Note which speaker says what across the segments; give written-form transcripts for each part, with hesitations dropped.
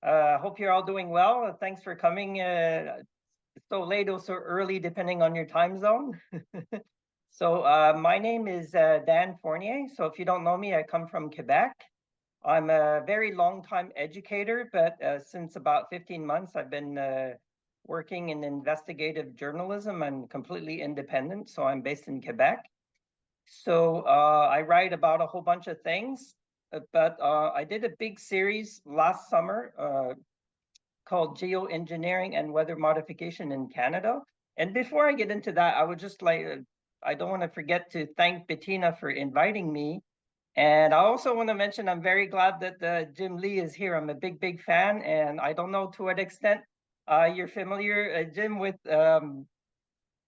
Speaker 1: Hope you're all doing well. Thanks for coming so late or so early, depending on your time zone. So my name is Dan Fournier. So if you don't know me, I come from Quebec. I'm a very long-time educator, but since about 15 months, I've been working in investigative journalism. I'm completely independent, so I'm based in Quebec. So I write about a whole bunch of things, but I did a big series last summer called Geoengineering and Weather Modification in Canada. And before I get into that, I would just I don't want to forget to thank Bettina for inviting me. And I also want to mention I'm very glad that Jim Lee is here. I'm a big fan, and I don't know to what extent you're familiar, Jim, with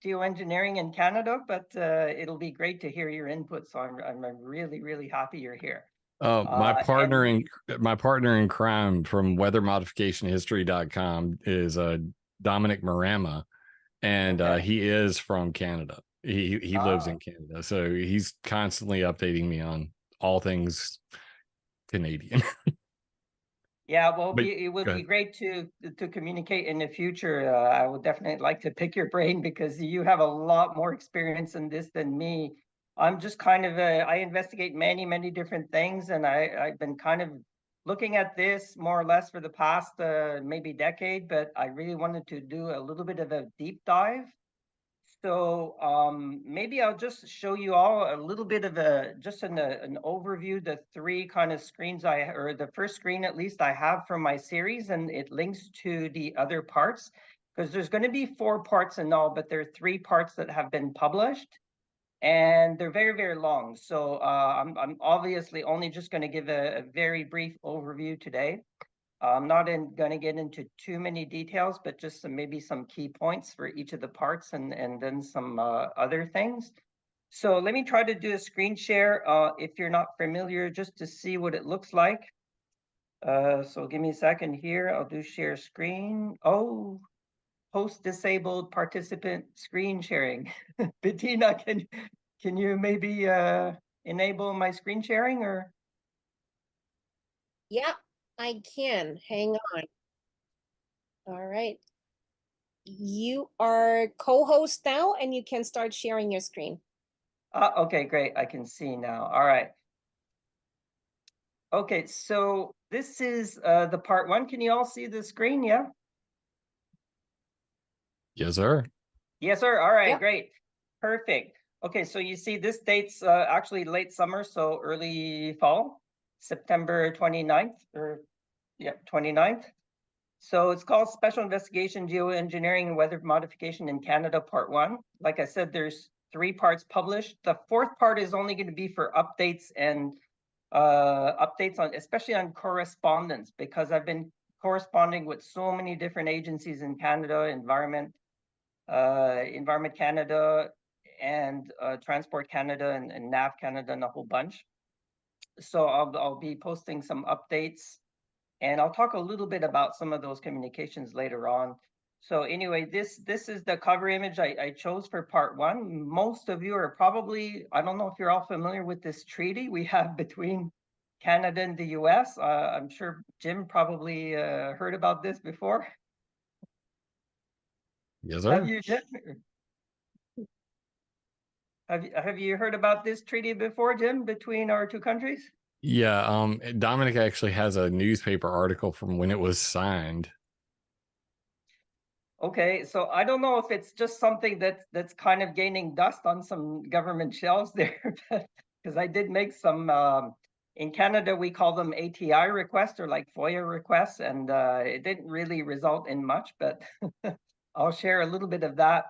Speaker 1: geoengineering in Canada, but it'll be great to hear your input. So I'm really happy you're here.
Speaker 2: My partner in crime from weathermodificationhistory.com is Dominic Marama, and he is from Canada. He lives in Canada, so he's constantly updating me on all things Canadian.
Speaker 1: Yeah, well, it would be great to communicate in the future. I would definitely like to pick your brain because you have a lot more experience in this than me. I'm just kind of I investigate many different things, and I've been kind of looking at this more or less for the past maybe decade, but I really wanted to do a little bit of a deep dive. So maybe I'll just show you all a little bit of an overview, the three kind of screens or the first screen at least I have from my series, and it links to the other parts because there's going to be 4 parts in all, but there are 3 parts that have been published, and they're very long. So I'm obviously only just going to give a very brief overview today. I'm not going to get into too many details, but just maybe some key points for each of the parts and then some other things. So let me try to do a screen share if you're not familiar, just to see what it looks like. So give me a second here. I'll do share screen. Oh, host disabled participant screen sharing. Bettina, can you maybe enable my screen sharing or?
Speaker 3: Yeah. I can. Hang on. All right. You are co-host now, and you can start sharing your screen.
Speaker 1: Okay, great. I can see now. All right. Okay, so this is the part 1. Can you all see the screen? Yeah?
Speaker 2: Yes, sir.
Speaker 1: Yes, sir. All right,
Speaker 3: Yep.
Speaker 1: Great. Perfect. Okay, so you see this date's actually late summer, so early fall, September 29th, or yeah, 29th. So it's called Special Investigation, Geoengineering and Weather Modification in Canada, Part 1. Like I said, there's 3 parts published. The 4th part is only going to be for updates and updates on, especially on correspondence, because I've been corresponding with so many different agencies in Canada, Environment Canada, and Transport Canada, and NAV Canada, and a whole bunch. So I'll be posting some updates, and I'll talk a little bit about some of those communications later on. So anyway, this is the cover image I chose for part 1. Most of you are probably, I don't know if you're all familiar with this treaty we have between Canada and the US. I'm sure Jim probably heard about this before.
Speaker 2: Yes, sir.
Speaker 1: Have you, Jim? Have you heard about this treaty before, Jim, between our 2 countries?
Speaker 2: Yeah, Dominic actually has a newspaper article from when it was signed.
Speaker 1: Okay, so I don't know if it's just something that's kind of gaining dust on some government shelves there, because I did make some, in Canada, we call them ATI requests or like FOIA requests, and it didn't really result in much, but I'll share a little bit of that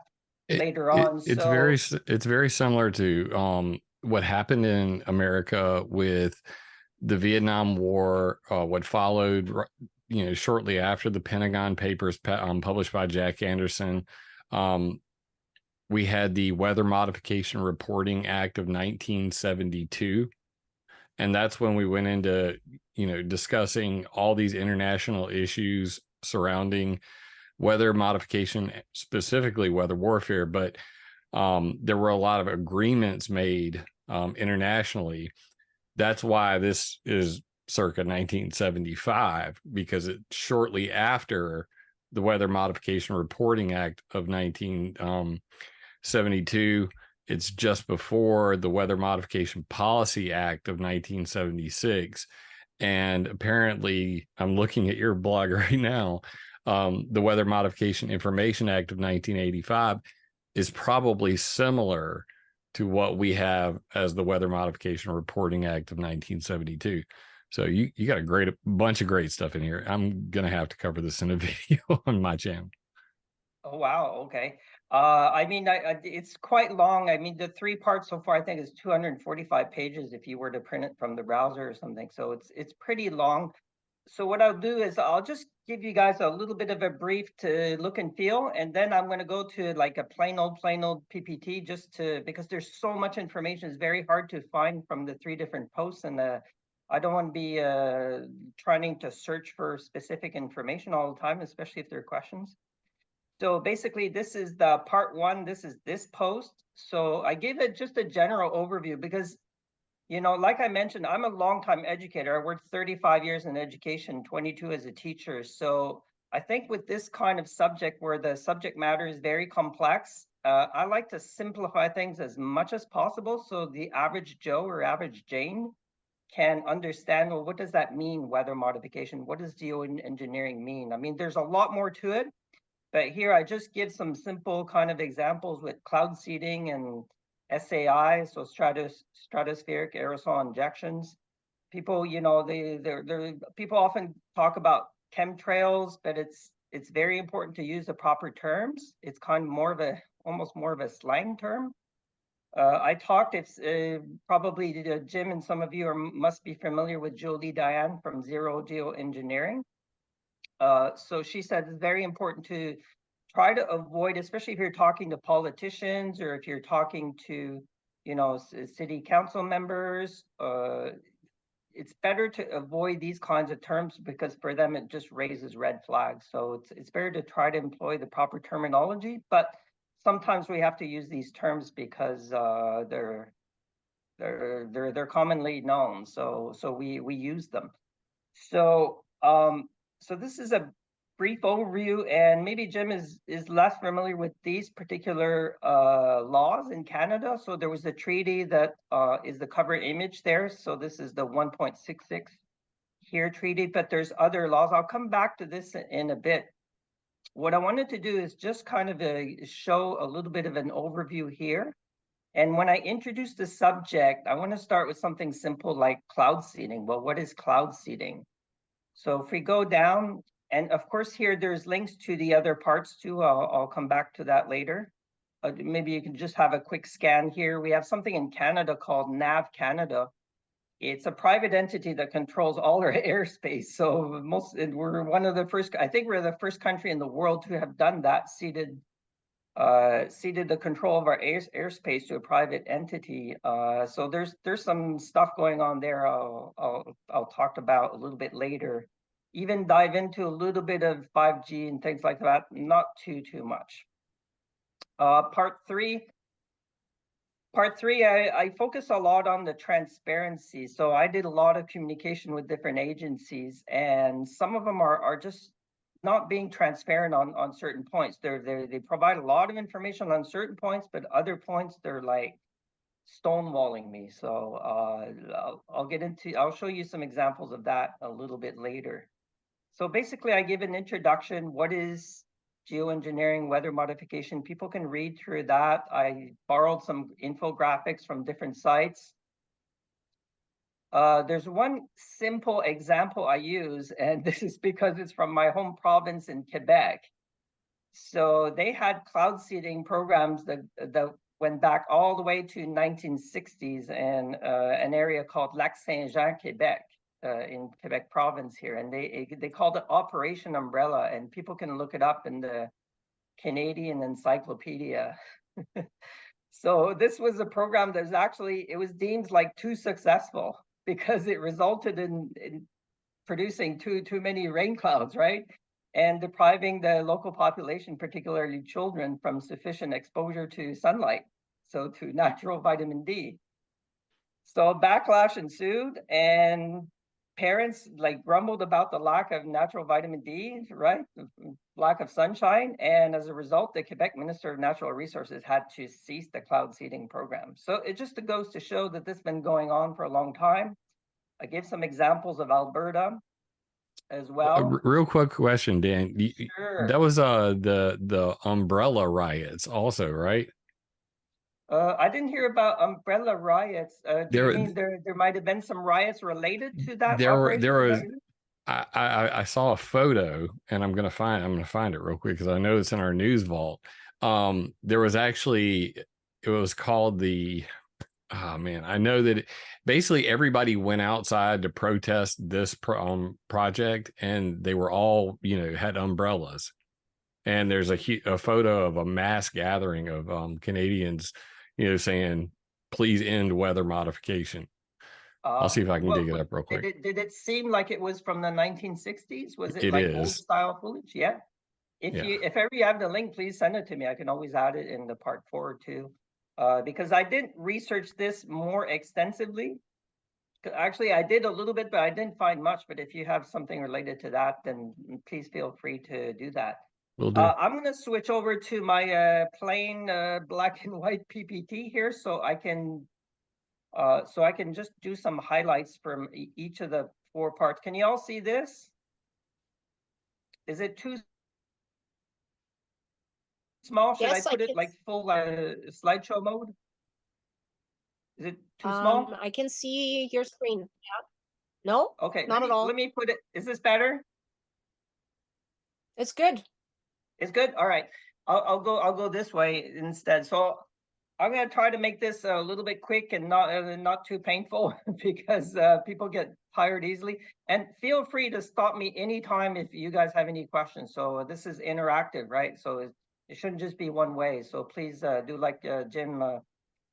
Speaker 1: later on.
Speaker 2: It's very similar to what happened in America with the Vietnam War, what followed, shortly after the Pentagon Papers published by Jack Anderson. We had the Weather Modification Reporting Act of 1972. And that's when we went into, discussing all these international issues surrounding weather modification, specifically weather warfare. But there were a lot of agreements made internationally. That's why this is circa 1975, because it's shortly after the Weather Modification Reporting Act of 1972. It's just before the Weather Modification Policy Act of 1976. And apparently, I'm looking at your blog right now, the Weather Modification Information Act of 1985 is probably similar to what we have as the Weather Modification Reporting Act of 1972. So you got a bunch of great stuff in here. I'm going to have to cover this in a video on my channel.
Speaker 1: Oh, wow. Okay. I mean, it's quite long. I mean, the 3 parts so far, I think, is 245 pages if you were to print it from the browser or something. So it's pretty long. So what I'll do is I'll just give you guys a little bit of a brief to look and feel, and then I'm going to go to like a plain old PPT because there's so much information. It's very hard to find from the 3 different posts, and I don't want to be trying to search for specific information all the time, especially if there are questions. So basically, this is the part 1. This is this post. So I gave it just a general overview because, you know, like I mentioned, I'm a longtime educator. I worked 35 years in education, 22 as a teacher. So I think with this kind of subject where the subject matter is very complex, I like to simplify things as much as possible so the average Joe or average Jane can understand, well, what does that mean, weather modification? What does geoengineering mean? I mean, there's a lot more to it. But here I just give some simple kind of examples with cloud seeding and SAI, so stratospheric aerosol injections. People, you know, people often talk about chemtrails, but it's very important to use the proper terms. It's kind of almost more of a slang term. I talked, probably Jim and some of you must be familiar with Jolie Diane from Zero Geoengineering. So she said it's very important to try to avoid, especially if you're talking to politicians or if you're talking to, you know, city council members, it's better to avoid these kinds of terms because for them it just raises red flags. So it's better to try to employ the proper terminology, but sometimes we have to use these terms because they're commonly known. So we use them. So so this is a brief overview, and maybe Jim is less familiar with these particular laws in Canada. So there was a treaty that is the cover image there. So this is the 1.66 here treaty, but there's other laws. I'll come back to this in a bit. What I wanted to do is just kind of show a little bit of an overview here. And when I introduce the subject, I want to start with something simple like cloud seeding. Well, what is cloud seeding? So if we go down, and of course here there's links to the other parts too. I'll come back to that later. Maybe you can just have a quick scan here. We have something in Canada called NAV Canada. It's a private entity that controls all our airspace. So we're one of the first, I think we're the first country in the world to have done that, ceded the control of our airspace to a private entity. So there's some stuff going on there I'll talk about a little bit later. Even dive into a little bit of 5G and things like that, not too much. Part three, I focus a lot on the transparency. So I did a lot of communication with different agencies, and some of them are just not being transparent on certain points. They provide a lot of information on certain points, but other points they're like stonewalling me. So I'll show you some examples of that a little bit later. So basically I give an introduction. What is geoengineering, weather modification? People can read through that. I borrowed some infographics from different sites. There's one simple example I use, and this is because it's from my home province in Quebec. So they had cloud seeding programs that went back all the way to 1960s in an area called Lac Saint-Jean, Quebec, in Quebec province here. And they called it Operation Umbrella, and people can look it up in the Canadian Encyclopedia. So this was a program that was it was deemed like too successful because it resulted in producing too many rain clouds, right? And depriving the local population, particularly children, from sufficient exposure to sunlight, so to natural vitamin D. So backlash ensued, and parents like grumbled about the lack of natural vitamin D, right? Lack of sunshine. And as a result, the Quebec Minister of Natural Resources had to cease the cloud seeding program. So it just goes to show that this has been going on for a long time. I gave some examples of Alberta as well.
Speaker 2: Real quick question, Dan.
Speaker 1: Sure.
Speaker 2: That was the umbrella riots also, right?
Speaker 1: I didn't hear about umbrella riots. Do you mean there might have been some riots related to that operation?
Speaker 2: There was. I saw a photo, and I'm gonna find it real quick because I know it's in our news vault. There was actually, it was called the. Oh man, I know that basically everybody went outside to protest this project, and they were all, had umbrellas. And there's a photo of a mass gathering of Canadians, saying, "Please end weather modification." I'll see if I can dig it up real quick.
Speaker 1: Did it seem like it was from the 1960s? Was it
Speaker 2: It
Speaker 1: like
Speaker 2: is.
Speaker 1: old style footage? Yeah. If ever you have the link, please send it to me. I can always add it in the part 4 too. Because I didn't research this more extensively. Actually, I did a little bit, but I didn't find much. But if you have something related to that, then please feel free to do that.
Speaker 2: Will do.
Speaker 1: I'm going to switch over to my plain black and white PPT here, so I can just do some highlights from each of the 4 parts. Can you all see this? Is it too small? Should I put it like full slideshow mode? Is it too small?
Speaker 3: I can see your screen. Yeah. No.
Speaker 1: Okay.
Speaker 3: Not at all.
Speaker 1: Let me put it. Is this better?
Speaker 3: It's good.
Speaker 1: It's good. All right. I'll go this way instead. So I'm going to try to make this a little bit quick and not too painful because people get tired easily. And feel free to stop me anytime if you guys have any questions. So this is interactive, right? So it shouldn't just be one way. So please do like Jim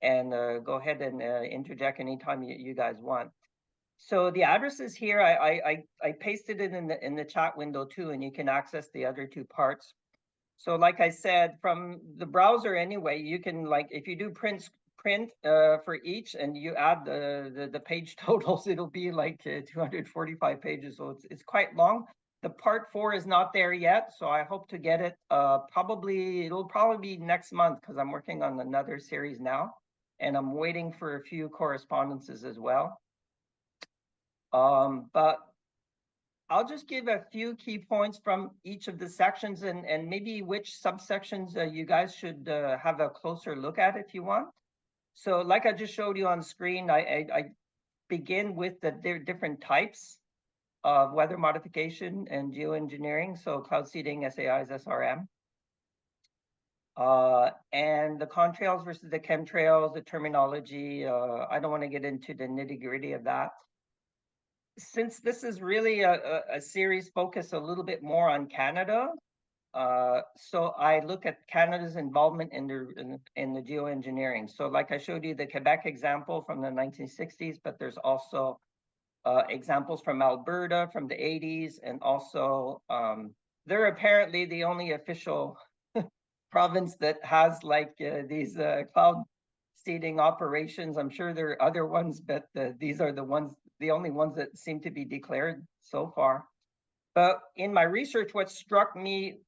Speaker 1: and go ahead and interject anytime you guys want. So the addresses here, I pasted it in the chat window too, and you can access the other 2 parts. So like I said, from the browser anyway, you can, like, if you do print for each and you add the page totals, it'll be like 245 pages. So it's quite long. The part 4 is not there yet, so I hope to get it. It'll probably be next month because I'm working on another series now, and I'm waiting for a few correspondences as well. But I'll just give a few key points from each of the sections and maybe which subsections you guys should have a closer look at if you want. So like I just showed you on screen, I begin with the different types of weather modification and geoengineering. So cloud seeding, SAIs, SRM. And the contrails versus the chemtrails, the terminology. I don't want to get into the nitty-gritty of that. Since this is really a series focused a little bit more on Canada, so I look at Canada's involvement in the geoengineering. So like I showed you the Quebec example from the 1960s, but there's also examples from Alberta from the 80s, and also they're apparently the only official province that has like these cloud seeding operations. I'm sure there are other ones, but these are the only ones that seem to be declared so far. But in my research, what struck me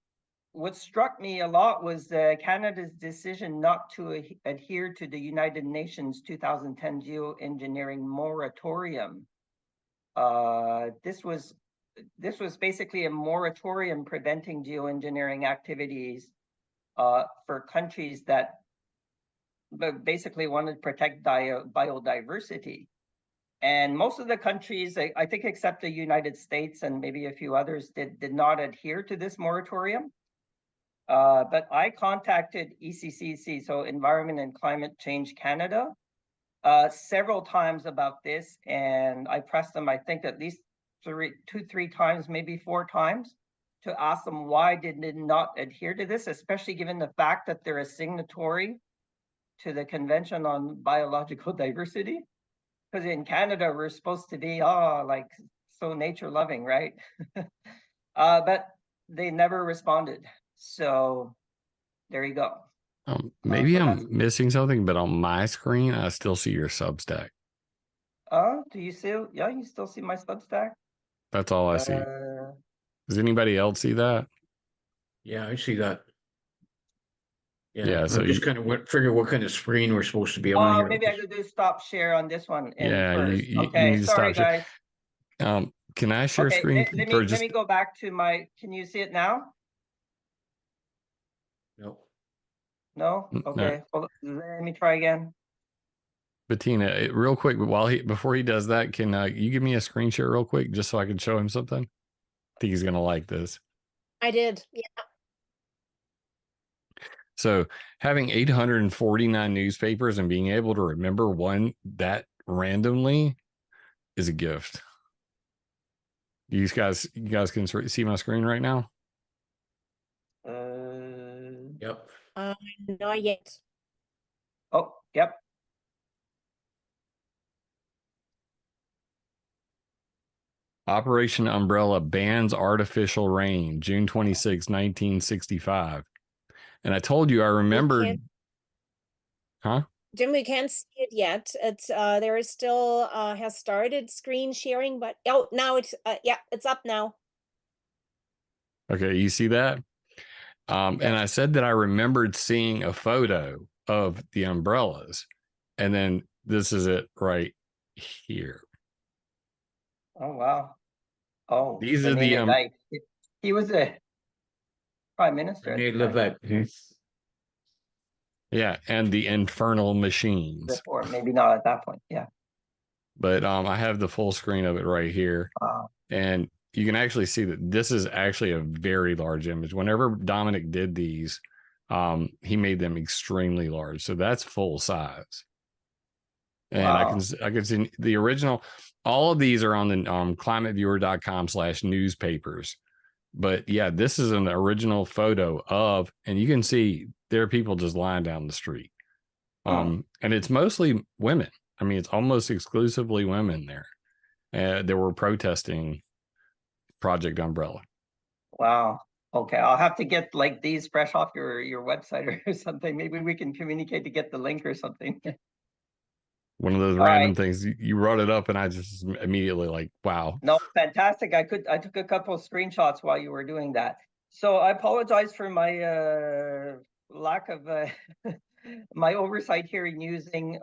Speaker 1: a lot was Canada's decision not to adhere to the United Nations 2010 geoengineering moratorium. This was basically a moratorium preventing geoengineering activities for countries that basically wanted to protect biodiversity. And most of the countries, I think except the United States and maybe a few others, did not adhere to this moratorium. But I contacted ECCC, so Environment and Climate Change Canada, several times about this, and I pressed them, I think at least 2-3 times, maybe 4 times, to ask them why did they not adhere to this, especially given the fact that they're a signatory to the Convention on Biological Diversity. Because in Canada, we're supposed to be, like so nature loving, right? But they never responded. So there you go.
Speaker 2: Maybe I'm missing something, but on my screen, I still see your Substack.
Speaker 1: Do you see? Yeah, you still see my Substack?
Speaker 2: That's all I see. Does anybody else see that?
Speaker 4: Yeah, I see that.
Speaker 2: Yeah, so
Speaker 4: I'm just kind of figure what kind of screen we're supposed to be on here.
Speaker 1: Maybe I could do stop share on this one.
Speaker 2: Yeah,
Speaker 1: first.
Speaker 2: you
Speaker 1: Okay,
Speaker 2: need to
Speaker 1: sorry
Speaker 2: stop
Speaker 1: guys.
Speaker 2: Can I share
Speaker 1: Okay,
Speaker 2: screen for
Speaker 1: let me go back to my. Can you see it now?
Speaker 4: No.
Speaker 1: No. Okay. Well, let me try again.
Speaker 2: Bettina, real quick, before he does that, can you give me a screen share real quick just so I can show him something? I think he's gonna like this.
Speaker 3: I did. Yeah.
Speaker 2: So having 849 newspapers and being able to remember one that randomly is a gift. You guys can see my screen right now?
Speaker 4: Yep.
Speaker 3: Not yet.
Speaker 1: Oh, yep.
Speaker 2: Operation Umbrella bans artificial rain, June 26, 1965. And I told you I remembered. Huh?
Speaker 3: Jim, we can't see it yet. It's there is still has started screen sharing, but oh, now it's yeah, it's up now.
Speaker 2: Okay, you see that? And I said that I remembered seeing a photo of the umbrellas, and then this is it right here.
Speaker 1: Oh wow. Oh,
Speaker 2: These are the
Speaker 1: he was a prime minister.
Speaker 4: Rene Levesque.
Speaker 2: Yeah, and the infernal machines.
Speaker 1: Before, maybe not at that point. Yeah.
Speaker 2: But I have the full screen of it right here.
Speaker 1: Wow.
Speaker 2: And you can actually see that this is actually a very large image. Whenever Dominic did these, he made them extremely large. So that's full size. And
Speaker 1: wow.
Speaker 2: I can see the original. All of these are on the climateviewer.com/newspapers. But yeah, this is an original photo of, and you can see there are people just lying down the street. And it's mostly women. I mean, it's almost exclusively women there. That were protesting Project Umbrella.
Speaker 1: Wow. Okay, I'll have to get like these fresh off your website or something. Maybe we can communicate to get the link or something.
Speaker 2: One of those random things you brought it up, and I just immediately like, wow.
Speaker 1: No, fantastic. I took a couple of screenshots while you were doing that. So I apologize for my lack of my oversight here in using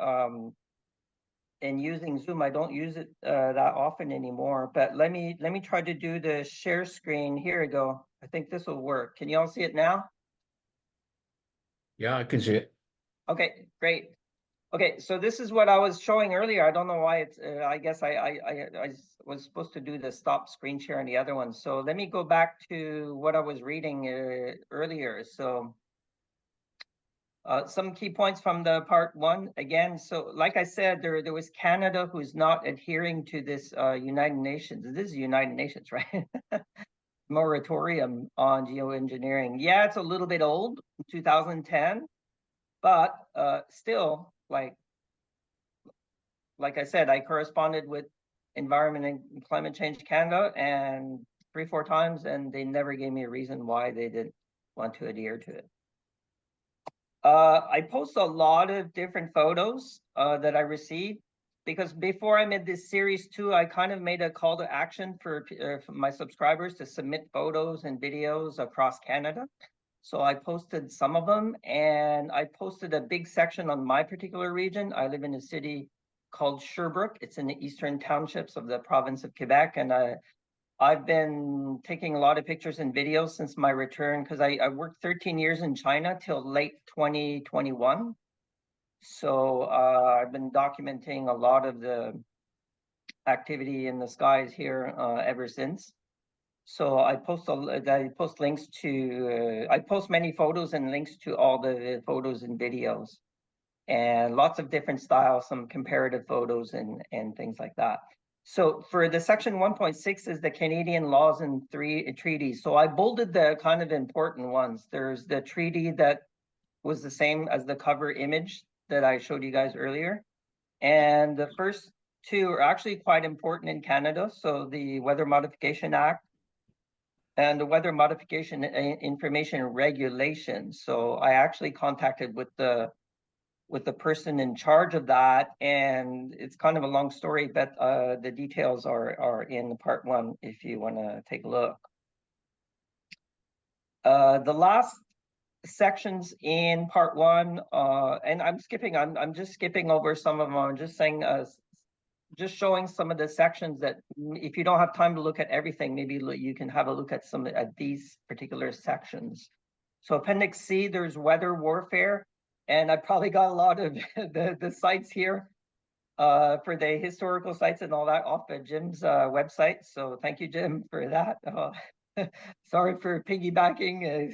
Speaker 1: Zoom. I don't use it that often anymore. But let me try to do the share screen. Here we go. I think this will work. Can you all see it now?
Speaker 4: Yeah, I can see it.
Speaker 1: Okay, great. Okay, so this is what I was showing earlier. I don't know why it's. I guess I was supposed to do the stop screen share on the other one. So let me go back to what I was reading earlier. So some key points from the part one again. So like I said, there was Canada who's not adhering to this United Nations. This is United Nations, right? Moratorium on geoengineering. Yeah, it's a little bit old, 2010, but still like I said, I corresponded with Environment and Climate Change Canada and 3-4 times, and they never gave me a reason why they didn't want to adhere to it. I post a lot of different photos that I received, because before I made this series too, I kind of made a call to action for my subscribers to submit photos and videos across Canada. So I posted some of them, and I posted a big section on my particular region. I live in a city called Sherbrooke. It's in the eastern townships of the province of Quebec, and I've been taking a lot of pictures and videos since my return, because I worked 13 years in China till late 2021. So I've been documenting a lot of the activity in the skies here ever since. So I post links to I post many photos and links to all the photos and videos, and lots of different styles, some comparative photos and things like that. So for the section 1.6 is the Canadian laws and 3 treaties. So I bolded the kind of important ones. There's the treaty that was the same as the cover image that I showed you guys earlier. And the first 2 are actually quite important in Canada. So the Weather Modification Act and the Weather Modification Information Regulation. So I actually contacted with the with the person in charge of that, and it's kind of a long story, but the details are in part 1 if you want to take a look. The last sections in part 1, and I'm just skipping over some of them. I'm just saying, just showing some of the sections that if you don't have time to look at everything, maybe you can have a look at some at these particular sections. So Appendix C, there's weather warfare, and I probably got a lot of the sites here for the historical sites and all that off of Jim's website. So thank you, Jim, for that. Sorry for piggybacking,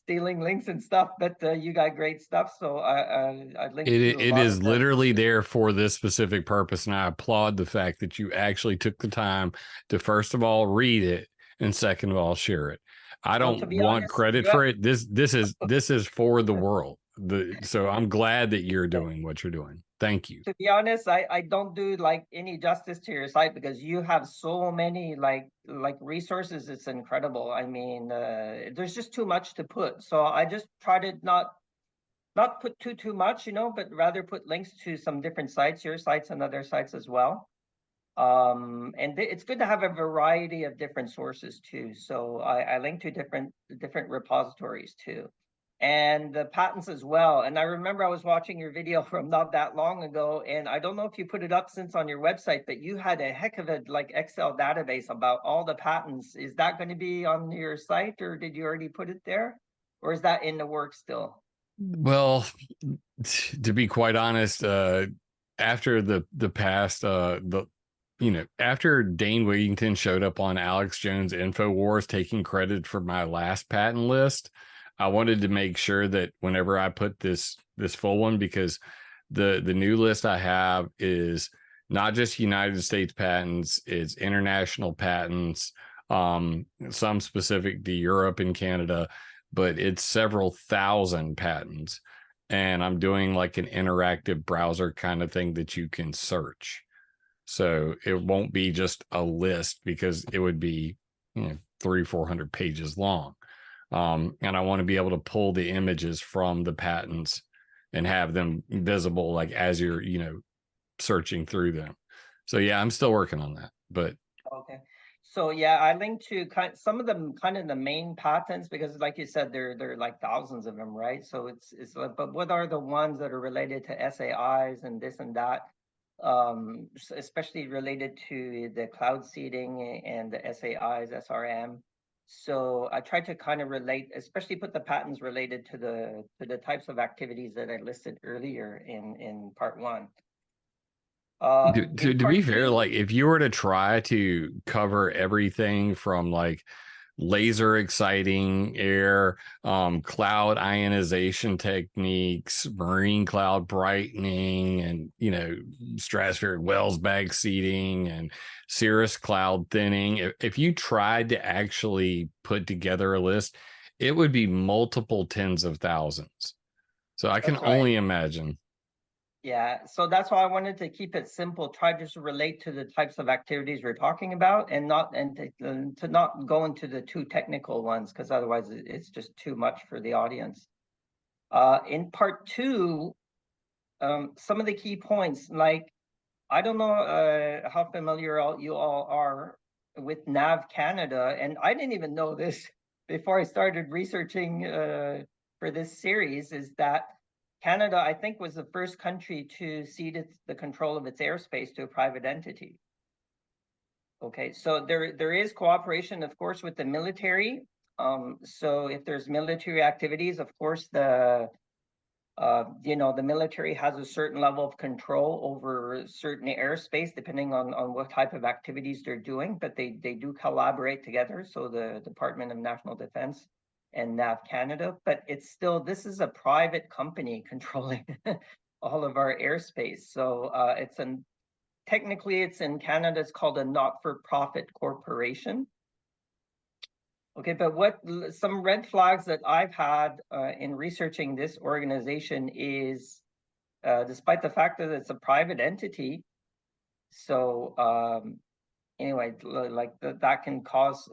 Speaker 1: stealing links and stuff, but you got great stuff. So I linked to
Speaker 2: it is literally there for this specific purpose, and I applaud the fact that you actually took the time to first of all read it and second of all share it. I don't want credit for it. This is for the world. So I'm glad that you're doing what you're doing. Thank you.
Speaker 1: To be honest, I don't do like any justice to your site because you have so many like resources. It's incredible. I mean, there's just too much to put. So I just try to not put too much, you know, but rather put links to some different sites, your sites and other sites as well. And it's good to have a variety of different sources too. So I link to different repositories too, and the patents as well. And I remember I was watching your video from not that long ago, and I don't know if you put it up since on your website, but you had a heck of a like Excel database about all the patents. Is that going to be on your site, or did you already put it there, or is that in the works still?
Speaker 2: Well, to be quite honest, after the past after Dane Wigington showed up on Alex Jones InfoWars taking credit for my last patent list, I wanted to make sure that whenever I put this full one, because the new list I have is not just United States patents, it's international patents, some specific to Europe and Canada, but it's several thousand patents. And I'm doing like an interactive browser kind of thing that you can search. So it won't be just a list, because it would be 300-400 pages long. And I want to be able to pull the images from the patents and have them visible like as you're searching through them. So yeah, I'm still working on that. But
Speaker 1: okay. So yeah, I linked to some of them, kind of the main patents, because like you said, there are like thousands of them, right? So it's like, but what are the ones that are related to SAIs and this and that, especially related to the cloud seeding and the SAIs, SRM. So I tried to kind of relate, especially put the patents related to the types of activities that I listed earlier in part 1.
Speaker 2: To be fair, like if you were to try to cover everything from like laser exciting air, cloud ionization techniques, marine cloud brightening, and stratospheric Welsbag seeding and cirrus cloud thinning, if you tried to actually put together a list, it would be multiple tens of thousands. So I can only imagine.
Speaker 1: Yeah, so that's why I wanted to keep it simple, try to just relate to the types of activities we're talking about, and to not go into the too technical ones, because otherwise it's just too much for the audience. In part 2, some of the key points, like I don't know how familiar you all are with NAV Canada, and I didn't even know this before I started researching for this series, is that Canada, I think, was the first country to cede the control of its airspace to a private entity. Okay, so there is cooperation, of course, with the military. So if there's military activities, of course, the military has a certain level of control over certain airspace, depending on what type of activities they're doing, but they do collaborate together. So the Department of National Defense and NAV Canada, but it's still, this is a private company controlling all of our airspace. So technically it's in Canada, it's called a not-for-profit corporation. Okay, but some red flags that I've had in researching this organization is, despite the fact that it's a private entity, so anyway, like that can cause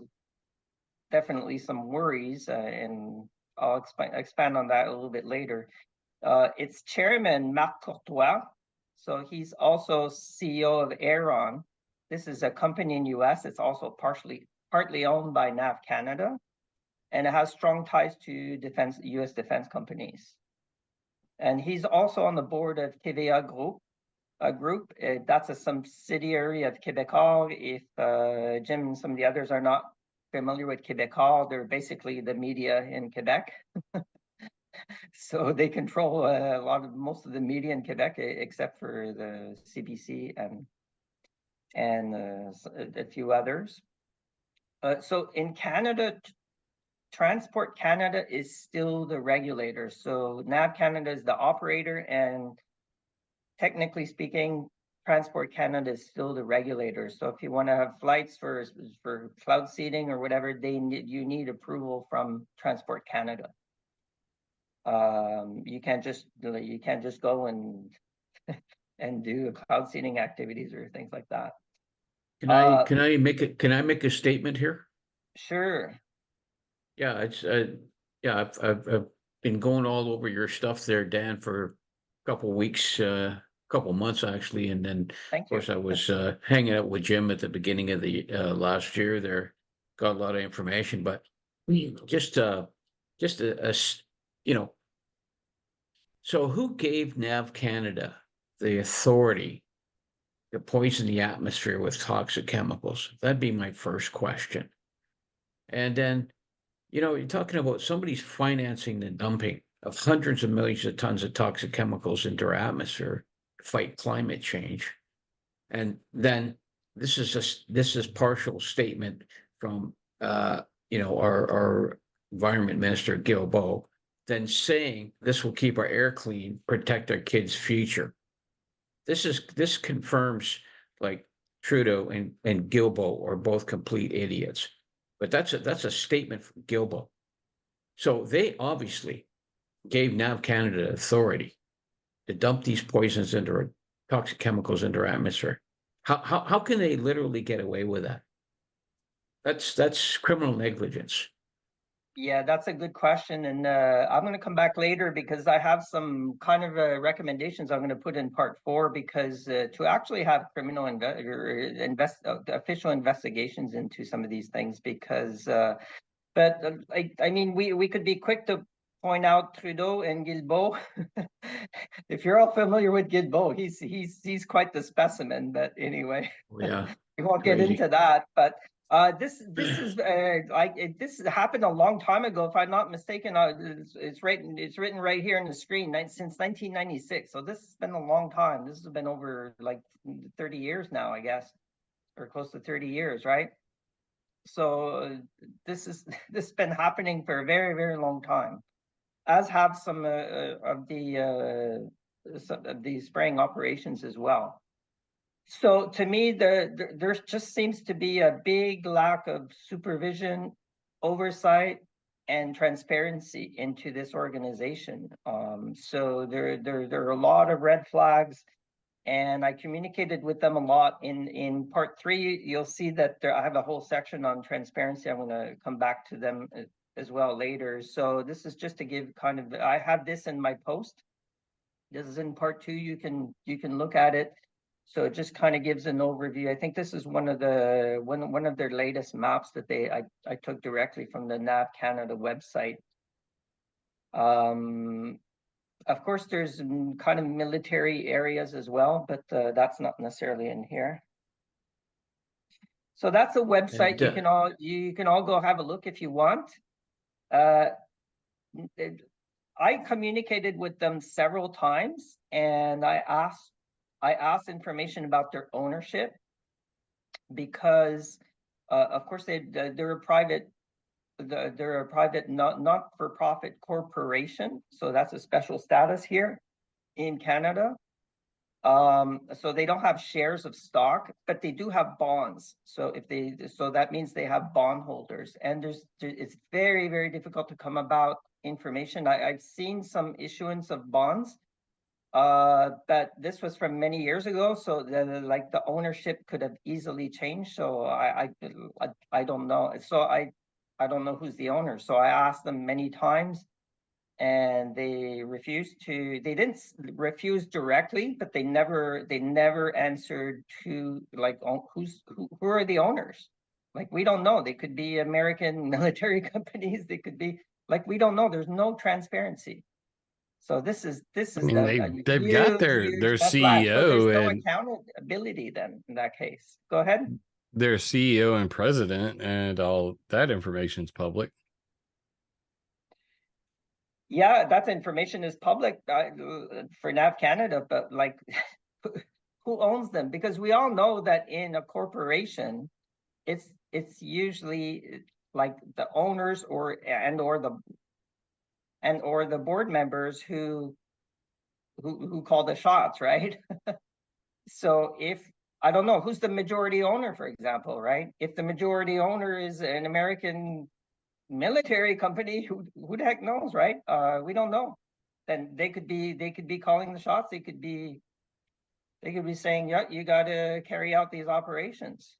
Speaker 1: definitely some worries, and I'll expand on that a little bit later. its chairman, Marc Courtois. So he's also CEO of Aeron. This is a company in US. It's also partly owned by NAV Canada, and it has strong ties to US defense companies. And he's also on the board of TVA Group. That's a subsidiary of Québecor. If Jim and some of the others are not familiar with Québecor, they're basically the media in Quebec. So they control most of the media in Quebec, except for the CBC and a few others. So in Canada, Transport Canada is still the regulator. So NAV Canada is the operator, and technically speaking, Transport Canada is still the regulator. So if you want to have flights for cloud seeding or whatever, you need approval from Transport Canada. You can't just go and and do cloud seeding activities or things like that.
Speaker 4: Can I make a statement here?
Speaker 1: Sure.
Speaker 4: Yeah, it's yeah, I've been going all over your stuff there, Dan, for a couple weeks, couple months actually, and then of course I was hanging out with Jim at the beginning of the last year. There, got a lot of information, but just a you know. So who gave NAV Canada the authority to poison the atmosphere with toxic chemicals? That'd be my first question. And then, you're talking about somebody's financing the dumping of hundreds of millions of tons of toxic chemicals into our atmosphere to fight climate change. And then this is partial statement from our environment minister, Gil Bo, then saying this will keep our air clean, protect our kids' future. This confirms like Trudeau and Guilbeault are both complete idiots. But that's a statement from Guilbeault. So they obviously gave NAV Canada authority to dump these poisons into our toxic chemicals into our atmosphere. How can they literally get away with that? That's criminal negligence.
Speaker 1: Yeah, that's a good question, and I'm going to come back later because I have some kind of recommendations I'm going to put in part 4, because to actually have criminal official investigations into some of these things, because but I mean we could be quick to point out Trudeau and Guilbeault. If you're all familiar with Guilbeault, he's quite the specimen. But anyway,
Speaker 4: yeah,
Speaker 1: we won't get into that. But this happened a long time ago, if I'm not mistaken. It's written right here on the screen, since 1996. So this has been a long time. This has been over like 30 years now, I guess, or close to 30 years, right? So this has been happening for a very, very long time, as have some of the spraying operations as well. So to me, there just seems to be a big lack of supervision, oversight, and transparency into this organization. So there are a lot of red flags, and I communicated with them a lot. In part 3, you'll see that I have a whole section on transparency. I'm going to come back to them as well later. So this is just to give kind of, I have this in my post. This is in part 2. You can look at it. So it just kind of gives an overview. I think this is one of their latest maps that I took directly from the NAV Canada website. Of course, there's kind of military areas as well, but that's not necessarily in here. So that's a website. You can all go have a look if you want. I communicated with them several times, and I asked information about their ownership, because of course they're a private not-for-profit corporation, so that's a special status here in Canada. So they don't have shares of stock, but they do have bonds. So that means they have bondholders, and it's very, very difficult to come about information. I've seen some issuance of bonds, but this was from many years ago, so the ownership could have easily changed. So I don't know. So I don't know who's the owner. So I asked them many times, and they didn't refuse directly, but they never answered to like who are the owners. Like, we don't know. They could be American military companies. They could be, like, we don't know. There's no transparency. So this is
Speaker 2: I mean, they've got their
Speaker 1: red flag. So
Speaker 2: CEO
Speaker 1: there's no
Speaker 2: and
Speaker 1: accountability then in that case. Go ahead.
Speaker 2: their CEO and president, and all that information's public.
Speaker 1: Yeah, that information is public for NAV Canada, but like, who owns them? Because we all know that in a corporation, it's usually like the owners or the board members who call the shots, right? So if I don't know who's the majority owner, for example, right? If the majority owner is an American military company, who the heck knows, right? We don't know. Then they could be calling the shots. They could be saying, yeah, you got to carry out these operations.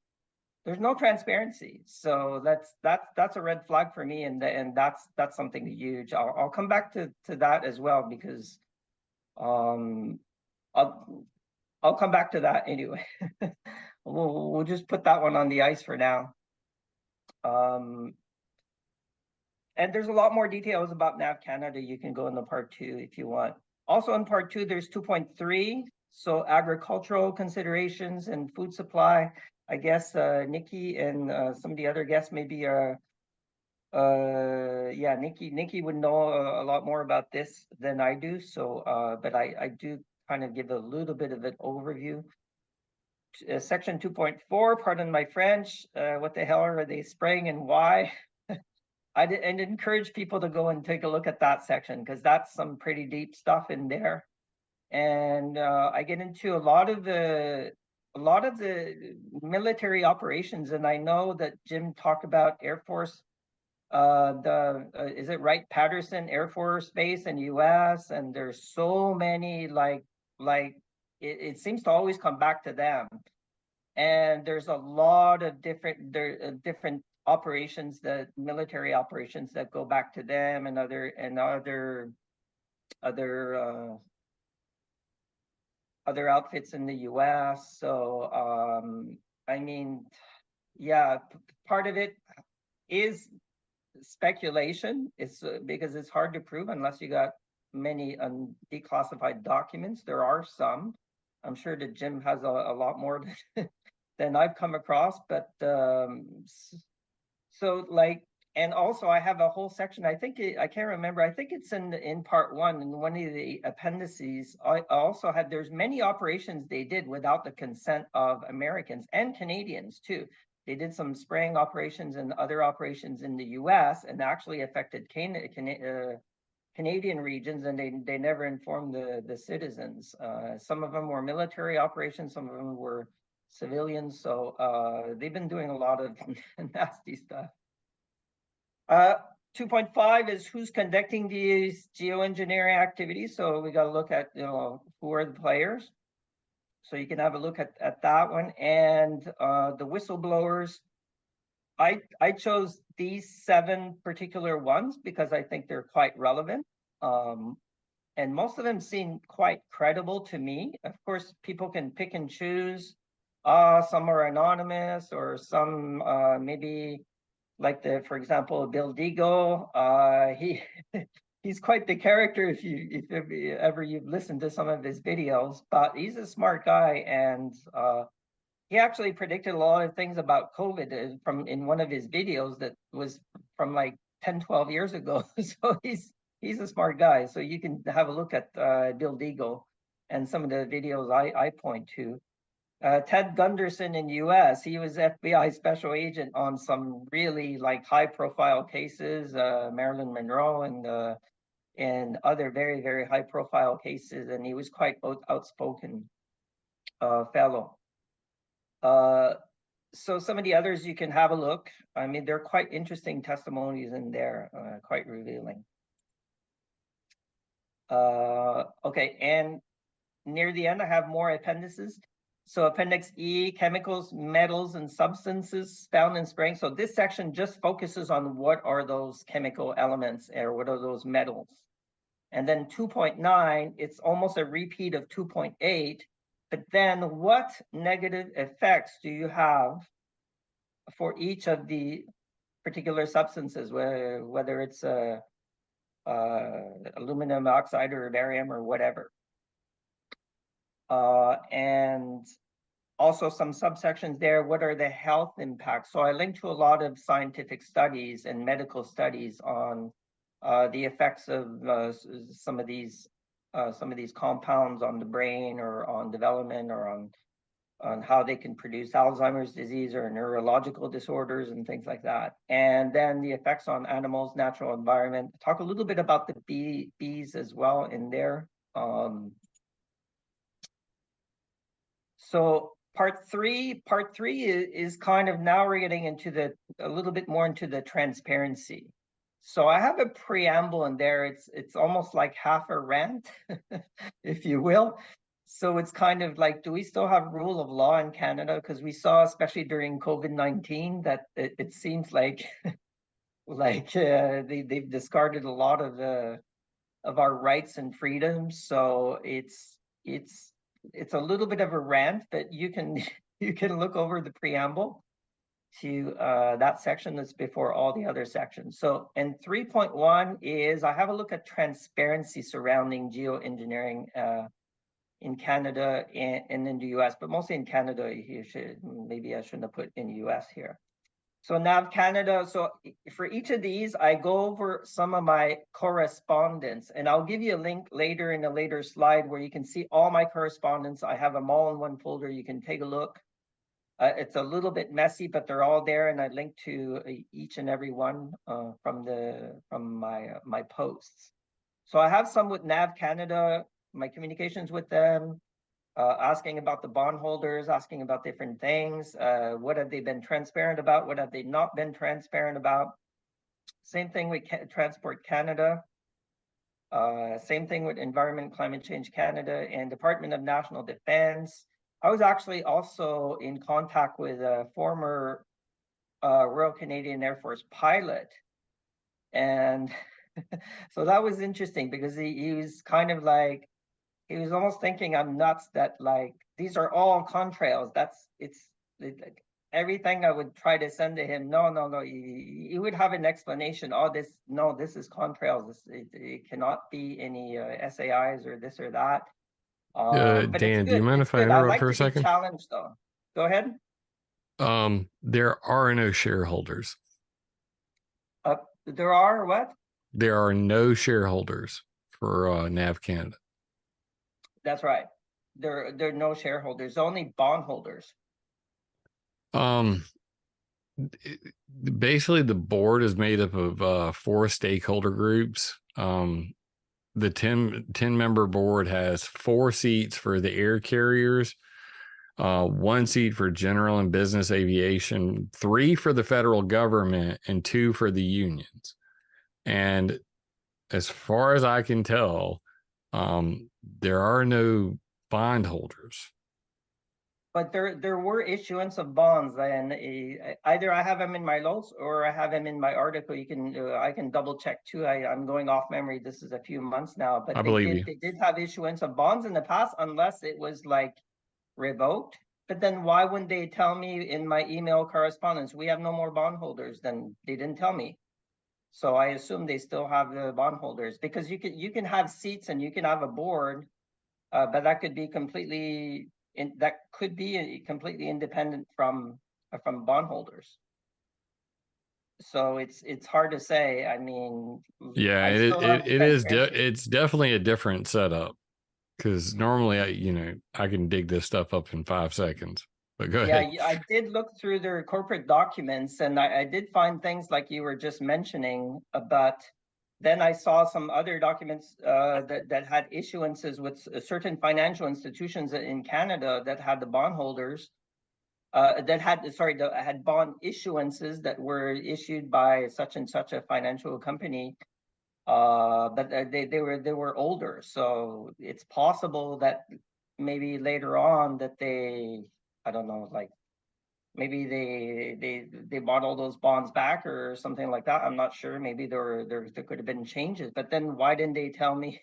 Speaker 1: There's no transparency, so that's a red flag for me, and that's something huge. I'll come back to that as well, because I'll come back to that anyway. we'll just put that one on the ice for now. And there's a lot more details about NAV Canada. You can go into part 2 if you want. Also in part 2, there's 2.3. So agricultural considerations and food supply. I guess Nikki and some of the other guests maybe Nikki would know a lot more about this than I do. So, but I do kind of give a little bit of an overview. Section 2.4, pardon my French, what the hell are they spraying and why? I'd encourage people to go and take a look at that section, because that's some pretty deep stuff in there. And I get into a lot of the military operations, and I know that Jim talked about Air Force, is it Wright-Patterson Air Force Base in US, and there's so many it seems to always come back to them. And there's a lot of different operations, that military operations that go back to them, and other outfits in the US. So I mean, yeah, part of it is speculation. It's because it's hard to prove unless you got many declassified documents. There are some. I'm sure that Jim has a lot more than I've come across, but so like, and also I have a whole section, I can't remember, I think it's in part 1, in one of the appendices. I also had, there's many operations they did without the consent of Americans and Canadians too. They did some spraying operations and other operations in the US, and actually affected Canadian regions, and they never informed the citizens. Some of them were military operations, some of them were civilians. So they've been doing a lot of nasty stuff. 2.5 is who's conducting these geoengineering activities. So we got to look at, who are the players. So you can have a look at that one. And the whistleblowers, I chose these 7 particular ones because I think they're quite relevant. And most of them seem quite credible to me. Of course, people can pick and choose. Some are anonymous, or some maybe like for example, Bill Deagle. He's quite the character if ever you've listened to some of his videos, but he's a smart guy, and he actually predicted a lot of things about COVID in one of his videos that was from like 10-12 years ago. So he's a smart guy. So you can have a look at Bill Deagle and some of the videos I point to. Ted Gunderson in US, he was FBI special agent on some really high profile cases, Marilyn Monroe and other very, very high profile cases. And he was quite outspoken fellow. So some of the others you can have a look. I mean, they're quite interesting testimonies in there, quite revealing. Okay, and near the end, I have more appendices. So Appendix E, chemicals, metals, and substances found in spraying. So this section just focuses on what are those chemical elements, or what are those metals. And then 2.9, it's almost a repeat of 2.8. But then what negative effects do you have for each of the particular substances, whether it's aluminum oxide or barium or whatever? And also some subsections there, what are the health impacts? So I linked to a lot of scientific studies and medical studies on the effects of some of these compounds on the brain or on development or on how they can produce Alzheimer's disease or neurological disorders and things like that. And then the effects on animals, natural environment. Talk a little bit about the bees as well in there. So part three is kind of, now we're getting into a little bit more into the transparency. So I have a preamble in there. It's almost like half a rant, if you will. So it's kind of like, do we still have rule of law in Canada? Because we saw, especially during COVID-19, that it seems like they've discarded a lot of our rights and freedoms. So it's a little bit of a rant, but you can look over the preamble to that section that's before all the other sections. So, and 3.1 is, I have a look at transparency surrounding geoengineering in Canada and in the US, but mostly in Canada. Maybe I shouldn't have put in the US here. So NAV Canada, so for each of these, I go over some of my correspondence, and I'll give you a link later in a later slide where you can see all my correspondence. I have them all in one folder. You can take a look. It's a little bit messy, but they're all there, and I link to each and every one from my posts. So I have some with NAV Canada, my communications with them, asking about the bondholders, asking about different things. What have they been transparent about? What have they not been transparent about? Same thing with Transport Canada. Same thing with Environment Climate Change Canada and Department of National Defense. I was actually also in contact with a former Royal Canadian Air Force pilot. And so that was interesting because he was kind of like, he was almost thinking I'm nuts that like, these are all contrails. Everything I would try to send to him. No. He would have an explanation. Oh, this is contrails. It cannot be any SAIs or this or that. But
Speaker 2: Dan, do you mind if I interrupt for a second?
Speaker 1: Challenged though. Go ahead.
Speaker 2: There are no shareholders.
Speaker 1: There are what?
Speaker 2: There are no shareholders for NAV Canada.
Speaker 1: That's right. There are no shareholders, only bondholders.
Speaker 2: Basically, the board is made up of 4 stakeholder groups. The 10-member board has 4 seats for the air carriers, 1 seat for general and business aviation, 3 for the federal government, and 2 for the unions. And as far as I can tell, there are no bondholders.
Speaker 1: But there were issuance of bonds, and either I have them in my notes or I have them in my article. You can I can double check too. I'm going off memory. This is a few months now, but they did have issuance of bonds in the past, unless it was like revoked. But then why wouldn't they tell me in my email correspondence, we have no more bondholders? Then they didn't tell me. So I assume they still have the bondholders, because you can have seats and you can have a board, but that could be completely independent from bondholders. So it's hard to say. I mean,
Speaker 2: yeah, it's definitely a different setup, because normally I can dig this stuff up in 5 seconds. But go ahead.
Speaker 1: Yeah, I did look through their corporate documents, and I did find things like you were just mentioning, but then I saw some other documents that had issuances with certain financial institutions in Canada that had the bondholders, that had bond issuances that were issued by such and such a financial company, but they were older. So it's possible that maybe later on that they, I don't know, like maybe they bought all those bonds back or something like that. I'm not sure. Maybe there could have been changes. But then why didn't they tell me?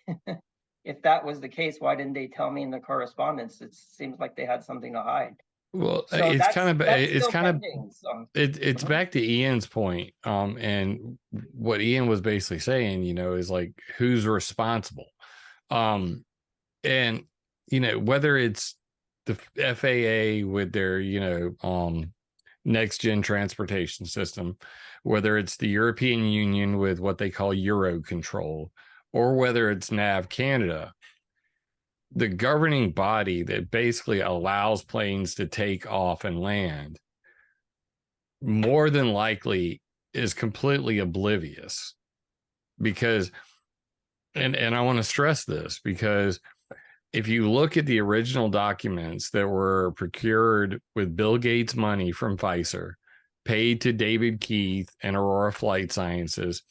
Speaker 1: If that was the case, why didn't they tell me in the correspondence? It seems like they had something to hide.
Speaker 2: Well,
Speaker 1: So
Speaker 2: it's kind of
Speaker 1: pending, so.
Speaker 2: It's back to Ian's point, and what Ian was basically saying, is like, who's responsible, and whether it's the FAA with their next gen transportation system, whether it's the European Union with what they call Eurocontrol, or whether it's NAV Canada, the governing body that basically allows planes to take off and land, more than likely is completely oblivious. Because, and I want to stress this, because if you look at the original documents that were procured with Bill Gates money from Pfizer, paid to David Keith and Aurora Flight Sciences,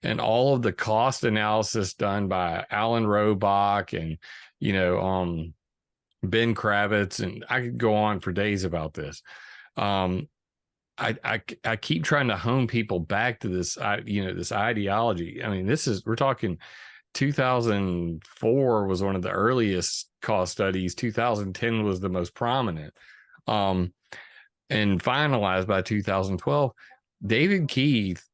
Speaker 2: and all of the cost analysis done by Alan Robach and Ben Kravitz, and I could go on for days about this. I keep trying to hone people back to this, this ideology. I mean, we're talking 2004 was one of the earliest cost studies. 2010 was the most prominent, and finalized by 2012. David Keith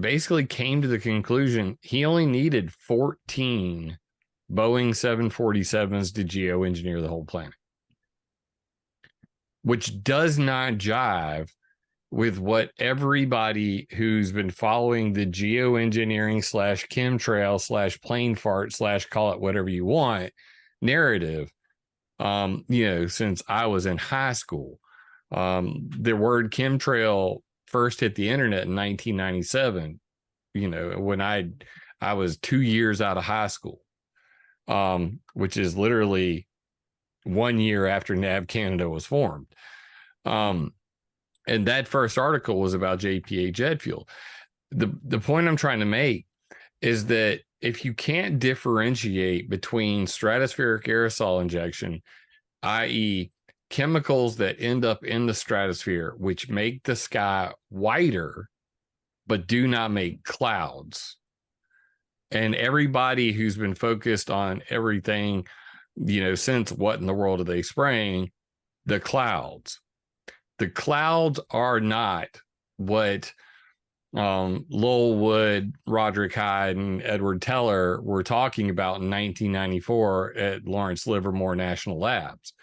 Speaker 2: basically came to the conclusion he only needed 14 Boeing 747s to geoengineer the whole planet, which does not jive with what everybody who's been following the geoengineering / chemtrail / plane fart / call it whatever you want narrative, since I was in high school. The word chemtrail first hit the internet in 1997, when I was 2 years out of high school, which is literally 1 year after NAV Canada was formed. And that first article was about JPA jet fuel. The point I'm trying to make is that if you can't differentiate between stratospheric aerosol injection, i.e., chemicals that end up in the stratosphere, which make the sky whiter, but do not make clouds. And everybody who's been focused on everything, since what in the world are they spraying? The clouds. The clouds are not what Lowell Wood, Roderick Hyde, and Edward Teller were talking about in 1994 at Lawrence Livermore National Labs.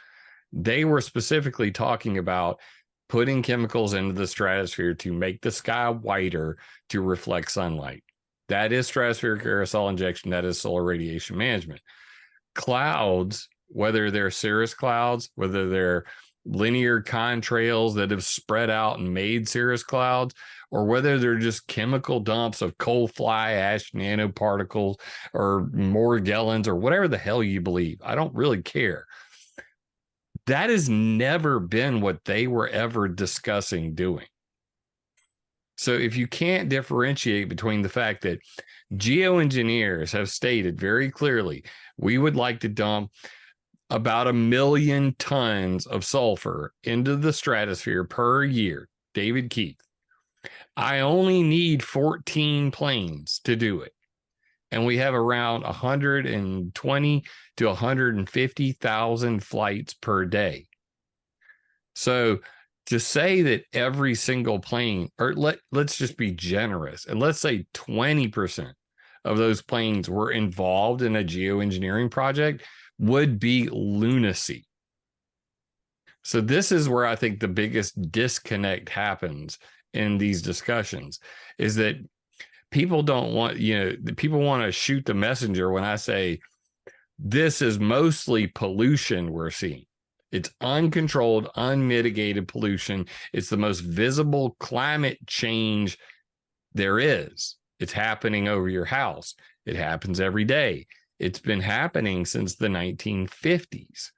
Speaker 2: They were specifically talking about putting chemicals into the stratosphere to make the sky whiter to reflect sunlight. That is stratospheric aerosol injection. That is solar radiation management. Clouds, whether they're cirrus clouds, whether they're linear contrails that have spread out and made cirrus clouds, or whether they're just chemical dumps of coal fly ash nanoparticles or Morgellons or whatever the hell you believe. I don't really care. That has never been what they were ever discussing doing. So if you can't differentiate between the fact that geoengineers have stated very clearly, we would like to dump about 1 million tons of sulfur into the stratosphere per year, David Keith, I only need 14 planes to do it. And we have around 120 to 150,000 flights per day. So to say that every single plane, or let's just be generous, and let's say 20% of those planes were involved in a geoengineering project would be lunacy. So this is where I think the biggest disconnect happens in these discussions, is that people don't want, people want to shoot the messenger when I say this is mostly pollution we're seeing. It's uncontrolled, unmitigated pollution. It's the most visible climate change there is. It's happening over your house. It happens every day. It's been happening since the 1950s.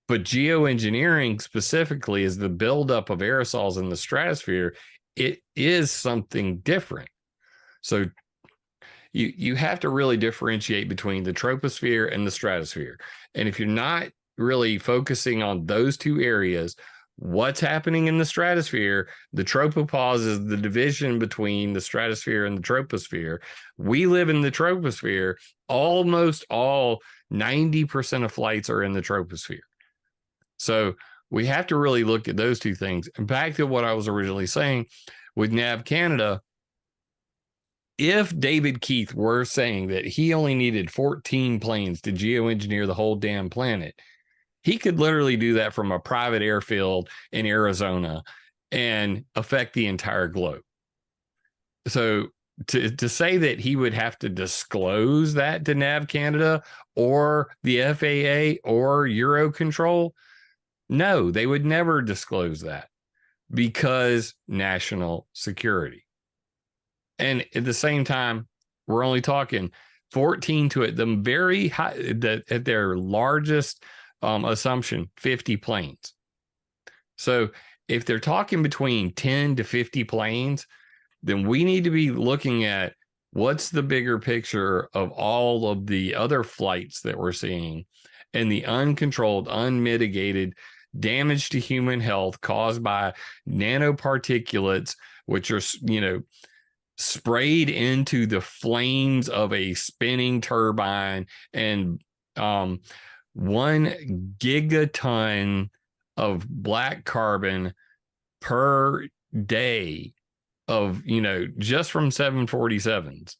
Speaker 2: But geoengineering specifically is the buildup of aerosols in the stratosphere. It is something different. So you have to really differentiate between the troposphere and the stratosphere. And if you're not really focusing on those two areas, what's happening in the stratosphere. The tropopause is the division between the stratosphere and the troposphere. We live in the troposphere. Almost all 90% of flights are in the troposphere. So we have to really look at those two things. And back to what I was originally saying with NAV Canada, if David Keith were saying that he only needed 14 planes to geoengineer the whole damn planet, he could literally do that from a private airfield in Arizona and affect the entire globe. So to say that he would have to disclose that to NAV Canada or the FAA or Eurocontrol, no, they would never disclose that because national security. And at the same time, we're only talking 14 to it, the very high, at their largest assumption, 50 planes. So if they're talking between 10 to 50 planes, then we need to be looking at what's the bigger picture of all of the other flights that we're seeing and the uncontrolled, unmitigated damage to human health caused by nanoparticulates, which are, sprayed into the flames of a spinning turbine, and 1 gigaton of black carbon per day of, just from 747s.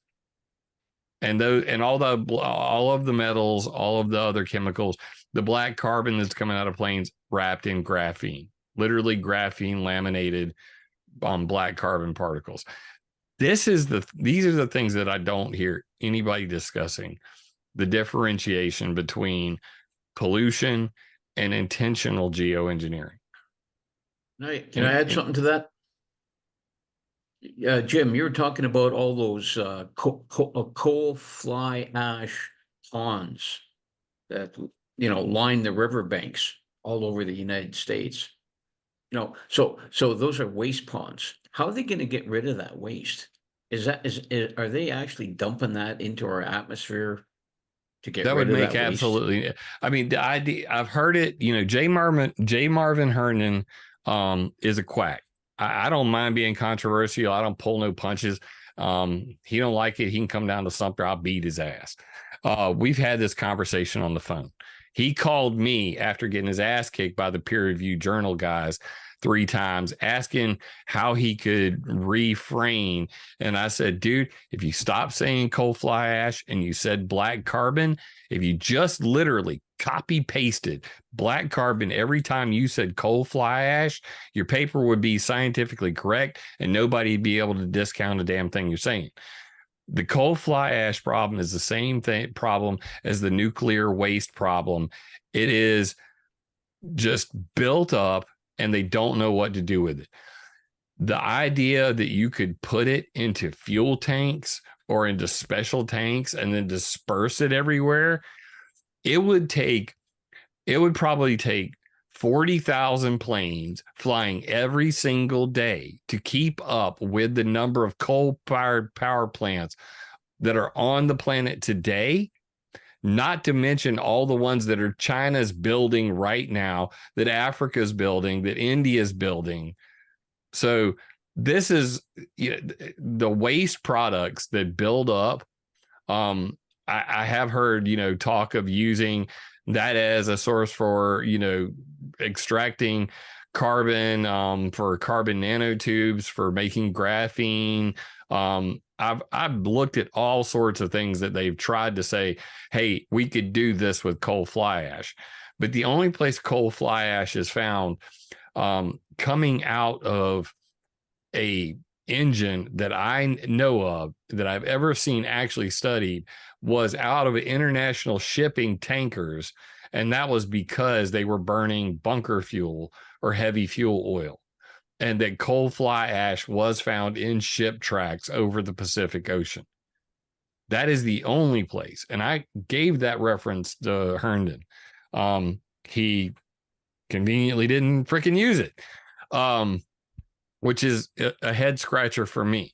Speaker 2: And those, and all of the metals, all of the other chemicals, the black carbon that's coming out of planes wrapped in graphene, literally graphene laminated black carbon particles. These are the things that I don't hear anybody discussing, the differentiation between pollution and intentional geoengineering.
Speaker 4: Can I add something to that? Jim, you were talking about all those coal fly ash ponds that line the riverbanks all over the United States. So those are waste ponds. How are they going to get rid of that waste? Are they actually dumping that into our atmosphere to get rid of that waste? That would make
Speaker 2: absolutely. I mean, the idea, I've heard it. J. Marvin Herndon is a quack. I don't mind being controversial. I don't pull no punches. He don't like it, he can come down to Sumter. I'll beat his ass. We've had this conversation on the phone. He called me after getting his ass kicked by the peer review journal guys 3 times, asking how he could refrain. And I said, dude, if you stop saying coal fly ash and you said black carbon, if you just literally copy pasted black carbon every time you said coal fly ash, your paper would be scientifically correct and nobody'd be able to discount a damn thing you're saying. The coal fly ash problem is the same problem as the nuclear waste problem. It is just built up and they don't know what to do with it. The idea that you could put it into fuel tanks or into special tanks and then disperse it everywhere, it would probably take 40,000 planes flying every single day to keep up with the number of coal-fired power plants that are on the planet today, not to mention all the ones that are China's building right now, that Africa's building, that India's building. So this is the waste products that build up. I have heard, talk of using that as a source for, extracting carbon, for carbon nanotubes, for making graphene. I've looked at all sorts of things that they've tried to say, hey, we could do this with coal fly ash. But the only place coal fly ash is found coming out of a engine that I know of, that I've ever seen actually studied, was out of international shipping tankers. And that was because they were burning bunker fuel or heavy fuel oil. And that coal fly ash was found in ship tracks over the Pacific Ocean. That is the only place. And I gave that reference to Herndon. He conveniently didn't freaking use it, which is a head scratcher for me.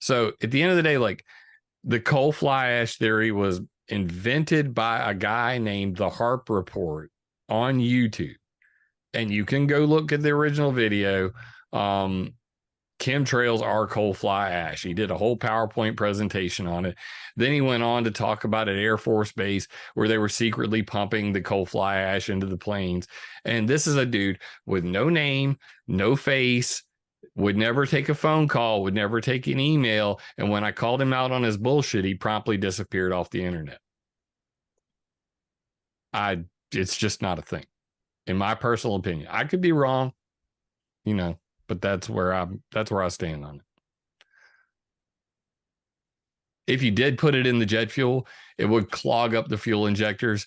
Speaker 2: So at the end of the day, like, the coal fly ash theory was invented by a guy named the Harp Report on YouTube. and you can go look at the original video. Chemtrails are coal fly ash. He did a whole PowerPoint presentation on it. Then he went on to talk about an Air Force base where they were secretly pumping the coal fly ash into the planes. And this is a dude with no name, no face, would never take a phone call, would never take an email. And when I called him out on his bullshit, he promptly disappeared off the internet. It's just not a thing, in my personal opinion. I could be wrong, you know, but that's where I stand on it. If you did put it in the jet fuel, it would clog up the fuel injectors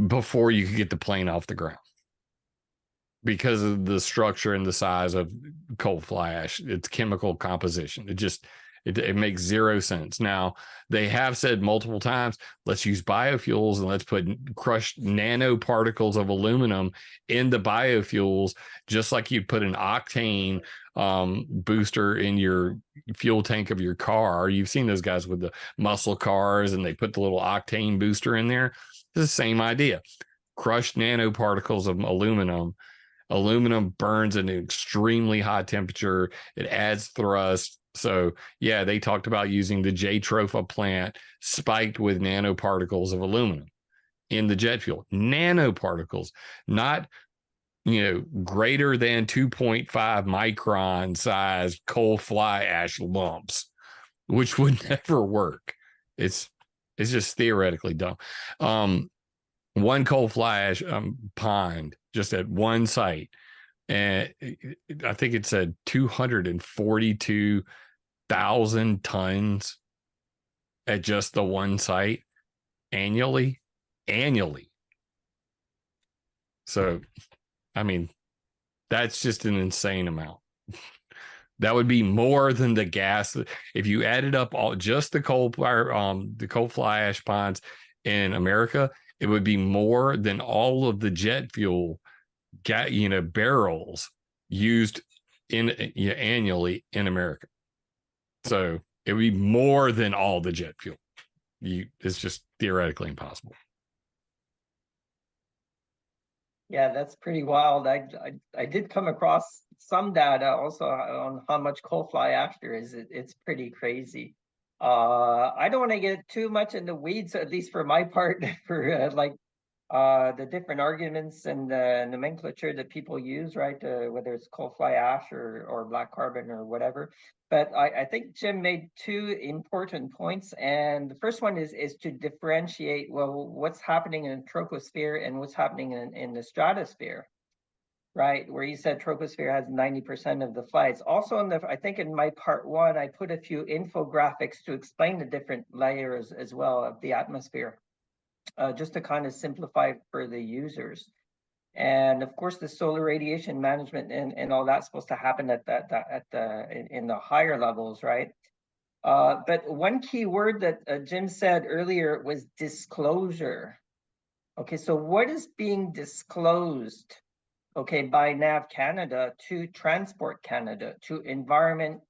Speaker 2: before you could get the plane off the ground, because of the structure and the size of coal fly ash, its chemical composition. It makes zero sense. Now, they have said multiple times, let's use biofuels and let's put crushed nanoparticles of aluminum in the biofuels, just like you put an octane booster in your fuel tank of your car. You've seen those guys with the muscle cars, and they put the little octane booster in there. It's the same idea. Crushed nanoparticles of aluminum. Aluminum burns at an extremely high temperature. It adds thrust. So, yeah, they talked about using the J-Tropha plant spiked with nanoparticles of aluminum in the jet fuel. Nanoparticles, not, greater than 2.5 micron size coal fly ash lumps, which would never work. It's just theoretically dumb. One coal fly ash pond just at one site, and I think it said 242,000 tons at just the one site annually. So, I mean, that's just an insane amount. That would be more than the gas. If you added up just the coal fly ash ponds in America, it would be more than all of the jet fuel barrels used annually in America. So it would be more than all the jet fuel. It's just theoretically impossible.
Speaker 1: Yeah, that's pretty wild. I did come across some data also on how much coal fly ash there is. It's pretty crazy. I don't want to get too much in the weeds, at least for my part, for the different arguments and the nomenclature that people use, right? Whether it's coal fly ash or black carbon or whatever. But I think Jim made two important points. And the first one is to differentiate, well, what's happening in the troposphere and what's happening in the stratosphere, right? Where you said troposphere has 90% of the flights. Also, I think in my part one, I put a few infographics to explain the different layers as well of the atmosphere. Just to kind of simplify for the users. And of course, the solar radiation management and all that's supposed to happen in the higher levels, right? But one key word that Jim said earlier was disclosure. Okay, so what is being disclosed, okay, by NAV Canada to Transport Canada, to Environment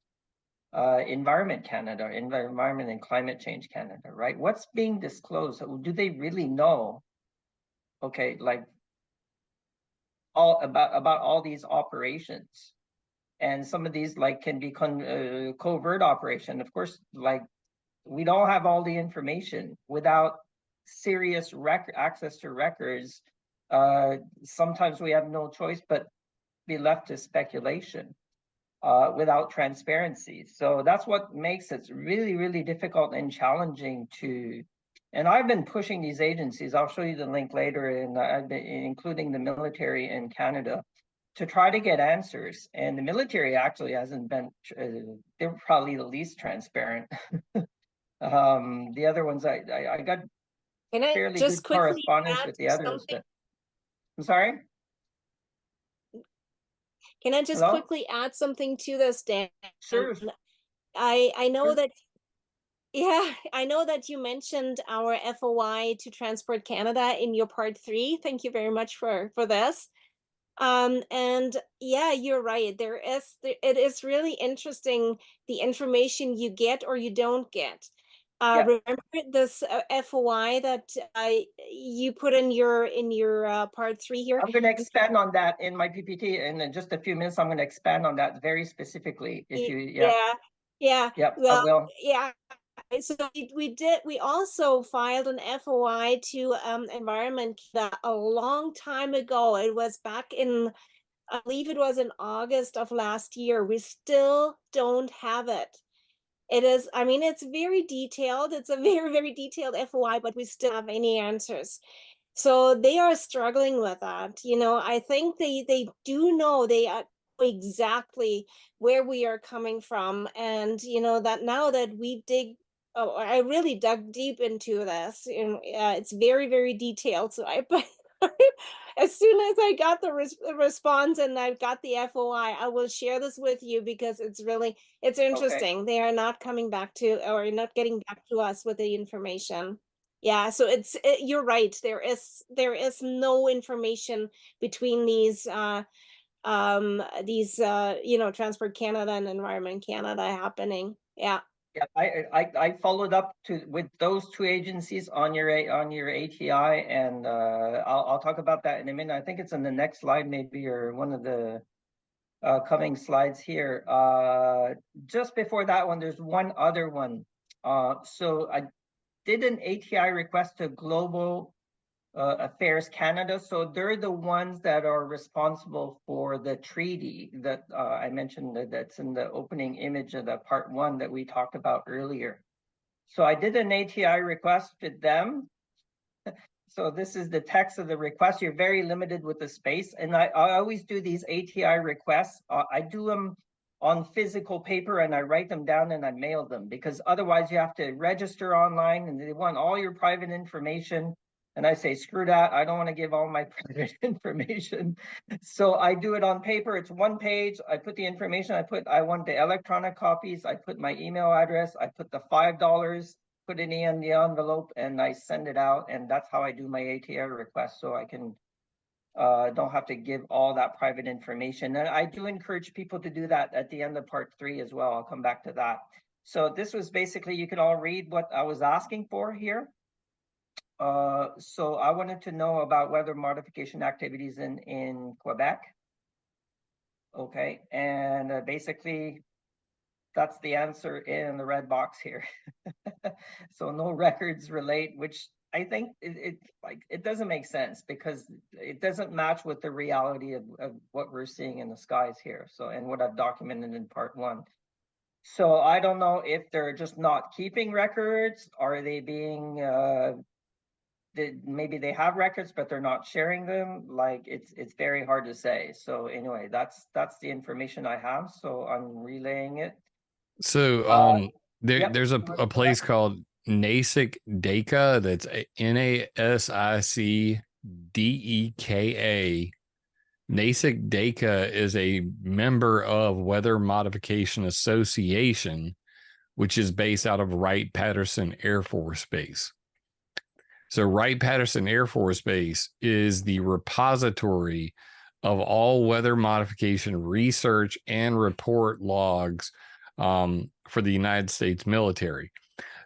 Speaker 1: Canada, Environment and Climate Change Canada, right? What's being disclosed? Do they really know, okay, like all about all these operations? And some of these can be covert operation. Of course, we don't have all the information. Without serious access to records, sometimes we have no choice but be left to speculation. Without transparency. So that's what makes it really, really difficult and challenging to, and I've been pushing these agencies, I'll show you the link later, and I've been including the military in Canada, to try to get answers. And the military actually hasn't been, they're probably the least transparent. The other ones, I got fairly good correspondence with the others, but I'm sorry?
Speaker 3: Can I just quickly add something to this, Dan?
Speaker 1: Sure.
Speaker 3: I know that, yeah, I know that you mentioned our FOI to Transport Canada in your part 3. Thank you very much for this. And yeah, you're right. It is really interesting, the information you get or you don't get. Remember this FOI that you put in your part 3 here?
Speaker 1: I'm going to expand on that in my PPT, and in just a few minutes, I'm going to expand on that very specifically. If you,
Speaker 3: yeah.
Speaker 1: I will.
Speaker 3: Yeah. So we also filed an FOI to Environment Canada a long time ago. It was back in, I believe it was in August of last year. We still don't have it. It is, I mean, it's very detailed. It's a very, very detailed FOI, but we still have any answers. So they are struggling with that. You know, I think they do know, they know exactly where we are coming from. And, you know, that now that we I really dug deep into this, and it's very, very detailed. So as soon as I got the response and I got the FOI, I will share this with you because it's interesting. Okay. They are not coming back to, or not getting back to us with the information. Yeah, so you're right. There is no information between these you know, Transport Canada and Environment Canada happening. Yeah.
Speaker 1: Yeah, I followed up with those two agencies on your ATI, and I'll talk about that in a minute. I think it's in the next slide, maybe, or one of the coming slides here. Just before that one, there's one other one. So I did an ATI request to Global Affairs Canada. So they're the ones that are responsible for the treaty that I mentioned that's in the opening image of the part 1 that we talked about earlier. So I did an ATI request to them. So this is the text of the request. You're very limited with the space. And I always do these ATI requests. I do them on physical paper, and I write them down and I mail them, because otherwise you have to register online and they want all your private information. And I say, screw that. I don't want to give all my private information. So I do it on paper. It's 1 page. I put the information. I want the electronic copies. I put my email address. I put the $5, put it in the envelope, and I send it out. And that's how I do my ATI request. So I can don't have to give all that private information. And I do encourage people to do that at the end of part 3 as well. I'll come back to that. So this was basically, you can all read what I was asking for here. So I wanted to know about weather modification activities in Quebec. Okay, and basically that's the answer in the red box here. So no records relate, which I think it doesn't make sense, because it doesn't match with the reality of what we're seeing in the skies here. So, and what I've documented in part 1. So I don't know if they're just not keeping records. Are they being maybe they have records, but they're not sharing them? Like, it's very hard to say. So anyway, that's the information I have. So I'm relaying it.
Speaker 2: So there's a place called NASIC DECA. That's NASIC DEKA. NASIC DECA is a member of Weather Modification Association, which is based out of Wright-Patterson Air Force Base. So Wright-Patterson Air Force Base is the repository of all weather modification research and report logs for the United States military.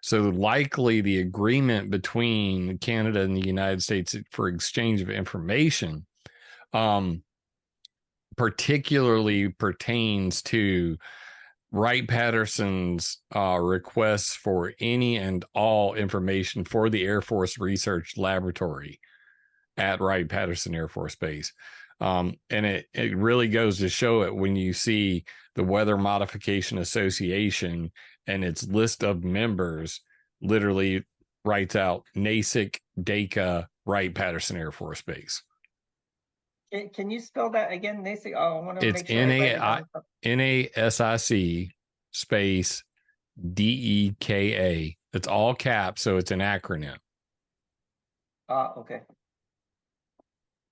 Speaker 2: So likely the agreement between Canada and the United States for exchange of information particularly pertains to Wright-Patterson's requests for any and all information for the Air Force Research Laboratory at Wright-Patterson Air Force Base. And it really goes to show it when you see the Weather Modification Association and its list of members literally writes out NASIC DECA Wright-Patterson Air Force Base.
Speaker 1: Can you spell that again, NASIC? I want to
Speaker 2: it's
Speaker 1: make sure
Speaker 2: NASIC space DEKA. It's all caps, so it's an acronym.
Speaker 1: Okay.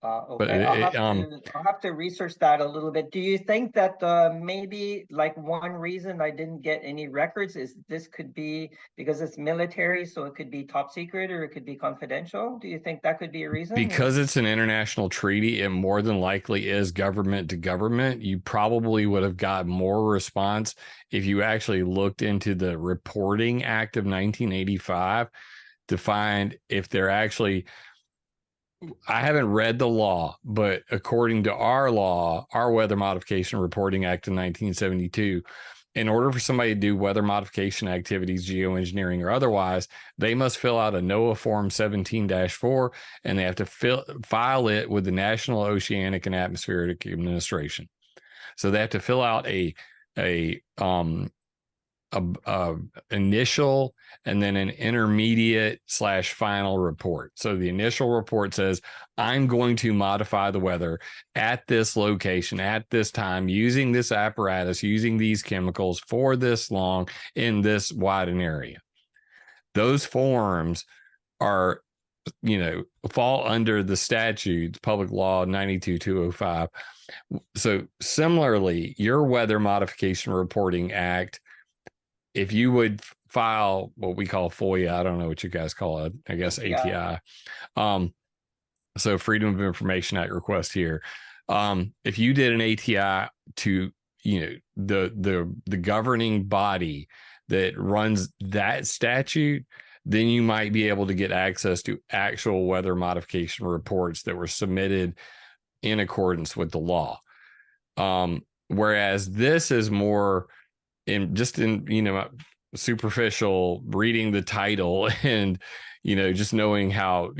Speaker 1: Okay, I'll have to research that a little bit. Do you think that maybe like one reason I didn't get any records is this could be because it's military, so it could be top secret or it could be confidential? Do you think that could be a reason?
Speaker 2: Because it's an international treaty, it more than likely is government to government. You probably would have got more response if you actually looked into the Reporting Act of 1985 to find if they're actually... I haven't read the law, but according to our law, our Weather Modification Reporting Act in 1972, in order for somebody to do weather modification activities, geoengineering or otherwise, they must fill out a NOAA Form 17-4, and they have to file it with the National Oceanic and Atmospheric Administration. So they have to fill out a initial and then an intermediate / final report. So the initial report says, I'm going to modify the weather at this location, at this time, using this apparatus, using these chemicals for this long in this wide an area. Those forms are, fall under the statutes, Public Law 92-205. So similarly, your Weather Modification Reporting Act, if you would file what we call FOIA, I don't know what you guys call it, I guess ATI. So Freedom of Information Act request here. If you did an ATI to, the governing body that runs that statute, then you might be able to get access to actual weather modification reports that were submitted in accordance with the law. Whereas this is more in superficial reading the title and, just knowing how,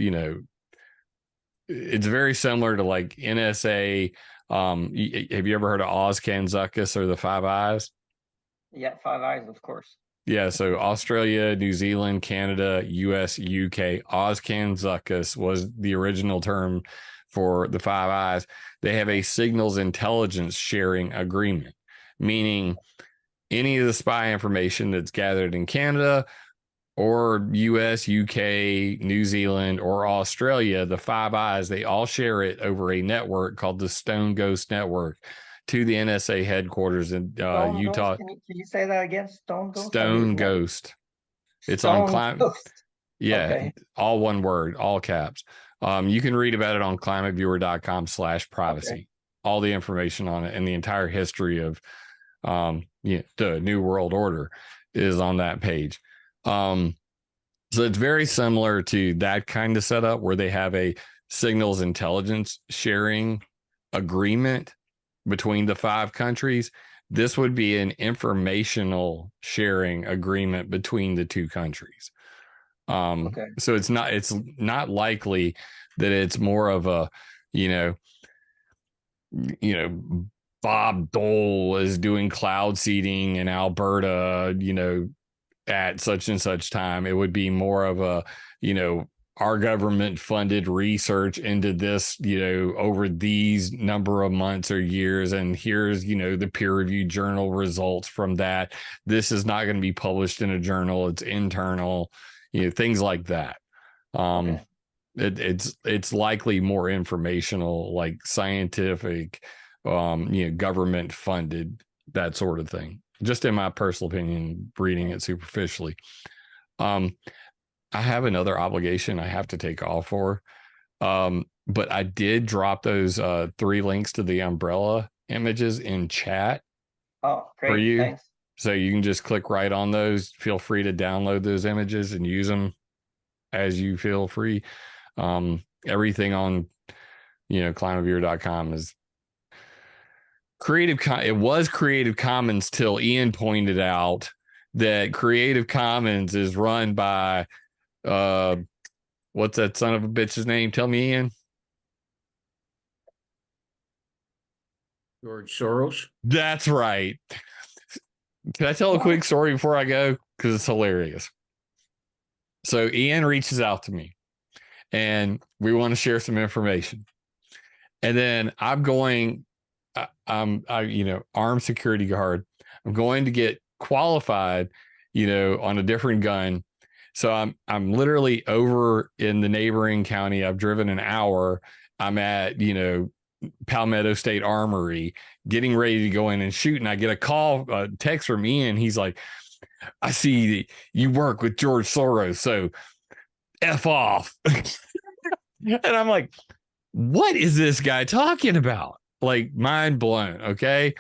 Speaker 2: it's very similar to like NSA. Have you ever heard of OSCAN-Zuckus or the Five Eyes?
Speaker 1: Yeah, Five Eyes, of course.
Speaker 2: Yeah, so Australia, New Zealand, Canada, US, UK, OSCAN-Zuckus was the original term for the Five Eyes. They have a signals intelligence sharing agreement, meaning any of the spy information that's gathered in Canada or US, UK, New Zealand, or Australia, the Five Eyes, they all share it over a network called the Stone Ghost Network to the NSA headquarters in Utah.
Speaker 1: Can you say that again? Stone Ghost?
Speaker 2: Stone Ghost. It's
Speaker 1: Stone
Speaker 2: on climate. Yeah, okay. All one word, all caps. You can read about it on ClimateViewer.com/privacy. Okay. All the information on it and the entire history of the New World Order is on that page. So it's very similar to that kind of setup where they have a signals intelligence sharing agreement between the 5 countries. This would be an informational sharing agreement between the 2 countries. So it's not likely that it's more of a, Bob Dole is doing cloud seeding in Alberta, at such and such time. It would be more of a, our government funded research into this, over these number of months or years. And here's, the peer reviewed journal results from that. This is not going to be published in a journal. It's internal, things like that. It's likely more informational, like scientific, government funded, that sort of thing. Just in my personal opinion, reading it superficially. I have another obligation I have to take off for. But I did drop those 3 links to the umbrella images in chat.
Speaker 1: Oh, great.
Speaker 2: For you.
Speaker 1: Thanks.
Speaker 2: So you can just click right on those. Feel free to download those images and use them as you feel free. Everything on, ClimateViewer.com is it was Creative Commons till Ian pointed out that Creative Commons is run by what's that son of a bitch's name? Tell me, Ian.
Speaker 4: George Soros.
Speaker 2: That's right. Can I tell a quick story before I go? Because it's hilarious. So Ian reaches out to me and we want to share some information. And then I'm going, armed security guard. I'm going to get qualified, on a different gun. So I'm literally over in the neighboring county. I've driven an hour I'm at, Palmetto State Armory getting ready to go in and shoot. And I get a call, text from Ian. He's like, I see you work with George Soros, so F off. And I'm like, what is this guy talking about? Like, mind blown. Okay.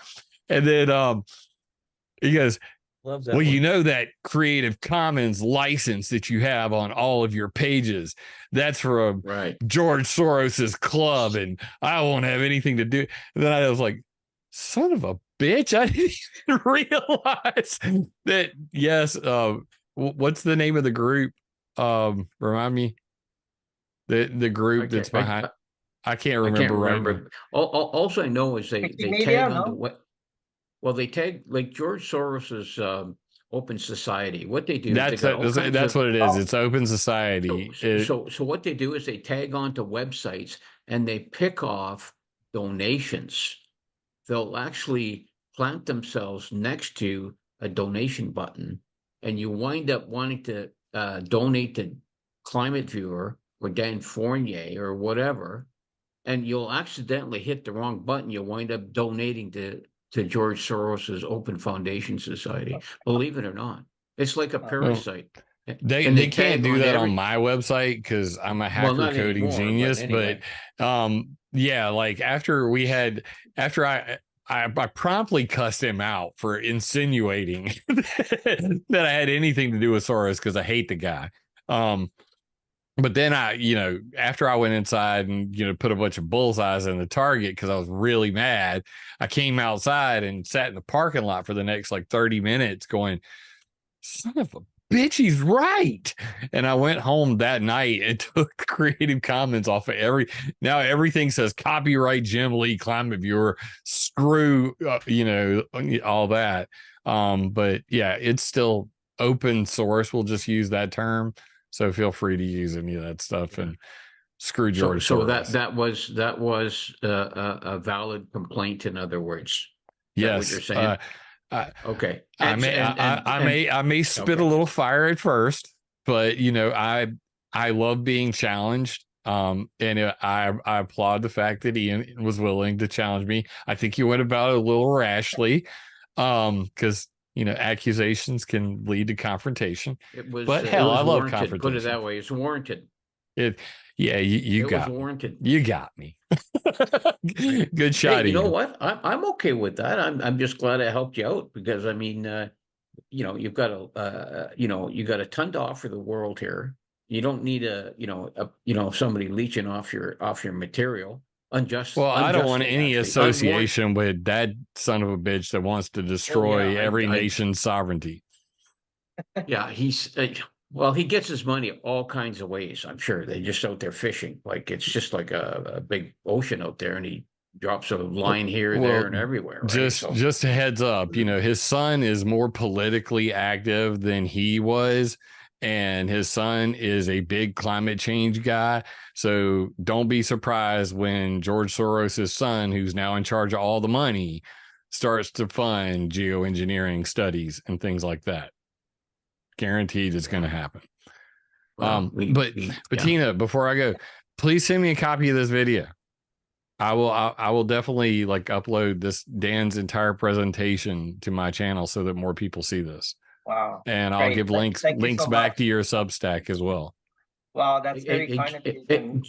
Speaker 2: And then he goes, well, one. You know that Creative Commons license that you have on all of your pages, that's from George Soros's club, and I won't have anything to do. And then I was like, son of a bitch, I didn't even realize that. Yes. What's the name of the group? Remind me. The group that's behind. I can't remember. Right.
Speaker 4: Also, I know is they tag on the what. Well, they tag like George Soros's Open Society. What they do,
Speaker 2: that's what it is. It's Open Society.
Speaker 4: So what they do is they tag onto websites and they pick off donations. They'll actually plant themselves next to a donation button, and you wind up wanting to donate to ClimateViewer or Dan Fournier or whatever, and you'll accidentally hit the wrong button. You'll wind up donating to George Soros's Open Foundation Society. Believe it or not, it's like a parasite.
Speaker 2: They can't do that on my website because I'm a hacker coding genius. But, anyway. Yeah, like after I promptly cussed him out for insinuating that I had anything to do with Soros because I hate the guy. But then after I went inside and, put a bunch of bullseyes in the target because I was really mad, I came outside and sat in the parking lot for the next 30 minutes going, son of a bitch, he's right. And I went home that night and took Creative Commons off of now everything says copyright Jim Lee, ClimateViewer, screw, all that. But yeah, it's still open source. We'll just use that term. So feel free to use any of that stuff and screw George.
Speaker 4: So that was a valid complaint. In other words,
Speaker 2: yes.
Speaker 4: What you're saying? Okay.
Speaker 2: I may spit a little fire at first, but I love being challenged. And I applaud the fact that Ian was willing to challenge me. I think he went about it a little rashly, because accusations can lead to confonstation. But hell, I love confrontation.
Speaker 4: Put it that way, it's warranted.
Speaker 2: You got warranted. You got me. Good shot.
Speaker 4: Hey, you know what? I'm okay with that. I'm just glad I helped you out because I mean, you've got a ton to offer the world here. You don't need somebody leeching off your material.
Speaker 2: I don't want any association with that son of a bitch that wants to destroy every nation's sovereignty.
Speaker 4: Yeah, he gets his money all kinds of ways. I'm sure they're just out there fishing. Like it's just like a big ocean out there, and he drops a line here, there, and everywhere. Right?
Speaker 2: Just a heads up, his son is more politically active than he was. And his son is a big climate change guy. So don't be surprised when George Soros's son, who's now in charge of all the money, starts to fund geoengineering studies and things like that. Guaranteed it's going to happen. But Tina, before I go, please send me a copy of this video. I will definitely upload Dan's entire presentation to my channel so that more people see this.
Speaker 1: Wow.
Speaker 2: And I'll give links back to your Substack as well.
Speaker 1: Wow, that's very kind of you.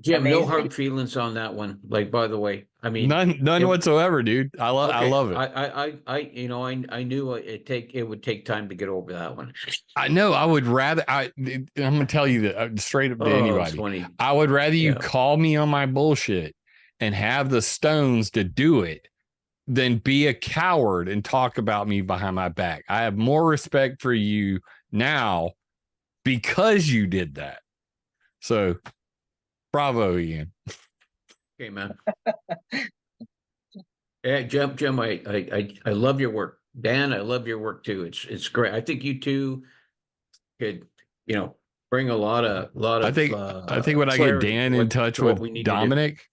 Speaker 4: Jim, no hard feelings on that one. By the way, I mean,
Speaker 2: none whatsoever, dude. I love it.
Speaker 4: I knew it would take time to get over that one.
Speaker 2: I know. I would rather. I'm gonna tell you that straight up to anybody. I would rather you call me on my bullshit and have the stones to do it than be a coward and talk about me behind my back. I have more respect for you now because you did that. So bravo, Ian.
Speaker 4: Okay, man. Yeah, Jim, I love your work. Dan, I love your work too. It's great. I think you two could, bring a lot of I think
Speaker 2: when I get Dan in touch with Dominic,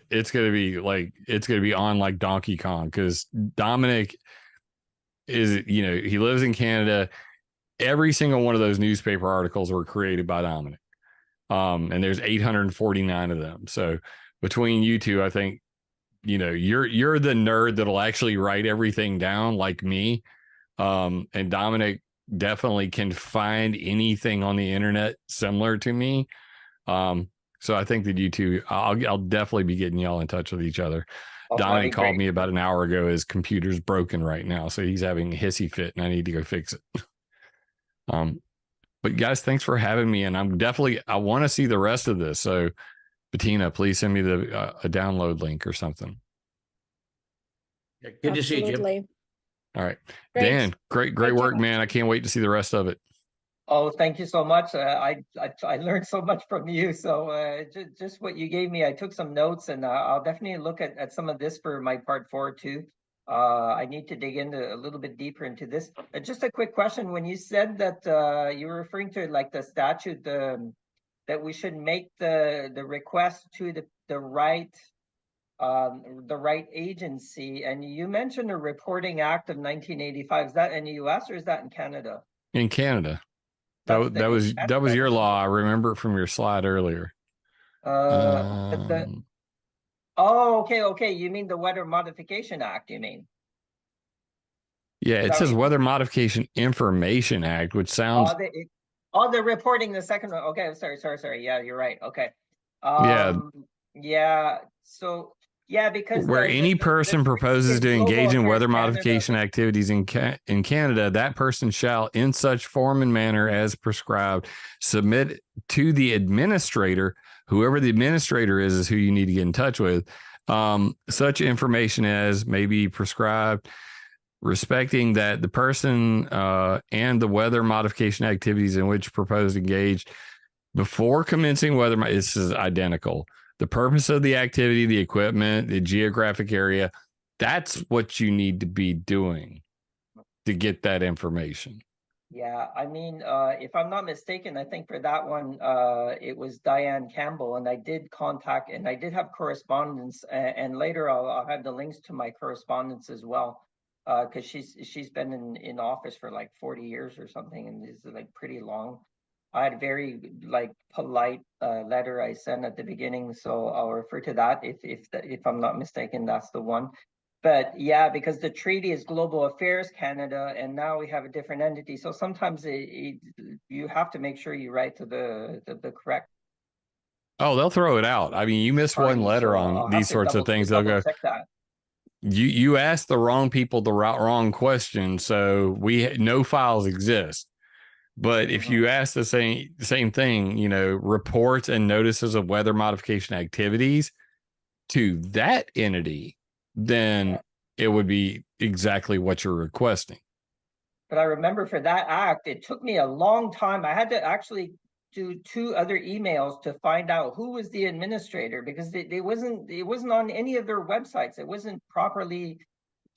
Speaker 2: it's gonna be on like Donkey Kong, because Dominic is, he lives in Canada. Every single one of those newspaper articles were created by Dominic. And there's 849 of them. So between you two, I think, you know, you're the nerd that'll actually write everything down like me. And Dominic definitely can find anything on the internet similar to me. So I think that you two, I'll definitely be getting y'all in touch with each other.
Speaker 1: Oh,
Speaker 2: Dominic called me about an hour ago. His computer's broken right now, so he's having a hissy fit, and I need to go fix it. But guys, thanks for having me, and I want to see the rest of this. So, Bettina, please send me a download link or something.
Speaker 4: Yeah, good to see you, Jim.
Speaker 2: All right, great. Dan, great work, man. I can't wait to see the rest of it.
Speaker 1: Oh, thank you so much. I learned so much from you. So just what you gave me, I took some notes, and I'll definitely look at some of this for my part 4 too. I need to dig into a little bit deeper into this. Just a quick question: when you said that you were referring to like the statute, that we should make the request to the right agency, and you mentioned a Reporting Act of 1985. Is that in the U.S. or is that in Canada?
Speaker 2: In Canada. That was your law. I remember it from your slide earlier.
Speaker 1: Okay. You mean the Weather Modification Act? You mean?
Speaker 2: Yeah, it says Weather Modification Information Act, which sounds.
Speaker 1: They're reporting the second one. Okay, sorry. Yeah, you're right. Okay.
Speaker 2: Yeah.
Speaker 1: So. Yeah, because
Speaker 2: where any person proposes to engage in weather modification activities in Canada, that person shall, in such form and manner as prescribed, submit to the administrator, whoever the administrator is who you need to get in touch with, such information as may be prescribed, respecting that the person and the weather modification activities in which proposed engaged before commencing weather. This is identical. The purpose of the activity, the equipment, the geographic area, that's what you need to be doing to get that information.
Speaker 1: Yeah, I mean, if I'm not mistaken, I think for that one, it was Diane Campbell, and I did contact, and I did have correspondence, and later I'll have the links to my correspondence as well, because she's been in office for like 40 years or something, and this is like pretty long. I had a very like polite letter I sent at the beginning, so I'll refer to that if I'm not mistaken, that's the one. But yeah, because the treaty is Global Affairs Canada, and now we have a different entity, so sometimes you have to make sure you write to the correct.
Speaker 2: Oh, they'll throw it out. I mean, you miss one letter on these sorts of things, they'll go. You asked the wrong people the wrong question, so no files exist. But if you ask the same thing, you know, reports and notices of weather modification activities to that entity, then it would be exactly what you're requesting.
Speaker 1: But I remember for that act, it took me a long time. I had to actually do 2 other emails to find out who was the administrator, because it wasn't on any of their websites. It wasn't properly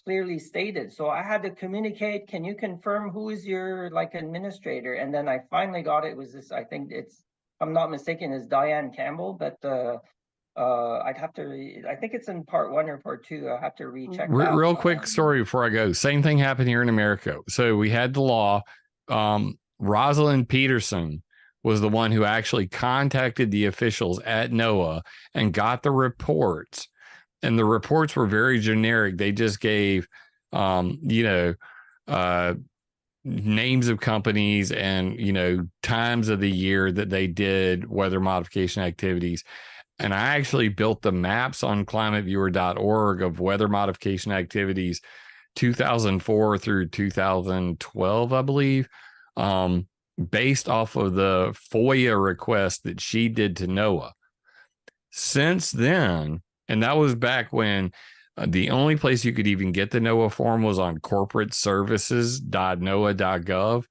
Speaker 1: clearly stated. So I had to communicate, can you confirm who is your like administrator? And then I finally got it. It was this, I think it's, if I'm not mistaken, is Diane Campbell, but I'd have to, I think it's in part 1 or part 2. I'll have to recheck that.
Speaker 2: Real quick story before I go. Same thing happened here in America. So we had the law. Rosalind Peterson was the one who actually contacted the officials at NOAA and got the reports. And the reports were very generic. They just gave, names of companies and, times of the year that they did weather modification activities. And I actually built the maps on climateviewer.org of weather modification activities 2004 through 2012, I believe, based off of the FOIA request that she did to NOAA. Since then, and that was back when the only place you could even get the NOAA form was on corporateservices.noaa.gov.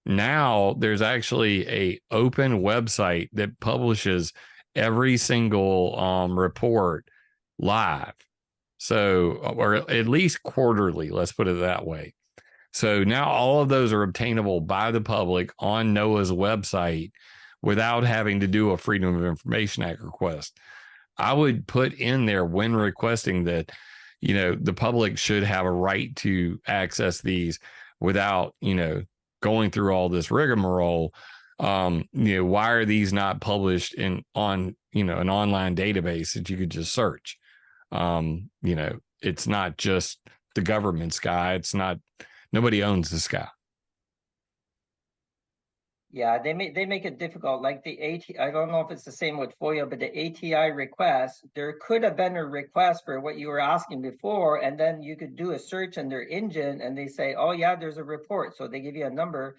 Speaker 2: Now there's actually a open website that publishes every single report live. So, or at least quarterly, let's put it that way. So now all of those are obtainable by the public on NOAA's website without having to do a Freedom of Information Act request. I would put in there when requesting that, the public should have a right to access these without, going through all this rigmarole Why are these not published on an online database that you could just search? It's not just the government sky. It's not, nobody owns the sky.
Speaker 1: Yeah, they make it difficult. Like the I don't know if it's the same with FOIA, but the ATI request, there could have been a request for what you were asking before, and then you could do a search in their engine and they say, oh yeah, there's a report. So they give you a number,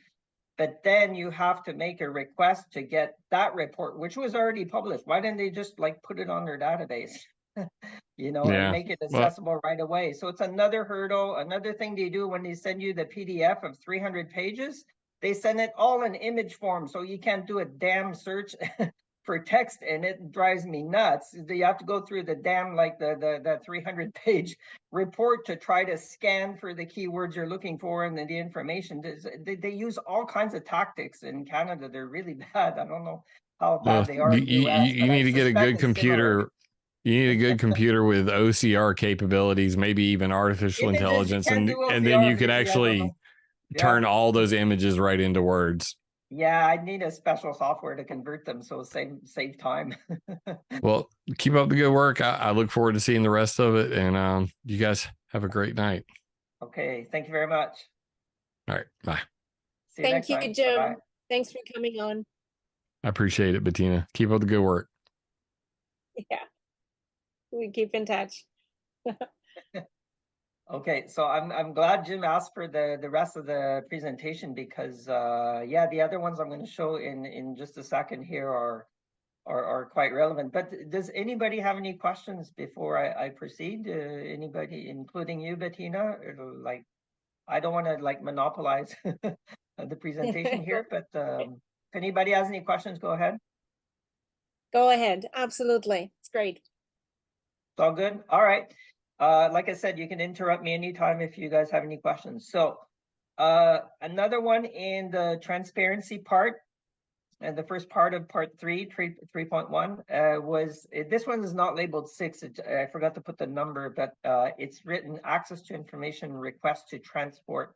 Speaker 1: but then you have to make a request to get that report, which was already published. Why didn't they just like put it on their database? And make it accessible right away. So it's another hurdle. Another thing they do when they send you the PDF of 300 pages, they send it all in image form. So you can't do a damn search for text, and it drives me nuts. You have to go through the damn, like the 300 page report to try to scan for the keywords you're looking for and the information. They use all kinds of tactics in Canada. They're really bad. I don't know how bad they are in the US.
Speaker 2: You need to get a good computer. You need a good computer with OCR capabilities, maybe even artificial intelligence, and then you could actually turn all those images right into words.
Speaker 1: Yeah, I need a special software to convert them, so save time.
Speaker 2: Well, keep up the good work. I look forward to seeing the rest of it, and you guys have a great night.
Speaker 1: Okay, thank you very much.
Speaker 2: All right, bye.
Speaker 3: See you next time. Thank you, Jim. Bye-bye. Thanks for coming on.
Speaker 2: I appreciate it, Bettina. Keep up the good work.
Speaker 3: Yeah, we keep in touch.
Speaker 1: Okay, so I'm glad Jim asked for the rest of the presentation, because the other ones I'm going to show in just a second here are quite relevant. But does anybody have any questions before I proceed? Anybody, including you, Bettina? Like, I don't want to like monopolize the presentation here, but if anybody has any questions, go ahead.
Speaker 3: Go ahead. Absolutely. It's great.
Speaker 1: It's all good. All right. Like I said, you can interrupt me anytime if you guys have any questions. So another one in the transparency part, and the first part of part 3.1 was, this one is not labeled 6. I forgot to put the number, but it's written access to information request to transport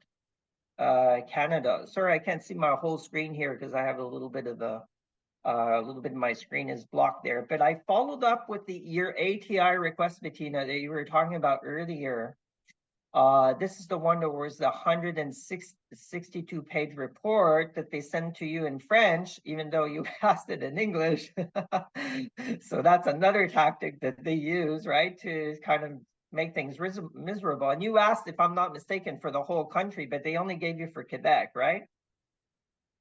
Speaker 1: Canada. Sorry, I can't see my whole screen here because I have a little bit of my screen is blocked there, but I followed up with your ATI request, Bettina, that you were talking about earlier. This is the one that was the 162-page report that they sent to you in French, even though you asked it in English. So that's another tactic that they use, right, to kind of make things miserable. And you asked, if I'm not mistaken, for the whole country, but they only gave you for Quebec, right?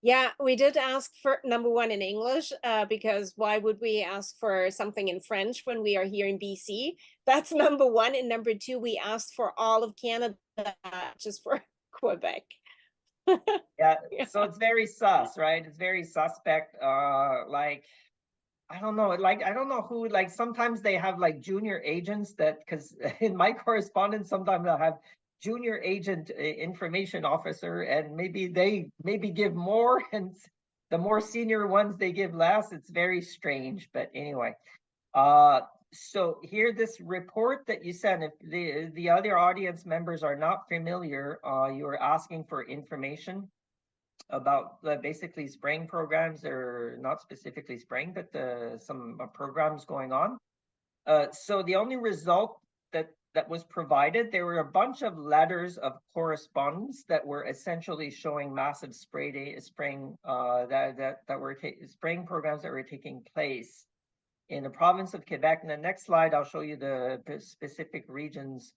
Speaker 3: Yeah, we did ask for number one in English, because why would we ask for something in French when we are here in BC? That's number one. And number two, we asked for all of Canada, just for Quebec.
Speaker 1: Yeah, so it's very sus, right? It's very suspect. Like, I don't know, like, I don't know who, like, sometimes they have like junior agents that, because in my correspondence, sometimes I'll have junior agent information officer, and maybe they give more, and the more senior ones they give less. It's very strange, but anyway. So here, this report that you sent, if the other audience members are not familiar, you are asking for information about basically spraying programs, or not specifically spraying, but some programs going on. So the only result that was provided, there were a bunch of letters of correspondence that were essentially showing massive spraying spraying programs that were taking place in the province of Quebec. In the next slide, I'll show you the specific regions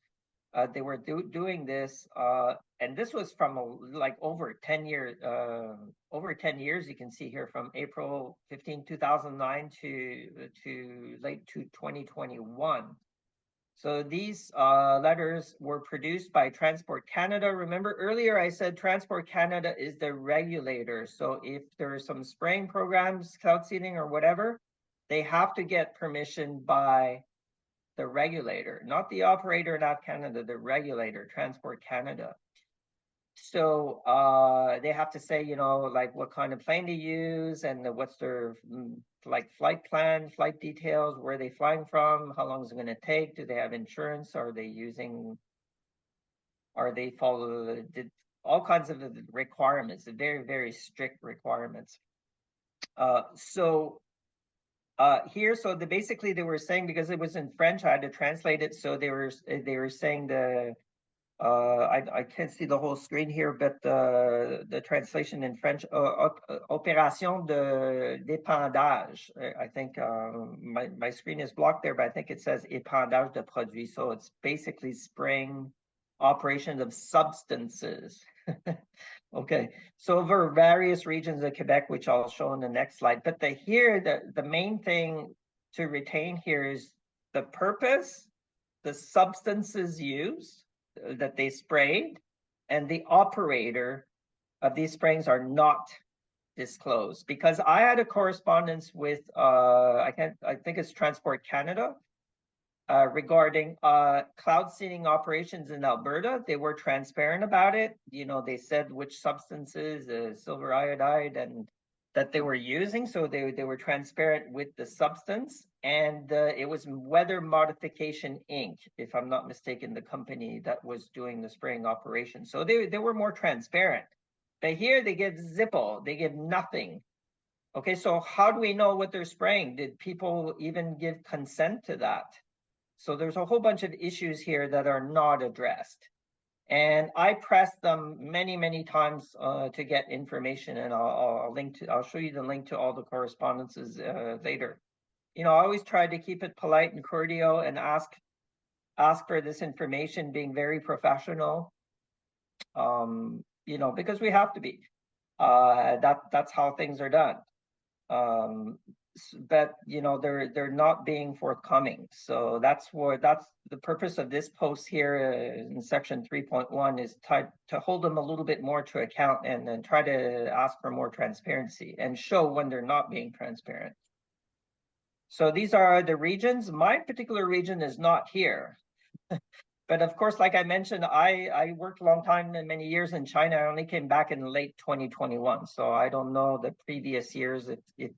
Speaker 1: they were doing this, and this was from like over 10 years. Over 10 years, you can see here, from April 15, 2009 to late 2021. So these letters were produced by Transport Canada. Remember earlier I said Transport Canada is the regulator. So if there are some spraying programs, cloud seeding or whatever, they have to get permission by the regulator, not the operator, not Canada, the regulator, Transport Canada. So they have to say, like what kind of plane they use, and what's their like flight plan, flight details, where they flying from, how long is it going to take, do they have insurance, are they follow all kinds of requirements, very, very strict requirements. Here, so basically they were saying, because it was in French, I had to translate it. So they were saying I can't see the whole screen here, but the translation in French, opération de d'épandage. I think my screen is blocked there, but I think it says épandage de produits. So it's basically spraying operation of substances. Okay, so over various regions of Quebec, which I'll show in the next slide. But the main thing to retain here is the purpose, the substances used that they sprayed, and the operator of these sprayings are not disclosed. Because I had a correspondence with I think it's Transport Canada regarding cloud seeding operations in Alberta. They were transparent about it. They said which substances, silver iodide, and that they were using. So they were transparent with the substance. And it was Weather Modification Inc., if I'm not mistaken, the company that was doing the spraying operation. So they were more transparent. But here they give zippo, they give nothing. Okay, so how do we know what they're spraying? Did people even give consent to that? So there's a whole bunch of issues here that are not addressed. And I pressed them many, many times to get information, and I'll show you the link to all the correspondences later. I always try to keep it polite and cordial and ask for this information, being very professional. Because we have to be. That's how things are done. But they're not being forthcoming. So that's the purpose of this post here in section 3.1 is to hold them a little bit more to account, and then try to ask for more transparency and show when they're not being transparent. So these are the regions. My particular region is not here. But of course, like I mentioned, I worked a long time and many years in China. I only came back in late 2021. So I don't know the previous years if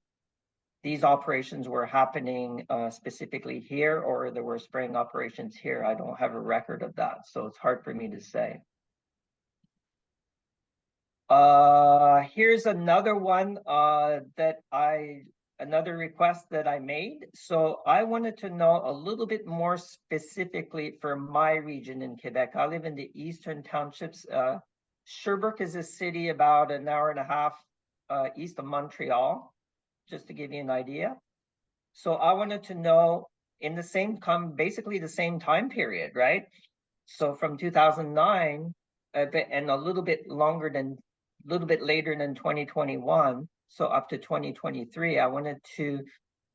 Speaker 1: these operations were happening specifically here, or there were spraying operations here. I don't have a record of that, so it's hard for me to say. Here's another one another request that I made. So I wanted to know a little bit more specifically for my region in Quebec. I live in the Eastern Townships. Sherbrooke is a city about an hour and a half east of Montreal, just to give you an idea. So I wanted to know in basically the same time period, right? So from 2009 and a little bit later than 2021, so up to 2023, I wanted to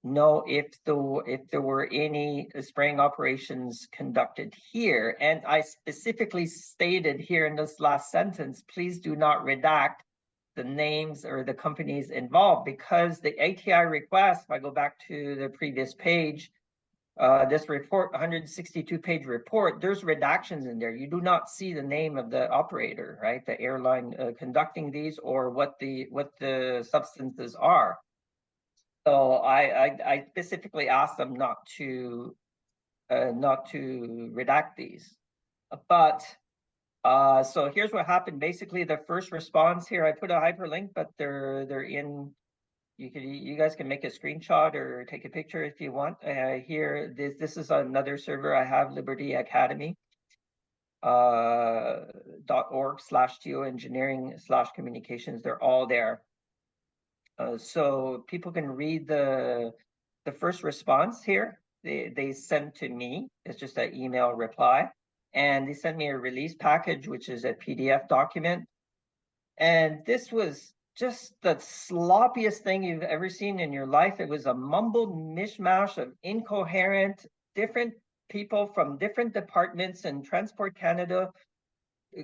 Speaker 1: know if there were any spraying operations conducted here. And I specifically stated here in this last sentence, please do not redact the names or the companies involved, because the ATI request, if I go back to the previous page, this report, 162-page report, there's redactions in there. You do not see the name of the operator, right? The airline conducting these, or what the substances are. So I specifically asked them not to redact these. But so here's what happened. Basically, the first response here, I put a hyperlink, but they're in. You guys can make a screenshot or take a picture if you want. Here, this is another server I have, Liberty Academy .org/geoengineering/communications. They're all there. So people can read the first response here. They sent to me. It's just an email reply. And they sent me a release package, which is a PDF document. And this was just the sloppiest thing you've ever seen in your life. It was a mumbled mishmash of incoherent, different people from different departments in Transport Canada,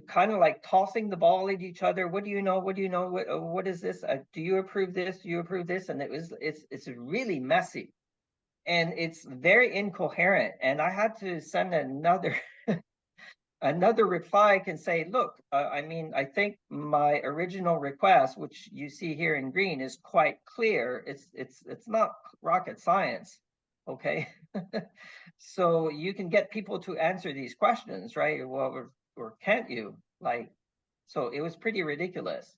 Speaker 1: kind of like tossing the ball at each other. What do you know? What do you know? What is this? Do you approve this? Do you approve this? And it's really messy, and it's very incoherent. And I had to send another reply can say, look, I think my original request, which you see here in green, is quite clear. It's not rocket science, okay? So you can get people to answer these questions, right? Well, or can't you? So it was pretty ridiculous.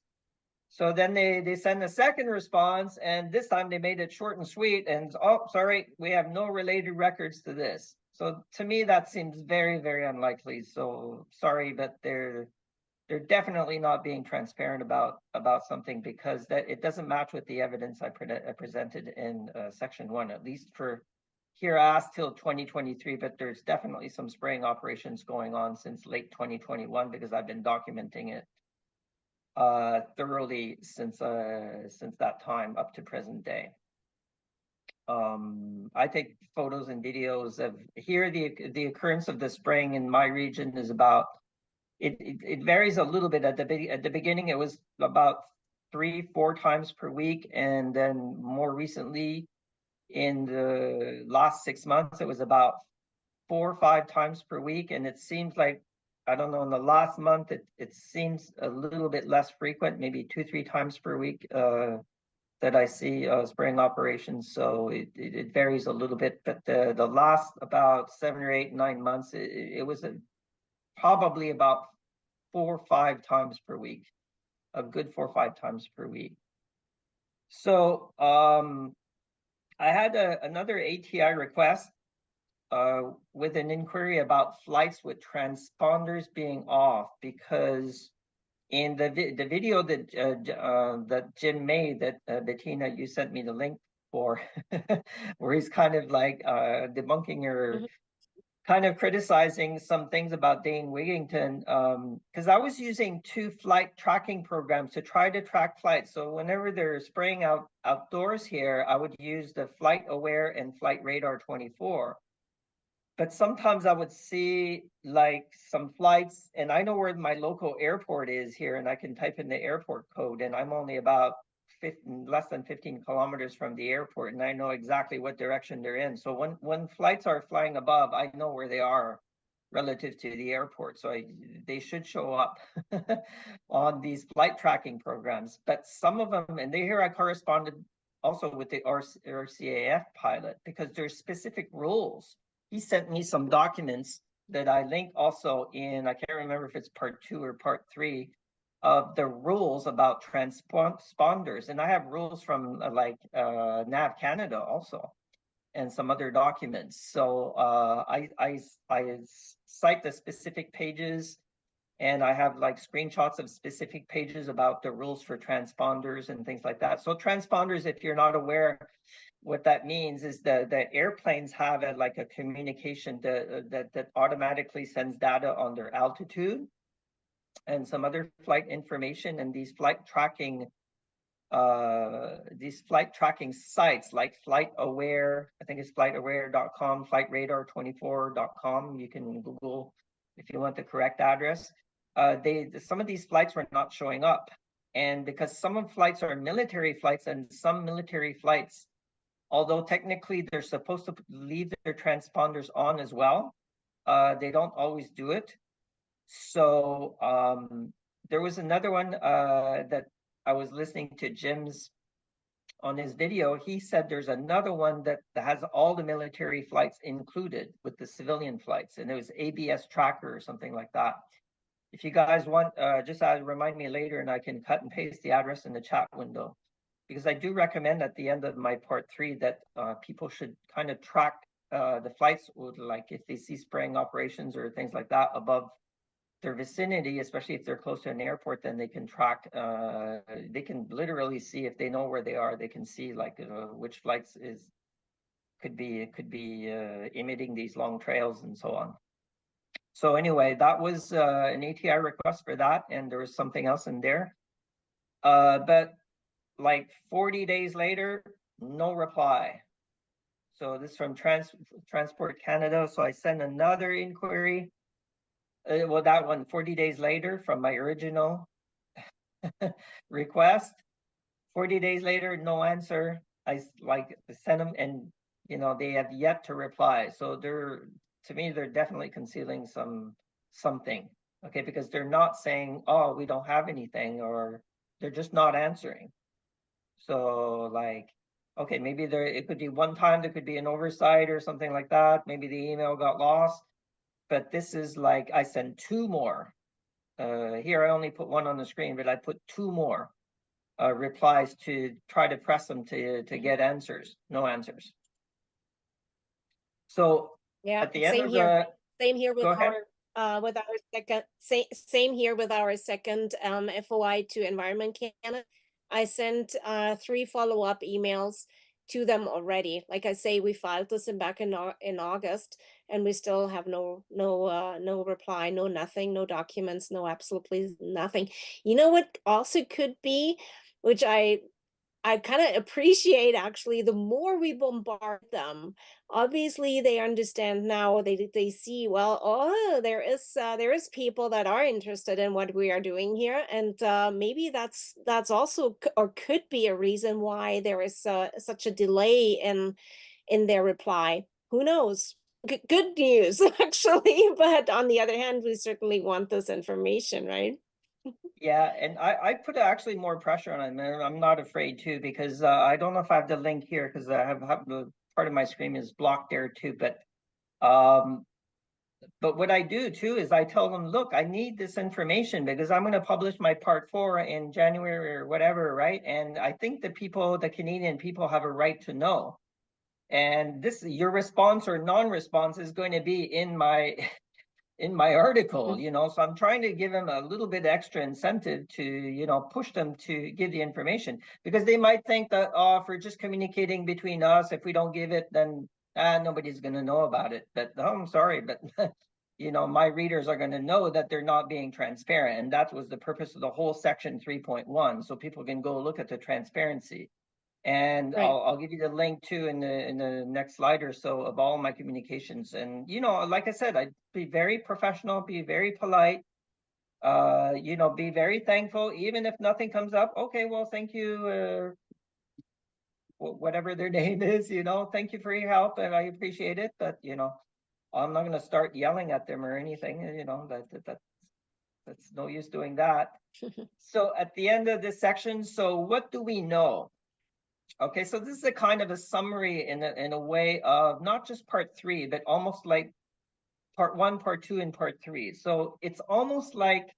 Speaker 1: So then they send a second response, and this time they made it short and sweet, and oh, sorry, we have no related records to this. So to me, that seems very, very unlikely. So sorry, but they're definitely not being transparent about something, because that it doesn't match with the evidence I presented in section 1, at least for here asked till 2023, but there's definitely some spraying operations going on since late 2021, because I've been documenting it thoroughly since that time up to present day. I take photos and videos of here. The occurrence of the spraying in my region is about, it varies a little bit. At the beginning, it was about 3-4 times per week, and then more recently, in the last 6 months, it was about 4 or 5 times per week. And it seems like, I don't know, in the last month, it seems a little bit less frequent, maybe 2-3 times per week that I see spraying operations. So it varies a little bit, but the last about 7 or 8, 9 months, it was probably about 4 or 5 times per week, a good 4 or 5 times per week. So I had another ATI request with an inquiry about flights with transponders being off, because in the video that Jim made, that Bettina, you sent me the link for, where he's kind of like debunking or kind of criticizing some things about Dane Wigington, because I was using 2 flight tracking programs to try to track flights. So whenever they're spraying outdoors here, I would use the Flight Aware and Flight Radar 24. But sometimes I would see like some flights, and I know where my local airport is here, and I can type in the airport code, and I'm only about less than 15 kilometers from the airport, and I know exactly what direction they're in. So when flights are flying above, I know where they are relative to the airport. So they should show up on these flight tracking programs. But some of them, and here I corresponded also with the RCAF pilot, because there's specific rules. He sent me some documents that I link also in, I can't remember if it's part 2 or part 3, of the rules about transponders. And I have rules from NAV Canada also, and some other documents. So I cite the specific pages, and I have like screenshots of specific pages about the rules for transponders and things like that. So transponders, if you're not aware, what that means is the airplanes have a communication that automatically sends data on their altitude and some other flight information. And these flight tracking sites like Flight Aware, I think it's flightaware.com, flightradar24.com. You can Google if you want the correct address. Some of these flights were not showing up, and because some of flights are military flights, and some military flights, although technically they're supposed to leave their transponders on as well, they don't always do it. So there was another one that I was listening to Jim's on his video. He said there's another one that has all the military flights included with the civilian flights, and it was ABS Tracker or something like that. If you guys want, just remind me later, and I can cut and paste the address in the chat window, because I do recommend at the end of my part 3 that people should kind of track the flights, like if they see spraying operations or things like that above their vicinity, especially if they're close to an airport, then they can track, they can literally see, if they know where they are, they can see like which flights could be emitting these long trails and so on. So anyway, that was an ATI request for that, and there was something else in there. But like 40 days later, no reply. So this is from Transport Canada. So I sent another inquiry. Well, that one 40 days later from my original request. 40 days later, no answer. I sent them, and they have yet to reply. So to me, they're definitely concealing something. Okay, because they're not saying, oh, we don't have anything, or they're just not answering. So okay, maybe it could be one time, there could be an oversight or something like that. Maybe the email got lost. But this is I sent 2 more. Here I only put 1 on the screen, but I put 2 more replies to try to press them to get answers. No answers. So
Speaker 3: yeah,
Speaker 1: at the end of the
Speaker 3: same here with
Speaker 1: our
Speaker 3: second same here with our second FOI to Environment Canada. I sent 3 follow-up emails to them already. Like I say, we filed this back in August, and we still have no reply, no nothing, no documents, no absolutely nothing. You know what also could be, which I kind of appreciate, actually, the more we bombard them, obviously they understand now, they see, well, oh, there is people that are interested in what we are doing here, and maybe that's also or could be a reason why there is such a delay in their reply. Who knows? Good news, actually, but on the other hand, we certainly want this information, right?
Speaker 1: Yeah, and I put actually more pressure on it. I'm not afraid to, because I don't know if I have the link here, because I have part of my screen is blocked there too. But what I do too is I tell them, look, I need this information because I'm going to publish my part 4 in January or whatever, right? And I think the Canadian people have a right to know. And your response or non-response is going to be in my article, so I'm trying to give them a little bit extra incentive to, push them to give the information, because they might think that, if we're just communicating between us, if we don't give it, then nobody's going to know about it. But I'm sorry, but my readers are going to know that they're not being transparent. And that was the purpose of the whole section 3.1. So people can go look at the transparency. And
Speaker 3: right.
Speaker 1: I'll give you the link too in the next slide or so of all my communications. And like I said, I'd be very professional, be very polite, be very thankful, even if nothing comes up. Okay, well, thank you, whatever their name is. Thank you for your help, and I appreciate it. But I'm not going to start yelling at them or anything. That's no use doing that. So at the end of this section, so what do we know? Okay, so this is a kind of a summary in a way of not just part 3, but almost like part 1, part 2, and part 3. So it's almost like,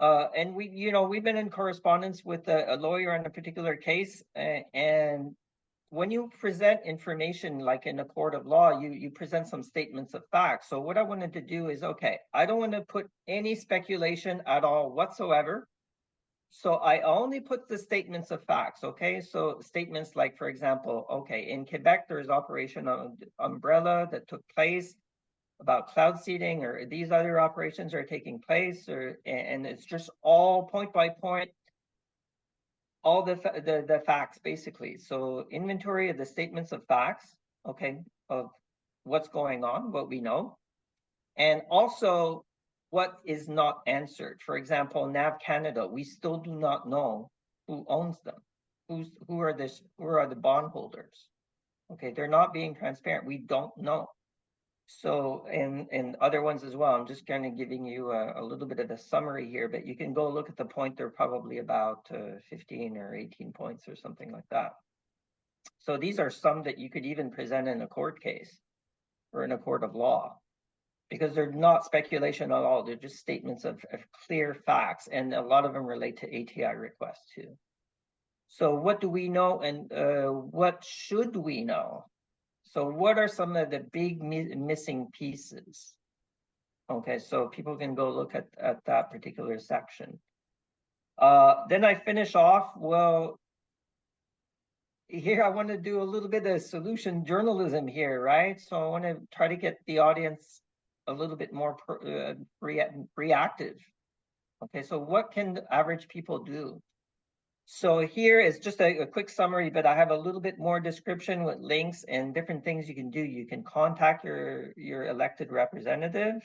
Speaker 1: and we've been in correspondence with a lawyer on a particular case, and when you present information like in a court of law, you present some statements of facts. So what I wanted to do is, okay, I don't want to put any speculation at all whatsoever. So I only put the statements of facts, okay? So statements like, for example, okay, in Quebec, there's Operation Umbrella that took place about cloud seeding, or these other operations are taking place, and it's just all point by point, all the facts, basically. So inventory of the statements of facts, okay, of what's going on, what we know, and also what is not answered. For example, NAV Canada, we still do not know who owns them, who are the bondholders. Okay, they're not being transparent. We don't know. So, and other ones as well. I'm just kind of giving you a little bit of a summary here, but you can go look at the point. They're probably about 15 or 18 points or something like that. So these are some that you could even present in a court case or in a court of law, because they're not speculation at all. They're just statements of clear facts, and a lot of them relate to ATI requests too. So what do we know, and what should we know? So what are some of the big missing pieces? Okay, so people can go look at that particular section. Then I finish off, well, here I want to do a little bit of solution journalism here, right? So I want to try to get the audience a little bit more reactive. Okay, so what can average people do? So here is just a quick summary, but I have a little bit more description with links and different things you can do. You can contact your elected representative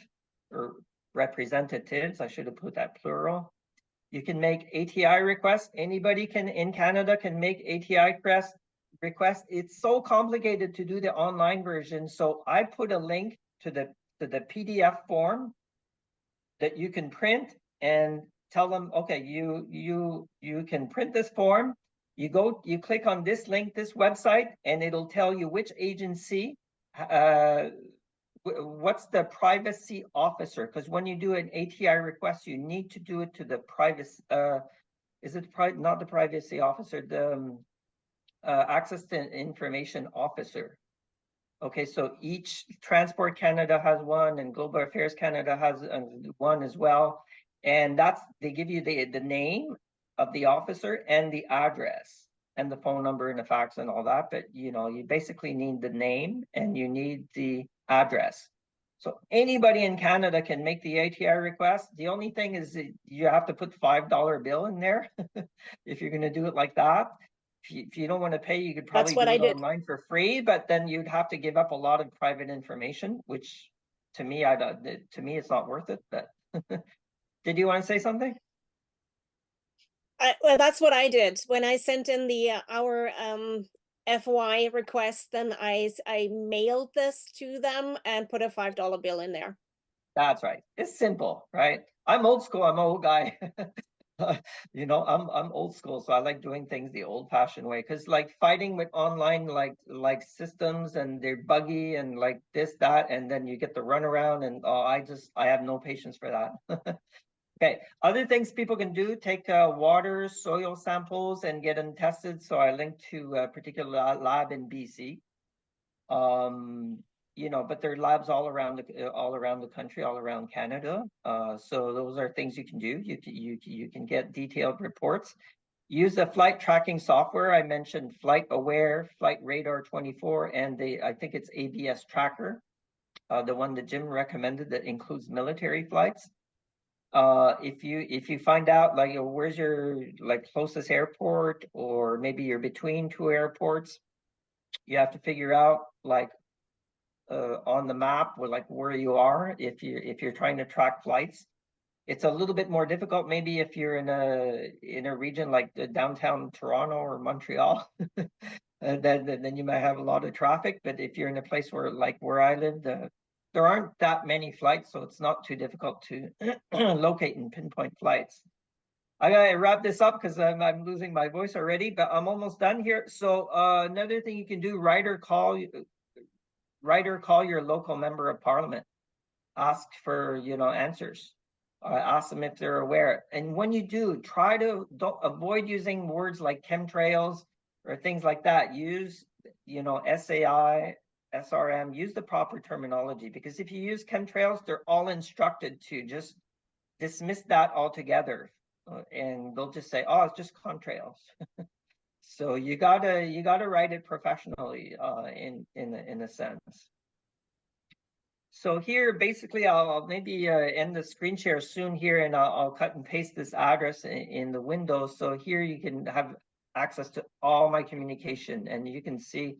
Speaker 1: or representatives. I should have put that plural. You can make ATI requests. Anybody in Canada can make ATI requests. It's so complicated to do the online version. So I put a link to the PDF form that you can print and tell them, okay, you can print this form. You click on this link, this website, and it'll tell you which agency, what's the privacy officer, because when you do an ATI request, you need to do it to the is it not the privacy officer, the access to information officer. Okay, so each Transport Canada has one, and Global Affairs Canada has one as well. And they give you the name of the officer and the address and the phone number and the fax and all that. But you basically need the name and you need the address. So anybody in Canada can make the ATI request. The only thing is that you have to put $5 bill in there if you're going to do it like that. If you don't want to pay, you could probably do it online for free, but then you'd have to give up a lot of private information, which to me, it's not worth it. But did you want to say something?
Speaker 3: Well, that's what I did when I sent in our FOI request. Then I mailed this to them and put a $5 bill in there. That's
Speaker 1: right. It's simple, right? I'm old school. I'm an old guy. I'm old school, so I like doing things the old-fashioned way. Because like fighting with online like systems, and they're buggy and like this, that, and then you get the runaround, and I have no patience for that. Okay, other things people can do: take water, soil samples, and get them tested. So I linked to a particular lab in BC. But there are labs all around the country, all around Canada. So those are things you can do. You can get detailed reports. Use the flight tracking software. I mentioned Flight Aware, Flight Radar 24, and I think it's ABS Tracker, the one that Jim recommended that includes military flights. If you find out where's your closest airport, or maybe you're between two airports, you have to figure out on the map where you are if you're trying to track flights. It's a little bit more difficult maybe if you're in a region like the downtown Toronto or Montreal. then you might have a lot of traffic. But if you're in a place where I live, there aren't that many flights, so it's not too difficult to locate and pinpoint flights. I gotta wrap this up because I'm losing my voice already, but I'm almost done here. So another thing you can do: write or call your local member of parliament. Ask for answers. Ask them if they're aware. And when you do, don't avoid using words like chemtrails or things like that. Use SAI, SRM. Use the proper terminology, because if you use chemtrails, they're all instructed to just dismiss that altogether, and they'll just say, "Oh, it's just contrails." So you gotta write it professionally, in a sense. So here, basically, I'll maybe end the screen share soon here, and I'll cut and paste this address in the window. So here you can have access to all my communication, and you can see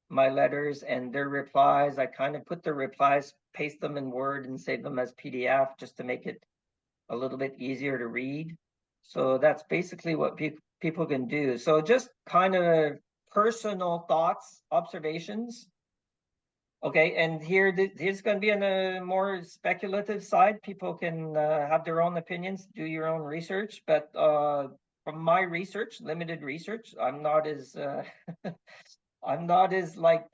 Speaker 1: my letters and their replies. I kind of put the replies, paste them in Word, and save them as PDF just to make it a little bit easier to read. So that's basically what people can do. So just kind of personal thoughts, observations. Okay, and here's going to be on a more speculative side. People can have their own opinions, do your own research. But from my research, limited research, I'm not as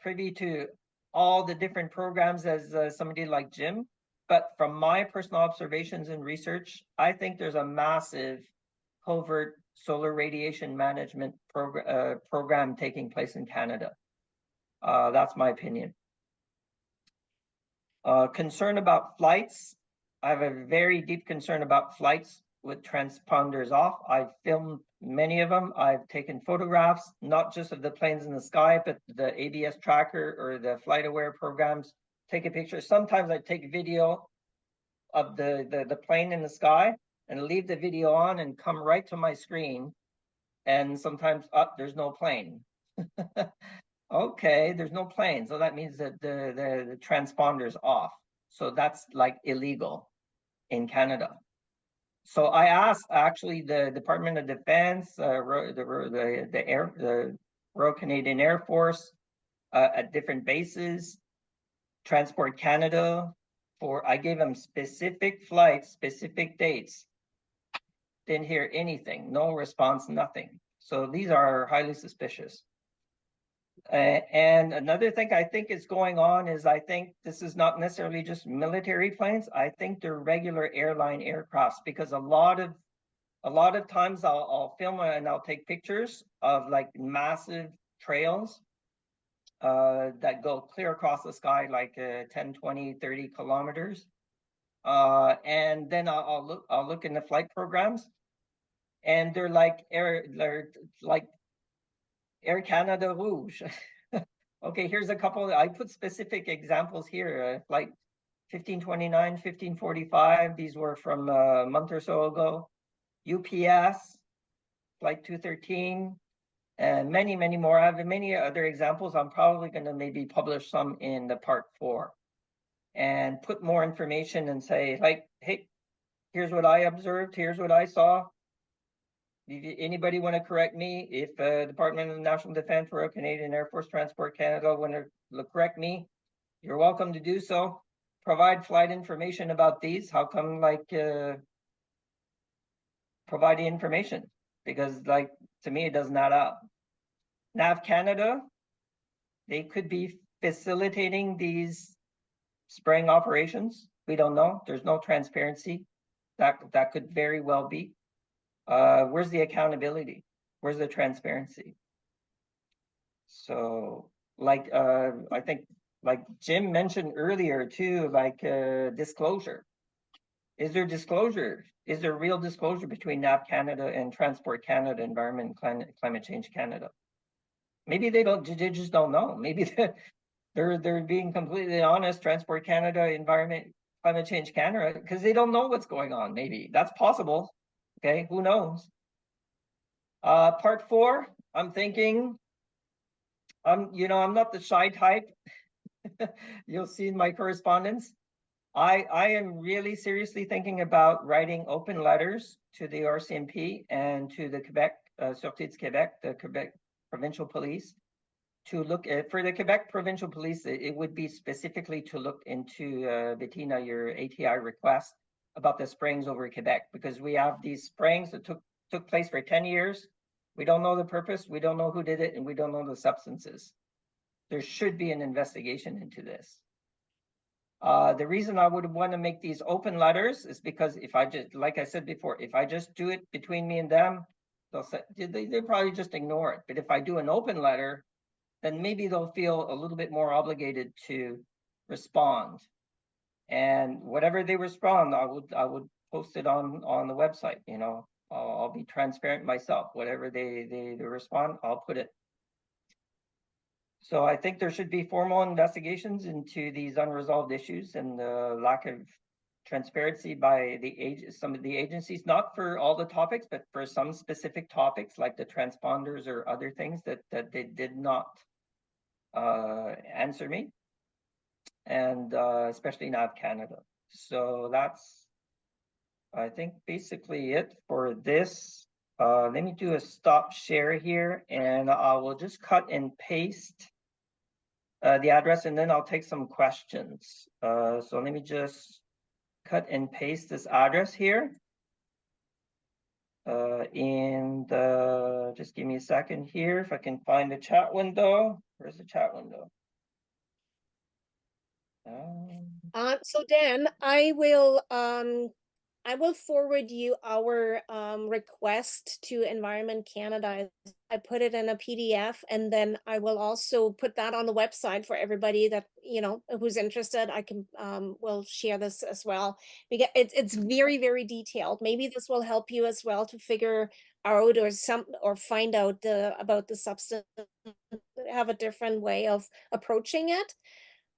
Speaker 1: privy to all the different programs as somebody like Jim. But from my personal observations and research, I think there's a massive covert solar radiation management program taking place in Canada. That's my opinion. Concern about flights. I have a very deep concern about flights with transponders off. I've filmed many of them. I've taken photographs, not just of the planes in the sky, but the ABS tracker or the Flight Aware programs. Take a picture. Sometimes I take video of the plane in the sky and leave the video on and come right to my screen. And sometimes there's no plane. Okay, there's no plane. So that means that the transponder's off. So that's illegal in Canada. So I asked actually the Department of Defense, the Royal Canadian Air Force at different bases, Transport Canada, I gave them specific flights, specific dates. Didn't hear anything, no response, nothing. So these are highly suspicious. And another thing I think is going on is I think this is not necessarily just military planes. I think they're regular airline aircrafts, because a lot of a lot of times I'll film and I'll take pictures of like massive trails that go clear across the sky, like 10, 20, 30 kilometers. And then I'll look in the flight programs, and they're like Air Canada Rouge. Okay, here's a couple. I put specific examples here. Flight 1529, 1545. These were from a month or so ago. UPS, Flight 213, and many, many more. I have many other examples. I'm probably going to maybe publish some in the part 4 and put more information and say, like, hey, here's what I observed. Here's what I saw. Anybody want to correct me? If Department of National Defense or Canadian Air Force Transport Canada want to correct me, you're welcome to do so. Provide flight information about these. How come, like, provide the information? Because, like, to me, it doesn't add up. NAV Canada, they could be facilitating these spraying operations. We don't know. There's no transparency. That could very well be. Where's the accountability? Where's the transparency? So, like, I think, like Jim mentioned earlier too, like disclosure. Is there disclosure? Is there real disclosure between NAV Canada and Transport Canada, Environment and Climate Change Canada? Maybe they just don't know. Maybe they're being completely honest, Transport Canada, Environment, Climate Change Canada, because they don't know what's going on. Maybe that's possible. Okay, who knows? Part 4, I'm thinking, I'm not the shy type. You'll see in my correspondence. I am really seriously thinking about writing open letters to the RCMP and to the Quebec, Sûreté du Québec, the Quebec Provincial Police, to look at, for the Quebec Provincial Police, it would be specifically to look into, Bettina, your ATI request about the sprayings over Quebec, because we have these sprayings that took place for 10 years. We don't know the purpose, we don't know who did it, and we don't know the substances. There should be an investigation into this. The reason I would want to make these open letters is because if I just, like I said before, if I just do it between me and them, they'll probably just ignore it. But if I do an open letter, then maybe they'll feel a little bit more obligated to respond. And whatever they respond, I would post it on the website. You know, I'll be transparent myself. Whatever they respond, I'll put it. So I think there should be formal investigations into these unresolved issues and the lack of transparency by some of the agencies, not for all the topics, but for some specific topics like the transponders or other things that they did not answer me, and especially NAV Canada. So that's, I think, basically it for this. Let me do a stop share here, and I will just cut and paste the address, and then I'll take some questions. So let me just cut and paste this address here. Just give me a second here if I can find the chat window. Where's the chat window?
Speaker 3: So Dan, I will forward you our request to Environment Canada. I put it in a PDF, and then I will also put that on the website for everybody that, you know, who's interested. I can will share this as well, because it's very, very detailed. Maybe this will help you as well to figure out or find out about the substance, have a different way of approaching it.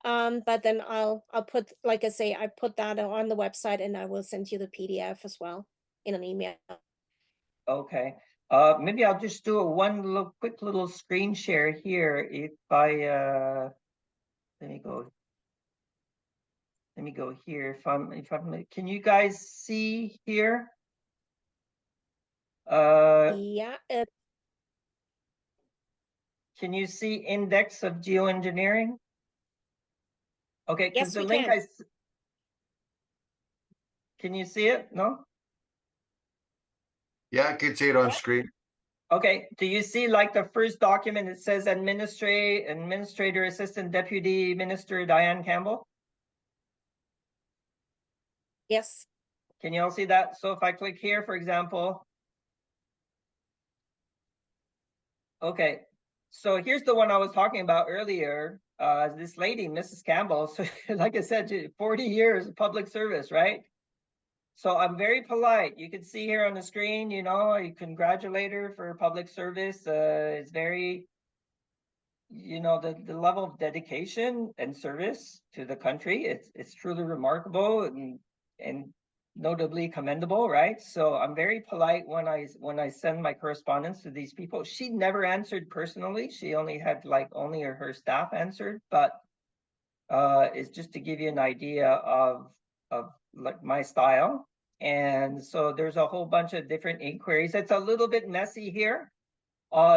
Speaker 3: But then I'll put, like I say, I put that on the website, and I will send you the PDF as well in an email.
Speaker 1: Okay. Maybe I'll just do a quick little screen share here. If I let me go here. If I'm can you guys see here?
Speaker 3: Yeah.
Speaker 1: Can you see index of geoengineering? Okay, because
Speaker 3: yes,
Speaker 1: the link can you see it? No?
Speaker 5: Yeah, I can see it on screen.
Speaker 1: Okay, do you see like the first document? It says Administrator Assistant Deputy Minister Diane Campbell?
Speaker 3: Yes.
Speaker 1: Can you all see that? So if I click here, for example, Okay, so here's the one I was talking about earlier. This lady, Mrs. Campbell, so like I said, 40 years of public service, right? So I'm very polite. You can see here on the screen, you know, I congratulate her for public service. It's very, you know, the level of dedication and service to the country. It's truly remarkable and notably commendable, right? So I'm very polite when I send my correspondence to these people. She never answered personally. She only had like only her staff answered, but it's just to give you an idea of like my style. And so there's a whole bunch of different inquiries. It's a little bit messy here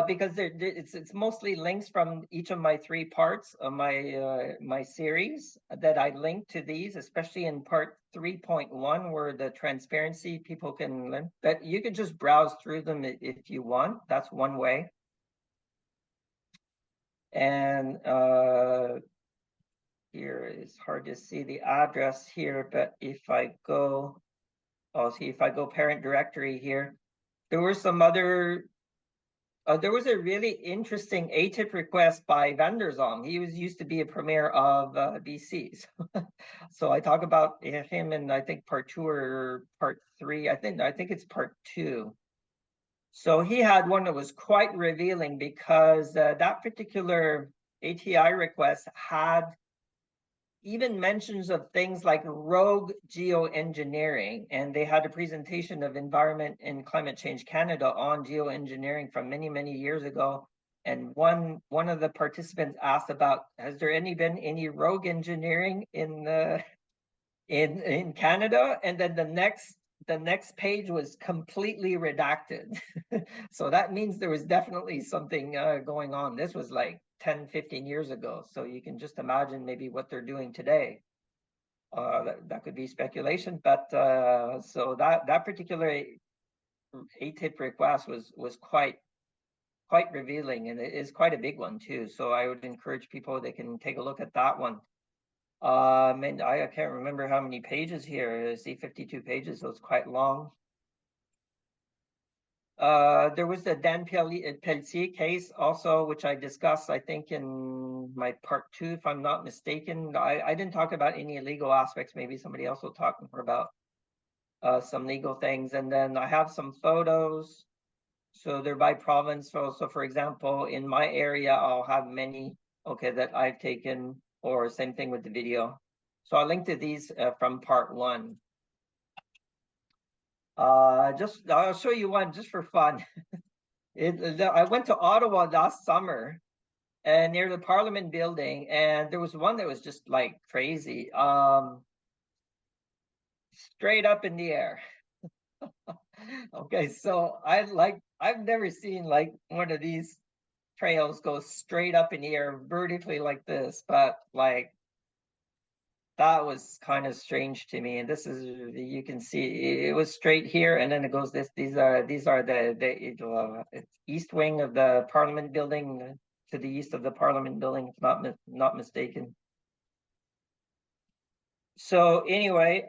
Speaker 1: because it's mostly links from each of my 3 parts of my series that I link to these, especially in part 3.1 where the transparency people can learn. But you can just browse through them if you want. That's one way. And here it's hard to see the address here, but if I go, I'll see if I go parent directory here, there were some other, there was a really interesting ATIP request by Vanderzong. He used to be a premier of BC. So I talk about him in, I think, part 2 or part 3. I think it's part 2. So he had one that was quite revealing because that particular ATI request had even mentions of things like rogue geoengineering, and they had a presentation of Environment and Climate Change Canada on geoengineering from many years ago. And one of the participants asked about, has there been any rogue engineering in Canada? And then the next page was completely redacted. So that means there was definitely something going on. This was like 10, 15 years ago. So you can just imagine maybe what they're doing today. That could be speculation, but so that particular ATIP request was quite revealing, and it is quite a big one too. So I would encourage people, they can take a look at that one. And I can't remember how many pages here. I see 52 pages, so it's quite long. There was the Dan Pelletier case also, which I discussed, I think, in my part 2, if I'm not mistaken. I didn't talk about any legal aspects. Maybe somebody else will talk more about some legal things. And then I have some photos. So they're by province. So for example, in my area, I'll have many, okay, that I've taken, or same thing with the video. So I'll link to these from part 1. I'll show you one just for fun. I went to Ottawa last summer and near the Parliament building, and there was one that was just like crazy. Straight up in the air. Okay, so I've never seen like one of these trails go straight up in the air vertically like this, but like that was kind of strange to me. And this is, you can see it was straight here, and then it goes this. These are the east wing of the Parliament building, to the east of the Parliament building, if not mistaken. So anyway,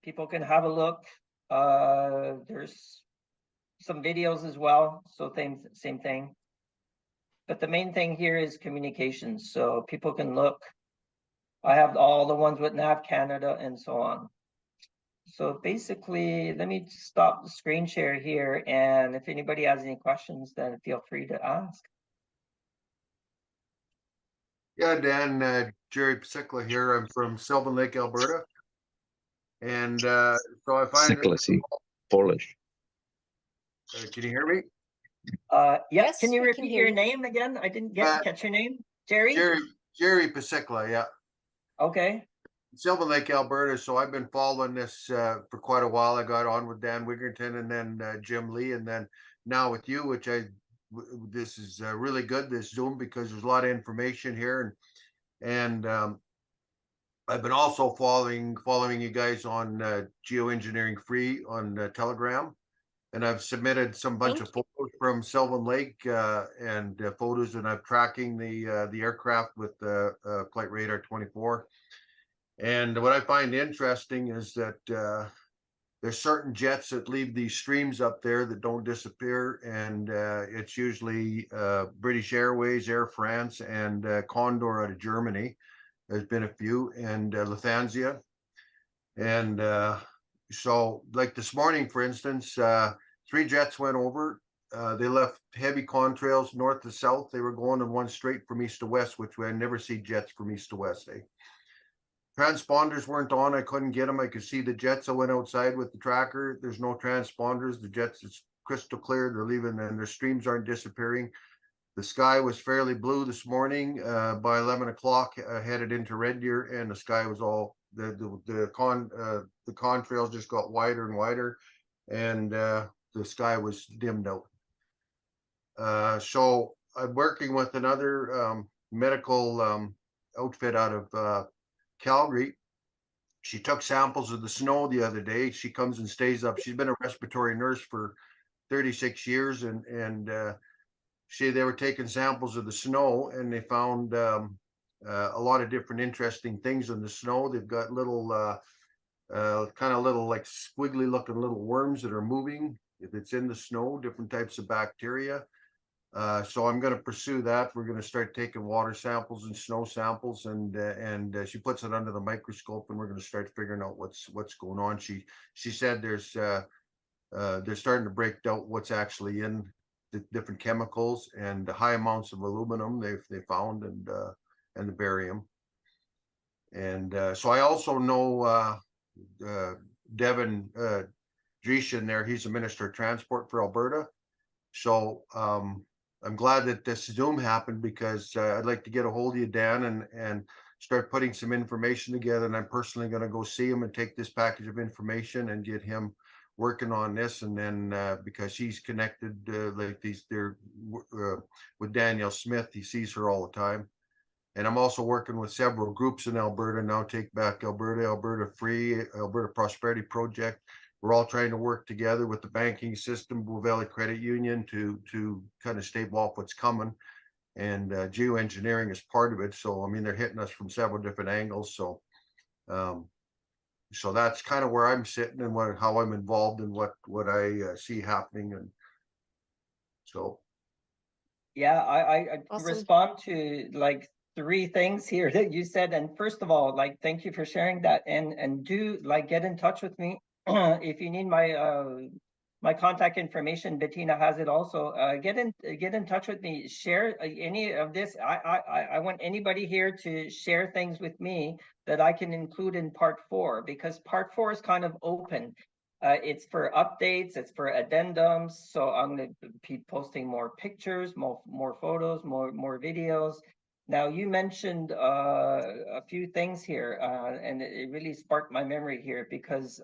Speaker 1: people can have a look. There's some videos as well, so same thing. But the main thing here is communications, so people can look. I have all the ones with NAV Canada and so on. So basically, let me stop the screen share here, and if anybody has any questions, then feel free to ask.
Speaker 5: Yeah, Dan, Jerry Pasikla here. I'm from Sylvan Lake, Alberta. And so I find
Speaker 6: Polish.
Speaker 5: Can you hear me?
Speaker 1: Yes. Can you repeat your name again? I didn't catch your name. Jerry?
Speaker 5: Jerry Pasikla, yeah.
Speaker 1: Okay.
Speaker 5: Sylvan Lake, Alberta. So I've been following this for quite a while. I got on with Dan Wiggerton and then Jim Lee, and then now with you, which this is really good, this Zoom, because there's a lot of information here, and I've been also following you guys on Geoengineering Free on Telegram, and I've submitted some bunch of photos from Sylvan Lake and photos, and I'm tracking the aircraft with the Flight Radar 24. And what I find interesting is that there's certain jets that leave these streams up there that don't disappear, and it's usually British Airways, Air France, and Condor out of Germany. There's been a few, and Lufthansa. And so like this morning, for instance, 3 jets went over. They left heavy contrails north to south. They were going in one straight from east to west, which I never see jets from east to west. Transponders weren't on. I couldn't get them. I could see the jets. I went outside with the tracker. There's no transponders. The jets is crystal clear. They're leaving, and their streams aren't disappearing. The sky was fairly blue this morning. By 11 o'clock, headed into Red Deer, and the sky was all the contrails just got wider and wider, and the sky was dimmed out. So I'm working with another medical outfit out of Calgary. She took samples of the snow the other day. She comes and stays up. She's been a respiratory nurse for 36 years, and they were taking samples of the snow, and they found a lot of different interesting things in the snow. They've got little kind of little like squiggly looking little worms that are moving if it's in the snow, different types of bacteria. So I'm going to pursue that. We're going to start taking water samples and snow samples, and she puts it under the microscope, and we're going to start figuring out what's going on. She said they're starting to break out what's actually in the different chemicals, and the high amounts of aluminum they found, and the barium. And so I also know Devin Dreeshen there. He's the Minister of Transport for Alberta. So I'm glad that this Zoom happened, because I'd like to get a hold of you, Dan, and start putting some information together. And I'm personally going to go see him and take this package of information and get him working on this. And then because he's connected with Danielle Smith, he sees her all the time. And I'm also working with several groups in Alberta now. Take Back Alberta, Alberta Free, Alberta Prosperity Project. We're all trying to work together with the banking system, Bow Valley Credit Union, to kind of stave off what's coming. And geoengineering is part of it. So, I mean, they're hitting us from several different angles. So, so that's kind of where I'm sitting, and how I'm involved in what I see happening. And so,
Speaker 1: yeah, I
Speaker 3: Awesome.
Speaker 1: respond to like 3 things here that you said. And first of all, like, thank you for sharing that, and do like get in touch with me. If you need my contact information, Bettina has it also. Get in touch with me. Share any of this. I want anybody here to share things with me that I can include in part 4, because part 4 is kind of open. It's for updates. It's for addendums. So I'm going to be posting more pictures, more photos, more videos. Now, you mentioned a few things here, and it really sparked my memory here, because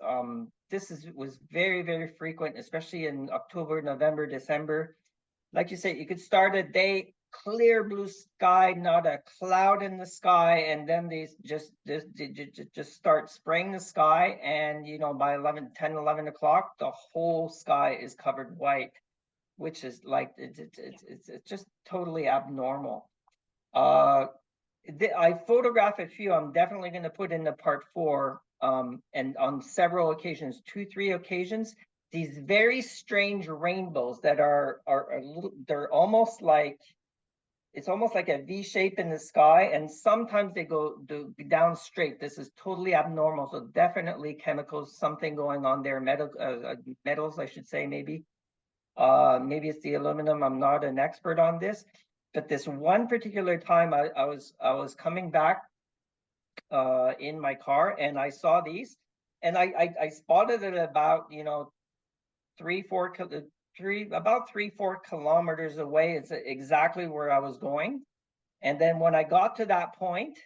Speaker 1: this was very, very frequent, especially in October, November, December. Like you said, you could start a day, clear blue sky, not a cloud in the sky, and then they just start spraying the sky, and by 10, 11 o'clock, the whole sky is covered white, which is like it's just totally abnormal. I photograph a few. I'm definitely going to put in the part 4, and on several occasions, 2-3 occasions, these very strange rainbows that are a little, they're almost like, it's almost like a V shape in the sky, and sometimes they go down straight. This is totally abnormal. So definitely chemicals, something going on there. Metals, I should say, maybe. Maybe it's the aluminum. I'm not an expert on this. But this one particular time, I was coming back in my car, and I saw these, and I spotted it about 3-4 kilometers away. It's exactly where I was going. And then when I got to that point,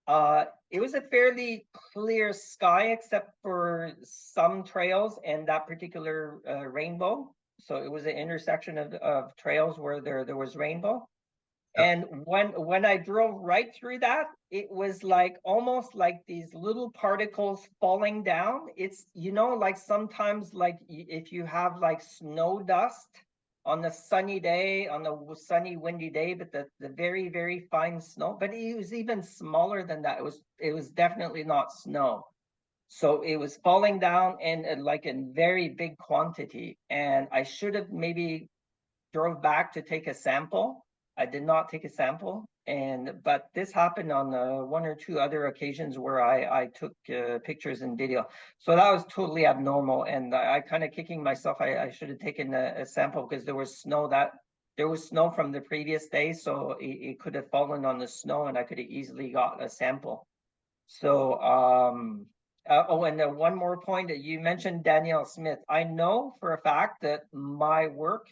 Speaker 1: it was a fairly clear sky except for some trails and that particular rainbow. So it was an intersection of trails where there was rainbow. And when I drove right through that, it was like almost like these little particles falling down. It's, like sometimes like if you have like snow dust on a sunny day, on a sunny, windy day, but the very, very fine snow, but it was even smaller than that. It was definitely not snow. So it was falling down and like in very big quantity. And I should have maybe drove back to take a sample. I did not take a sample. But this happened on one or two other occasions where I took pictures and video. So that was totally abnormal. And I kind of kicking myself. I should have taken a sample because there was snow from the previous day. So it could have fallen on the snow and I could have easily got a sample. So, and one more point, you mentioned Danielle Smith. I know for a fact that my work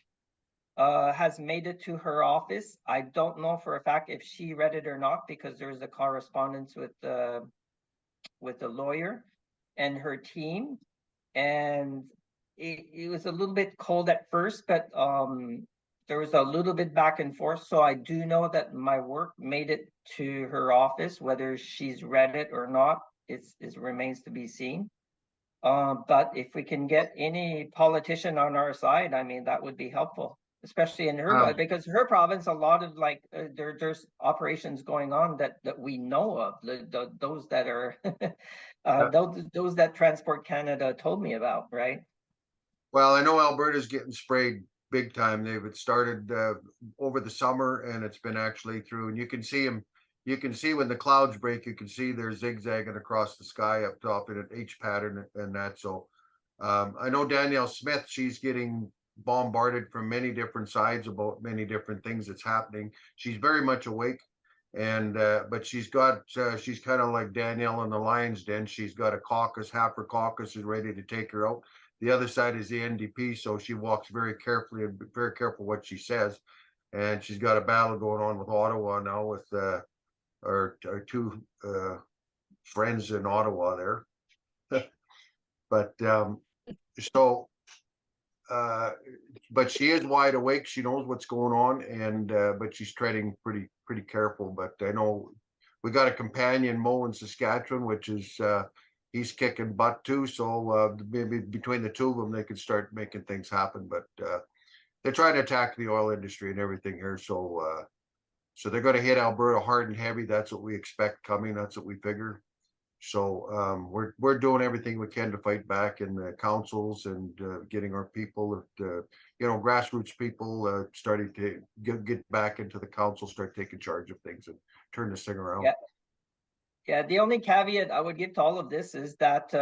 Speaker 1: has made it to her office. I don't know for a fact if she read it or not because there's a correspondence with the lawyer and her team, and it was a little bit cold at first, but there was a little bit back and forth. So I do know that my work made it to her office. Whether she's read it or not, it remains to be seen. But if we can get any politician on our side, I mean, that would be helpful, especially in her, because her province, a lot of like there's operations going on that we know of, those that are those that Transport Canada told me about, right?
Speaker 5: Well, I know Alberta's getting sprayed big time. They've started over the summer, and it's been actually through, and you can see them. You can see when the clouds break, you can see they're zigzagging across the sky up top in an H pattern and that. So I know Danielle Smith, she's getting bombarded from many different sides about many different things that's happening. She's very much awake, and but she's got she's kind of like Danielle in the Lion's Den. She's got a caucus, half her caucus is ready to take her out. The other side is the NDP, so she walks very carefully and very careful what she says. And she's got a battle going on with Ottawa now with our two friends in Ottawa there. But so but she is wide awake. She knows what's going on, and but she's treading pretty careful. But I know we got a companion, Mo, in Saskatchewan, which is he's kicking butt too. So maybe between the two of them, they could start making things happen. But they're trying to attack the oil industry and everything here. So so they're going to hit Alberta hard and heavy. That's what we expect coming. That's what we figure. So we're doing everything we can to fight back in the councils and getting our people, grassroots people starting to get back into the council, start taking charge of things and turn this thing around.
Speaker 1: Yeah, the only caveat I would give to all of this is that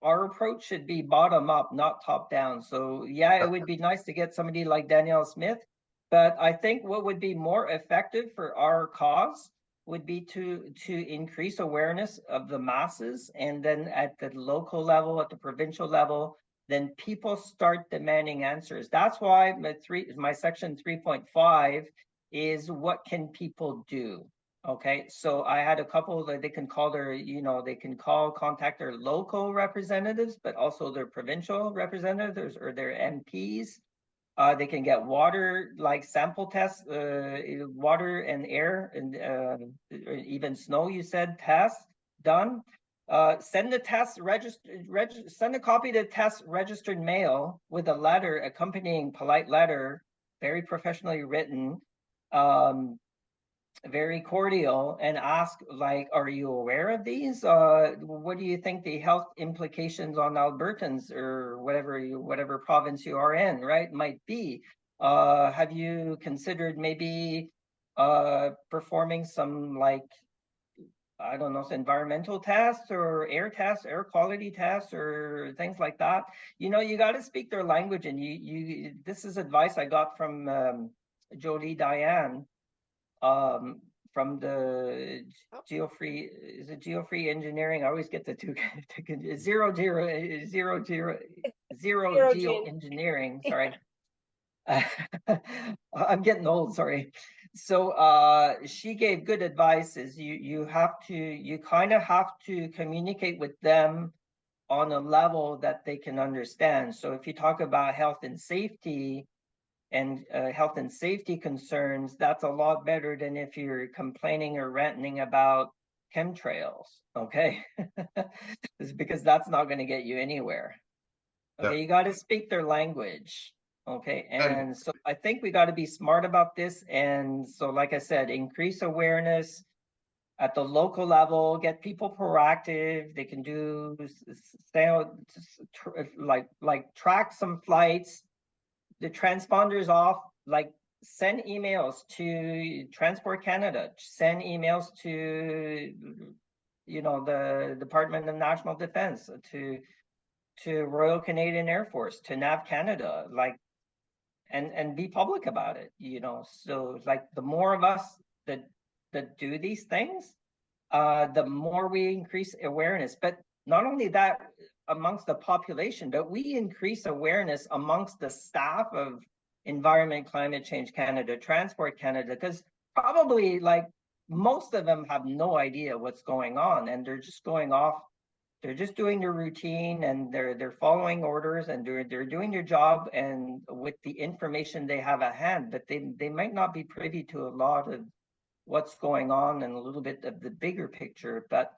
Speaker 1: our approach should be bottom up, not top down. So yeah, it would be nice to get somebody like Danielle Smith, but I think what would be more effective for our cause would be to increase awareness of the masses, and then at the local level, at the provincial level, then people start demanding answers. That's why my section 3.5 is what can people do? Okay, so I had a couple that they can call their, contact their local representatives, but also their provincial representatives or their MPs. They can get water, like sample tests, water and air, and even snow, you said, tests done. Send the test send a copy of the test registered mail with a letter, accompanying polite letter, very professionally written, very cordial, and ask, like, are you aware of these? What do you think the health implications on Albertans or whatever province you are in, right, might be? Have you considered maybe performing some, like, I don't know, environmental tests or air quality tests or things like that? You got to speak their language. And this is advice I got from Jolie Diane, from the Geofree Engineering. I always get the two zero Geoengineering. Sorry. I'm getting old, sorry. So she gave good advice. Is you kind of have to communicate with them on a level that they can understand. So if you talk about health and safety concerns, that's a lot better than if you're complaining or ranting about chemtrails, okay? Because that's not going to get you anywhere. Okay, yeah. You got to speak their language. Okay, and so I think we got to be smart about this. And so, like I said, increase awareness, at the local level, get people proactive. They can do stay out, like track some flights, the transponders off, like send emails to Transport Canada, send emails to, you know, the Department of National Defense, to Royal Canadian Air Force, to NAV Canada, like, and be public about it, you know. So like the more of us that do these things, the more we increase awareness. But not only that, amongst the population, but we increase awareness amongst the staff of Environment Climate Change Canada, Transport Canada, because probably like most of them have no idea what's going on, and they're just going off, they're just doing their routine, and they're following orders, and they're doing their job, and with the information they have at hand, but they might not be privy to a lot of what's going on and a little bit of the bigger picture. But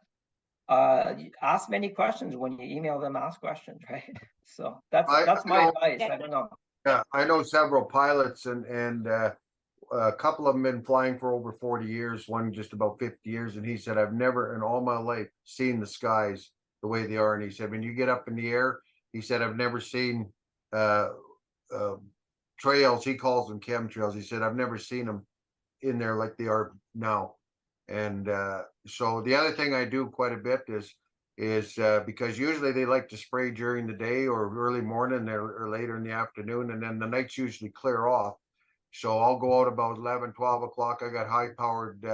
Speaker 1: ask many questions when you email them, ask questions, right? So that's my advice. I don't know.
Speaker 5: Yeah, I know several pilots, and a couple of them been flying for over 40 years, one just about 50 years, and he said, I've never in all my life seen the skies the way they are. And he said, when you get up in the air, he said, I've never seen trails, he calls them chemtrails. He said, I've never seen them in there like they are now. And so the other thing I do quite a bit is because usually they like to spray during the day or early morning or later in the afternoon, and then the nights usually clear off. So I'll go out about 11, 12 o'clock. I got high powered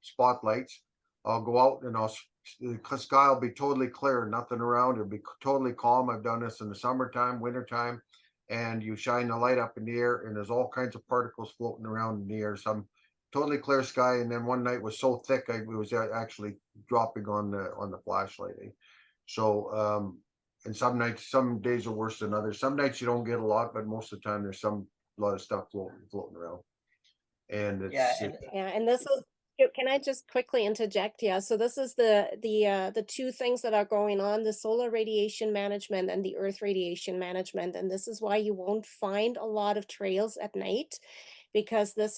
Speaker 5: spotlights. I'll go out and the sky will be totally clear, nothing around. It'll be totally calm. I've done this in the summertime, wintertime, and you shine the light up in the air, and there's all kinds of particles floating around in the air. Some totally clear sky, and then one night was so thick it was actually dropping on the flashlight. So and some nights, some days are worse than others. Some nights you don't get a lot, but most of the time there's a lot of stuff floating around. And it's
Speaker 3: and this is, can I just quickly interject? Yeah, so this is the two things that are going on: the solar radiation management and the earth radiation management. And this is why you won't find a lot of trails at night, because that's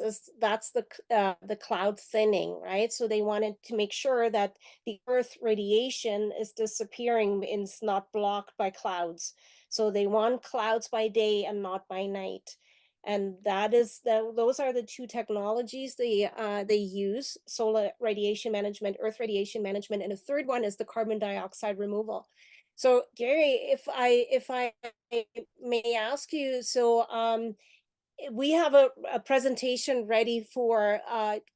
Speaker 3: the cloud thinning, right? So they wanted to make sure that the earth radiation is disappearing and it's not blocked by clouds. So they want clouds by day and not by night. And those are the two technologies they use: solar radiation management, earth radiation management, and a third one is the carbon dioxide removal. So Gary, if I may ask you, so we have a presentation ready for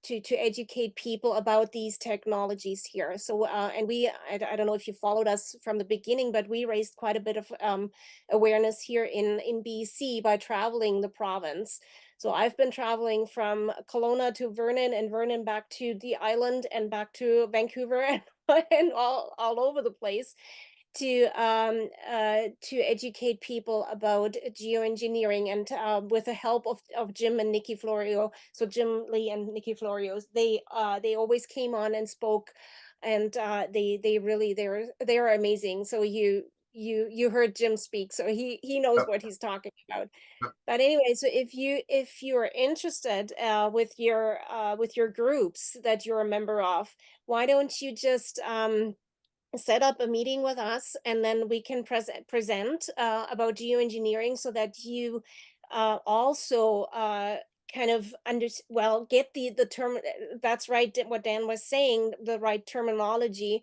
Speaker 3: to educate people about these technologies here. So and I don't know if you followed us from the beginning, but we raised quite a bit of awareness here in BC by traveling the province. So I've been traveling from Kelowna to Vernon, and Vernon back to the island, and back to Vancouver, and all over the place, to educate people about geoengineering, and with the help of Jim and Nikki Florio. So Jim Lee and Nikki Florio, they always came on and spoke, and they're amazing. So you heard Jim speak, so he knows what he's talking about. But anyway, so if you're interested with your groups that you're a member of, why don't you just set up a meeting with us, and then we can present about geoengineering, so that you also kind of get the term. That's right, what Dan was saying, the right terminology,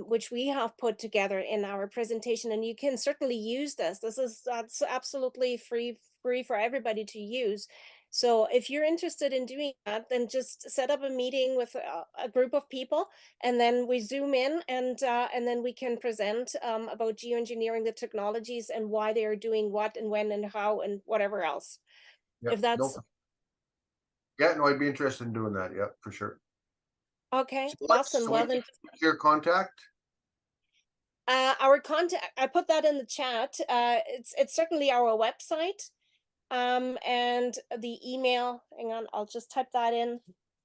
Speaker 3: which we have put together in our presentation. And you can certainly use that's absolutely free for everybody to use. So if you're interested in doing that, then just set up a meeting with a group of people, and then we zoom in, and then we can present about geoengineering, the technologies, and why they are doing what and when and how and whatever else. If that's
Speaker 5: I'd be interested in doing that. Yeah, for sure.
Speaker 3: Okay, so awesome. Well, then
Speaker 5: your contact.
Speaker 3: Our contact, I put that in the chat. It's certainly our website. And the email, hang on, I'll just type that in.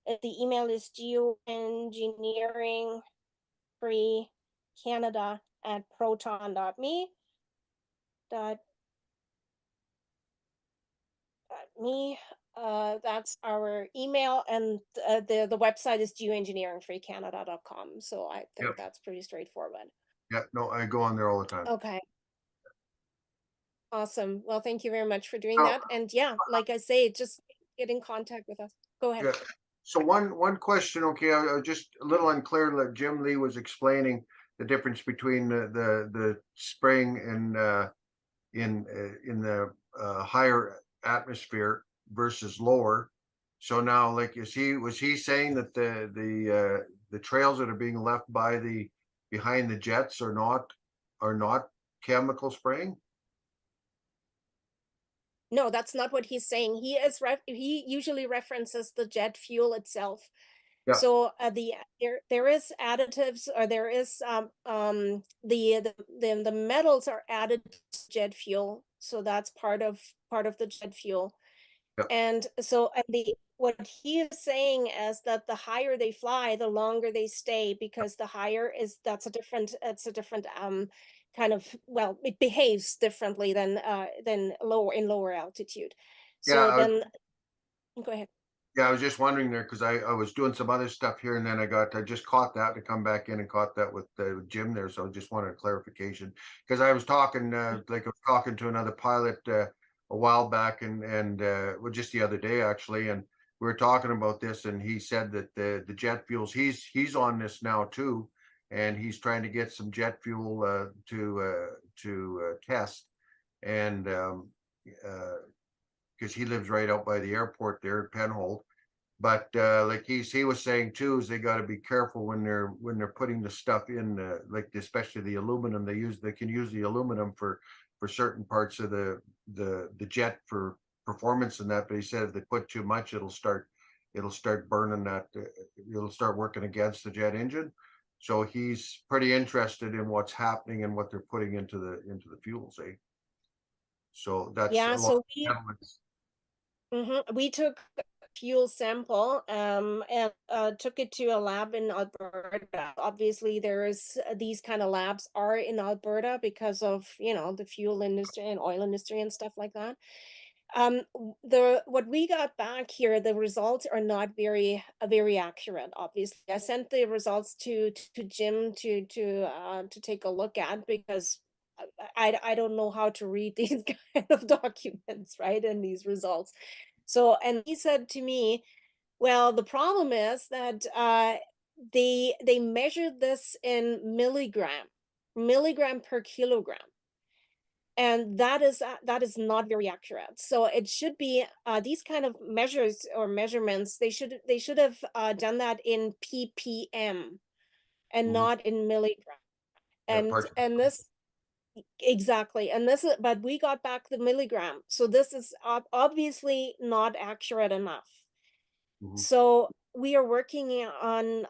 Speaker 3: The email is geoengineeringfreecanada@proton.me. that's our email, and the website is geoengineeringfreecanada.com. So I think that's pretty straightforward.
Speaker 5: Yeah, no, I go on there all the time.
Speaker 3: Okay. Awesome. Well, thank you very much for doing that. And yeah, like I say, just get in contact with us. Go ahead.
Speaker 5: Yeah. So one question, okay, I was just a little unclear. Like Jim Lee was explaining the difference between the spraying in the higher atmosphere versus lower. So now, like, was he saying that the trails that are being left behind the jets are not chemical spraying?
Speaker 3: No, that's not what he's saying. He usually references the jet fuel itself.
Speaker 5: Yeah.
Speaker 3: So there is additives, or there is the metals are added to jet fuel. So that's part of the jet fuel.
Speaker 5: Yeah.
Speaker 3: And so what he is saying is that the higher they fly, the longer they stay, because the higher it's a different kind of, well, it behaves differently than lower altitude. So then go ahead.
Speaker 5: Yeah, I was just wondering there because I was doing some other stuff here, and then I just caught that to come back in and caught that with Jim there. So I just wanted a clarification because I was talking like I was talking to another pilot a while back, and well, just the other day actually, and we were talking about this, and he said that the jet fuels, he's on this now too, and he's trying to get some jet fuel to test, and because he lives right out by the airport there at Penhold. But like he was saying too, is they got to be careful when they're putting the stuff in, like especially the aluminum. They can use the aluminum for certain parts of the jet for performance and that. But he said if they put too much, it'll start burning that. It'll start working against the jet engine. So he's pretty interested in what's happening and what they're putting into the fuels, eh? So that's
Speaker 3: so we took a fuel sample and took it to a lab in Alberta. Obviously, these kind of labs are in Alberta because of the fuel industry and oil industry and stuff like that. What we got back here, the results are not very accurate. Obviously, I sent the results to Jim to take a look at, because I don't know how to read these kind of documents, right, and these results. So, and he said to me, well, the problem is that they measured this in milligram per kilogram. And that is not very accurate. So it should be these kind of measures or measurements, they should have done that in ppm and not in milligram. And this exactly, and this is, but we got back the milligram, so this is obviously not accurate enough. So we are working on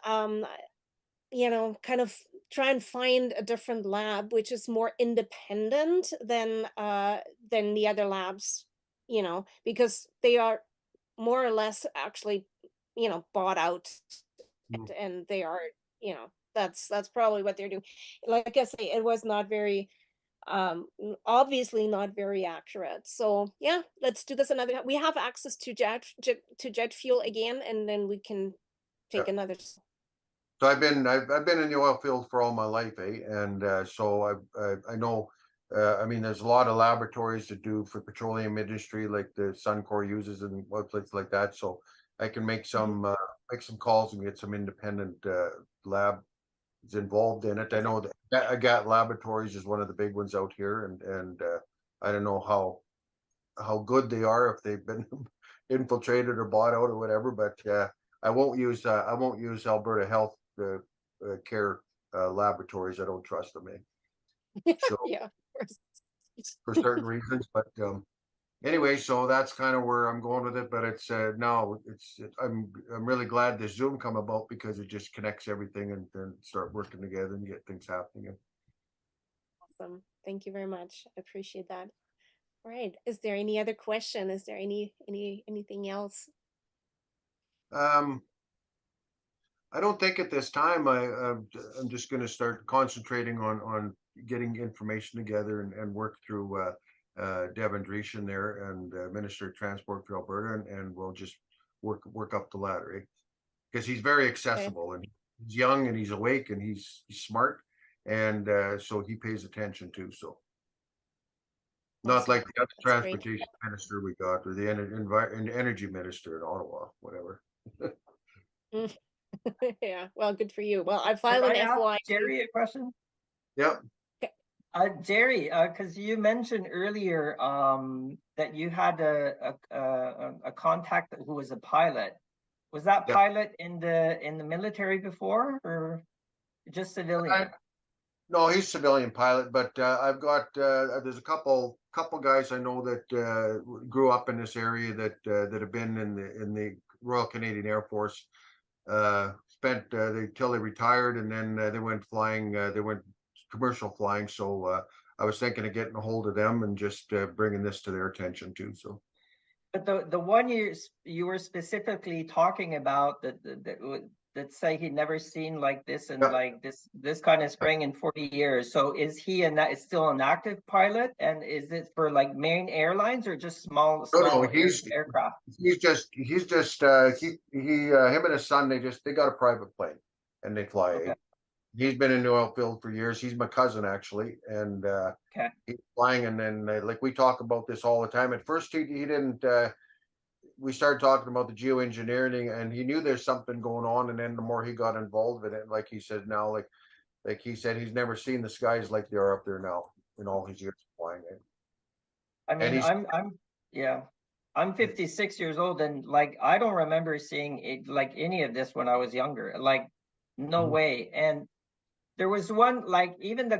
Speaker 3: kind of try and find a different lab which is more independent than the other labs, because they are more or less actually bought out, and they are that's probably what they're doing. Like I say, it was not very obviously not very accurate. So yeah, let's do this another time. We have access to jet fuel again, and then we can take another.
Speaker 5: So I've been in the oil field for all my life, eh? And so I know. I mean, there's a lot of laboratories that do for petroleum industry, like the Suncor uses and places like that. So I can make some calls and get some independent lab involved in it. I know that Agat Laboratories is one of the big ones out here, and I don't know how good they are, if they've been infiltrated or bought out or whatever. But I won't use Alberta Health Care Laboratories. I don't trust them. So,
Speaker 3: yeah, of course.
Speaker 5: For certain reasons, but anyway, so that's kind of where I'm going with it. But it's I'm really glad this Zoom come about, because it just connects everything and then start working together and get things happening.
Speaker 3: Awesome. Thank you very much. I appreciate that. All right. Is there any other question? Is there anything else?
Speaker 5: I don't think at this time. I'm just going to start concentrating on getting information together and work through Devin Dreeshen there and Minister of Transport for Alberta, and we'll just work up the ladder, because he's very accessible, and he's young and he's awake and he's smart, and so he pays attention too. So not like the other transportation minister we got, or the energy minister in Ottawa, whatever.
Speaker 3: Yeah, well, good for you. Well, I filed an FOI.
Speaker 1: Jerry, a question?
Speaker 5: Yeah.
Speaker 1: Jerry, because you mentioned earlier that you had a contact who was a pilot. Was that pilot in the military before, or just civilian?
Speaker 5: No, he's civilian pilot, but I've got there's a couple guys I know that grew up in this area that have been in the Royal Canadian Air Force. Spent till they retired, and then they went flying. They went commercial flying. So I was thinking of getting a hold of them and just bringing this to their attention too. So,
Speaker 1: but the one you were specifically talking about that say he'd never seen like this and like this kind of spraying in 40 years. So is he still an active pilot, and is it for like main airlines or just small aircraft?
Speaker 5: He's just him and his son, they got a private plane and they fly.
Speaker 1: Okay.
Speaker 5: He's been in the oil field for years. He's my cousin actually, and he's flying. And then like we talk about this all the time. At first he didn't. We started talking about the geoengineering, and he knew there's something going on. And then the more he got involved in it, like he said now, like he said, he's never seen the skies like they are up there now in all his years flying.
Speaker 1: I mean, I'm 56 years old, and like I don't remember seeing it like any of this when I was younger. Like, no way. And there was one, like even the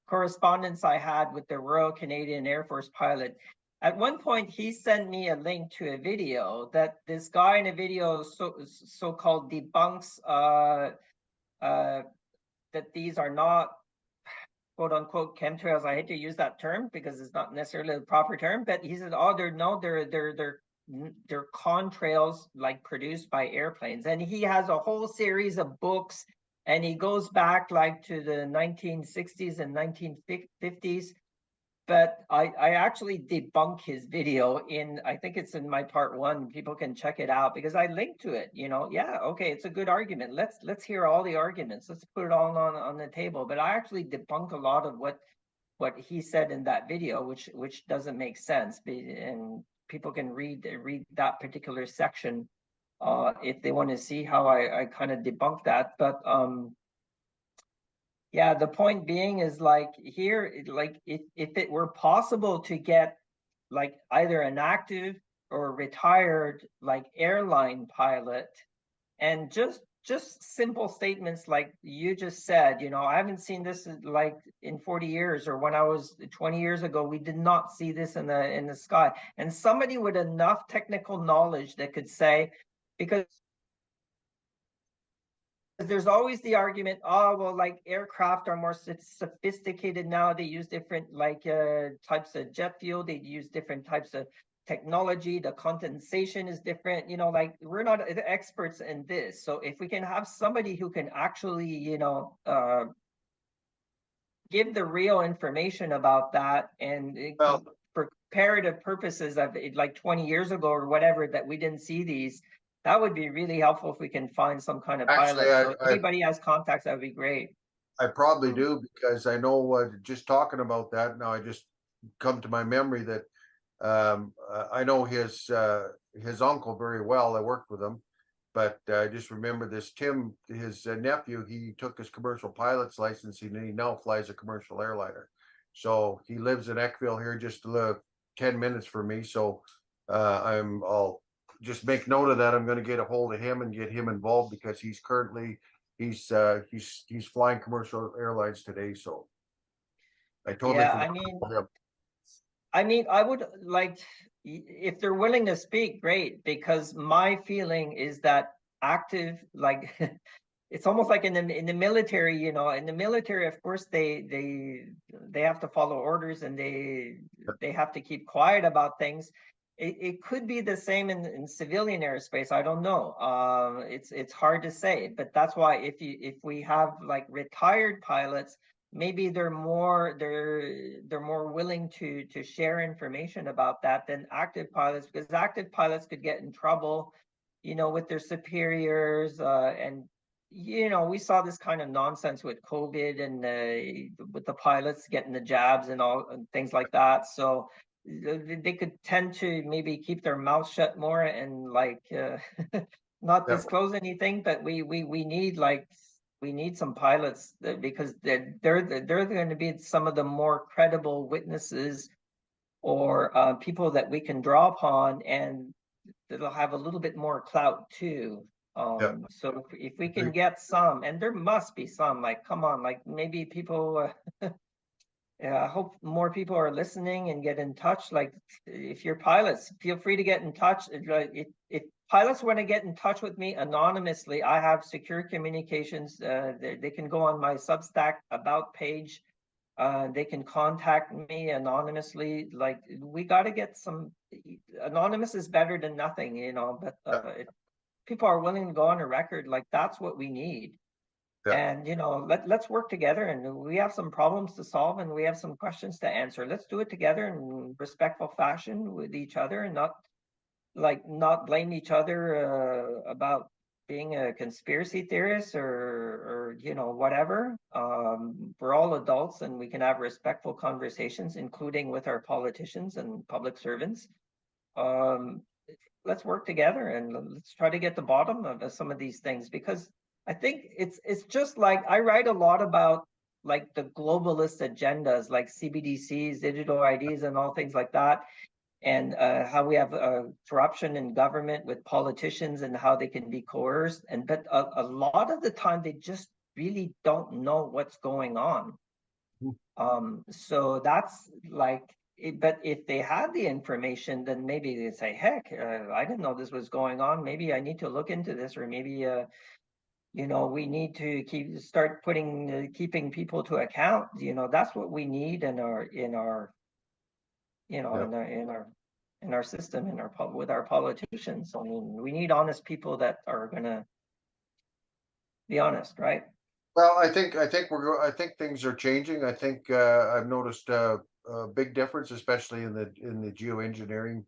Speaker 1: correspondence I had with the Royal Canadian Air Force pilot. At one point, he sent me a link to a video that this guy in a video so-called debunks that these are not quote unquote chemtrails. I hate to use that term because it's not necessarily the proper term, but he said, oh, they're contrails like produced by airplanes. And he has a whole series of books, and he goes back like to the 1960s and 1950s. But I actually debunk his video I think it's in my part 1. People can check it out because I linked to it. Okay, it's a good argument. Let's hear all the arguments. Let's put it all on the table. But I actually debunk a lot of what he said in that video, which doesn't make sense. And people can read that particular section if they want to see how I kind of debunk that. But yeah, the point being is like here, like if it were possible to get like either an active or retired like airline pilot, and just simple statements like you just said, I haven't seen this like in 40 years, or when I was 20 years ago, we did not see this in the sky. And somebody with enough technical knowledge that could say, because there's always the argument, oh, well, like aircraft are more sophisticated now. They use different like types of jet fuel. They use different types of technology. The condensation is different. Like we're not experts in this. So if we can have somebody who can actually, give the real information about that, and for comparative purposes of like 20 years ago or whatever, that we didn't see these. That would be really helpful if we can find some kind of pilot. So if anybody has contacts, that would be great.
Speaker 5: I probably do, because I know just talking about that now, I just come to my memory that I know his uncle very well. I worked with him, but I just remember this Tim, his nephew. He took his commercial pilot's license, and he now flies a commercial airliner. So he lives in Eckville here, just 10 minutes from me. So I'll just make note of that. I'm going to get a hold of him and get him involved, because he's currently he's flying commercial airlines today. So I totally
Speaker 1: I mean, I would like, if they're willing to speak, great, because my feeling is that active, like it's almost like in the military, in the military, of course they have to follow orders, and they have to keep quiet about things. It could be the same in civilian airspace. I don't know. It's hard to say, but that's why if we have like retired pilots, maybe they're more willing to share information about that than active pilots, because active pilots could get in trouble, with their superiors, and we saw this kind of nonsense with COVID and with the pilots getting the jabs and all and things like that. So they could tend to maybe keep their mouth shut more and not disclose anything. But we need some pilots because they're going to be some of the more credible witnesses or people that we can draw upon, and that'll have a little bit more clout too. So if we can get some, and there must be some, come on, maybe people, I hope more people are listening and get in touch. If you're pilots, feel free to get in touch. If pilots want to get in touch with me anonymously, I have secure communications. They can go on my Substack about page. They can contact me anonymously. We got to get some. Anonymous is better than nothing, but if people are willing to go on a record, that's what we need. And let's work together, and we have some problems to solve and we have some questions to answer. Let's do it together in respectful fashion with each other, and not blame each other about being a conspiracy theorist or whatever. We're all adults and we can have respectful conversations, including with our politicians and public servants. Let's work together and let's try to get the bottom of some of these things, because I think it's just I write a lot about the globalist agendas, like CBDCs, digital IDs, and all things like that, and how we have corruption in government with politicians and how they can be coerced. But a lot of the time they just really don't know what's going on. So that's but if they had the information, then maybe they'd say, heck, I didn't know this was going on. Maybe I need to look into this, or maybe we need to start keeping people to account. That's what we need in our system, with our politicians. I mean, we need honest people that are gonna be honest, right?
Speaker 5: Well, I think things are changing. I think I've noticed a big difference, especially in the geoengineering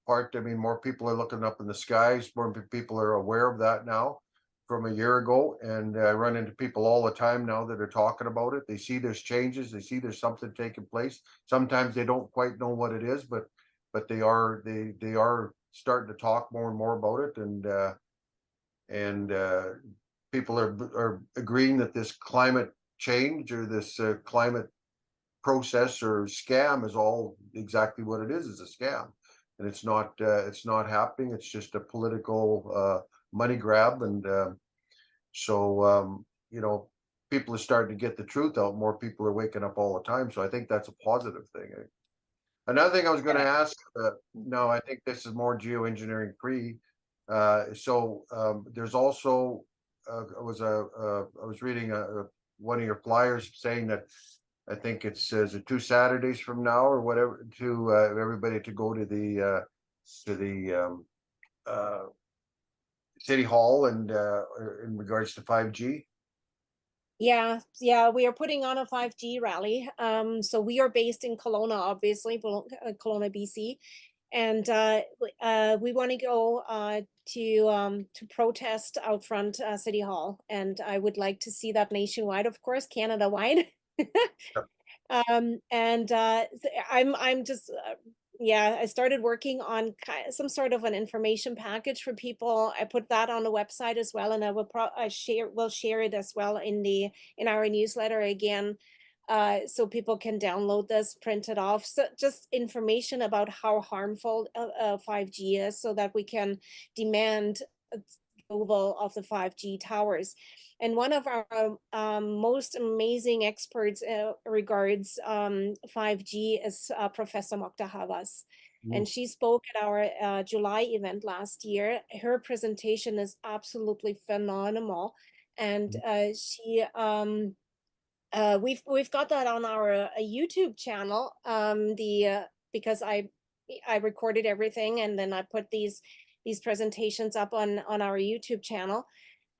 Speaker 5: part. I mean, more people are looking up in the skies. More people are aware of that now from a year ago, and I run into people all the time now that are talking about it. They see there's changes. They see there's something taking place. Sometimes they don't quite know what it is, but they are starting to talk more and more about it, and people are agreeing that this climate change or this climate process or scam is all exactly what it is a scam, and it's not happening. It's just a political money grab, and so people are starting to get the truth out. More people are waking up all the time, so I think that's a positive thing. Another thing I was going to ask, no, I think this is more geoengineering free. So there's also I was reading one of your flyers saying that I think it says 2 Saturdays from now or whatever to everybody to go to the City Hall and in regards to 5G.
Speaker 3: Yeah, we are putting on a 5G rally. So we are based in Kelowna, obviously, Kelowna, BC, and we want to go to protest out front City Hall, and I would like to see that nationwide, of course, Canada-wide. And I'm just I started working on some sort of an information package for people. I put that on the website as well, and I will share it as well in our newsletter again, so people can download this, print it off. So just information about how harmful 5G is, so that we can demand removal of the 5G towers. And one of our most amazing experts regards 5G is Professor Mokta Havas. And she spoke at our July event last year. Her presentation is absolutely phenomenal. And we've got that on our YouTube channel, because I recorded everything and then I put these presentations up on our YouTube channel.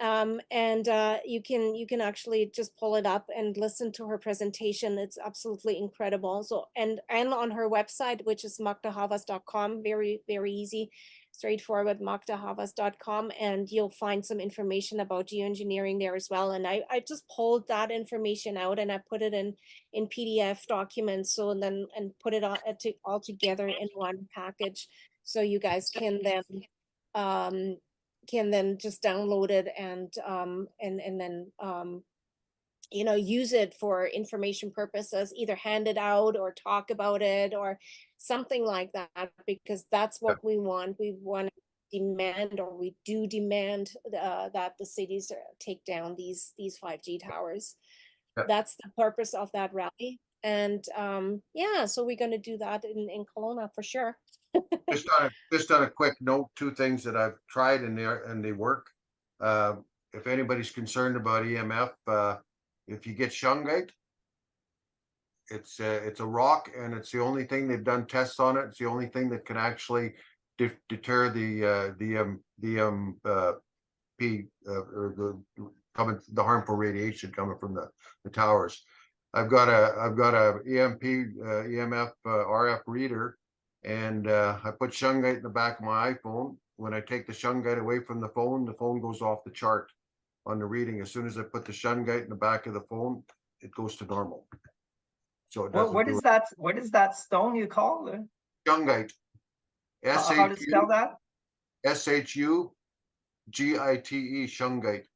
Speaker 3: you can actually just pull it up and listen to her presentation. It's absolutely incredible. So and on her website, which is magdahavas.com, very easy, straightforward, magdahavas.com, and you'll find some information about geoengineering there as well. And I just pulled that information out and I put it in PDF documents, so and put it all together in one package, so you guys can then just download it and then use it for information purposes, either hand it out or talk about it or something like that, because that's what we want. We want to demand, or we do demand, that the cities take down these 5G towers. That's the purpose of that rally. And yeah, so we're going to do that in Kelowna for sure.
Speaker 5: just on a quick note, two things that I've tried and they work. If anybody's concerned about EMF, if you get shungite, it's a rock, and it's the only thing they've done tests on it. It's the only thing that can actually deter the harmful radiation coming from the towers. I've got a EMF RF reader, and I put shungite in the back of my iPhone. When I take the shungite away from the phone goes off the chart on the reading. As soon as I put the shungite in the back of the phone, it goes to normal. So it doesn't.
Speaker 1: What is that stone you call it?
Speaker 5: Shungite.
Speaker 1: How to spell that?
Speaker 5: SHUGITE, shungite.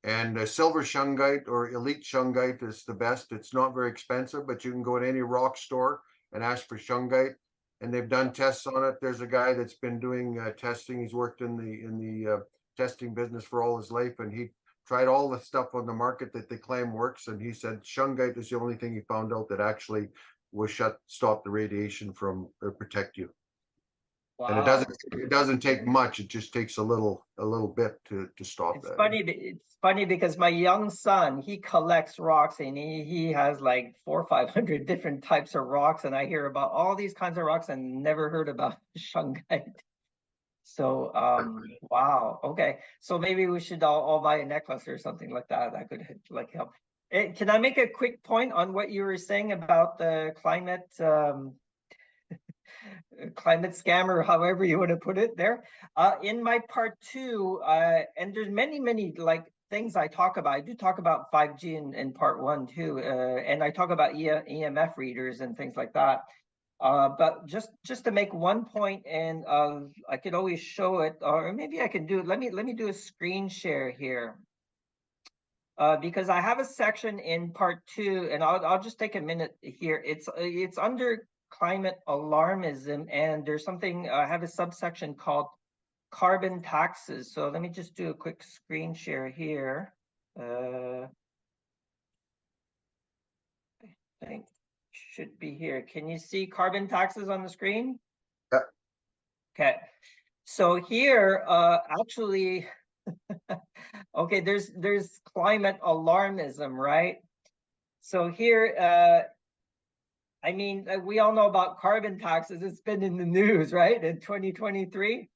Speaker 5: And silver shungite or elite shungite is the best. It's not very expensive, but you can go to any rock store and ask for shungite, and they've done tests on it. There's a guy that's been doing testing. He's worked in the testing business for all his life, and he tried all the stuff on the market that they claim works, and he said shungite is the only thing he found out that actually will stop the radiation from protect you. Wow. And it doesn't take much. It just takes a little bit to stop that.
Speaker 1: It's funny because my young son, he collects rocks, and he has like 400 or 500 different types of rocks, and I hear about all these kinds of rocks and never heard about shungite. So wow, okay, so maybe we should all buy a necklace or something like that. That could like help. Can I make a quick point on what you were saying about the climate climate scam, or however you want to put it there? In my part 2, and there's many like things I talk about. I do talk about 5G in part 1 too, and I talk about EMF readers and things like that. But just to make one point, and I could always show it, or maybe I can do it. Let me do a screen share here, because I have a section in part 2, and I'll just take a minute here. It's under climate alarmism, and there's something, I have a subsection called carbon taxes. So let me just do a quick screen share here. I think should be here. Can you see carbon taxes on the screen?
Speaker 5: Yeah.
Speaker 1: Okay. So here, actually, okay, there's climate alarmism, right? So here, I mean, we all know about carbon taxes. It's been in the news, right, in 2023.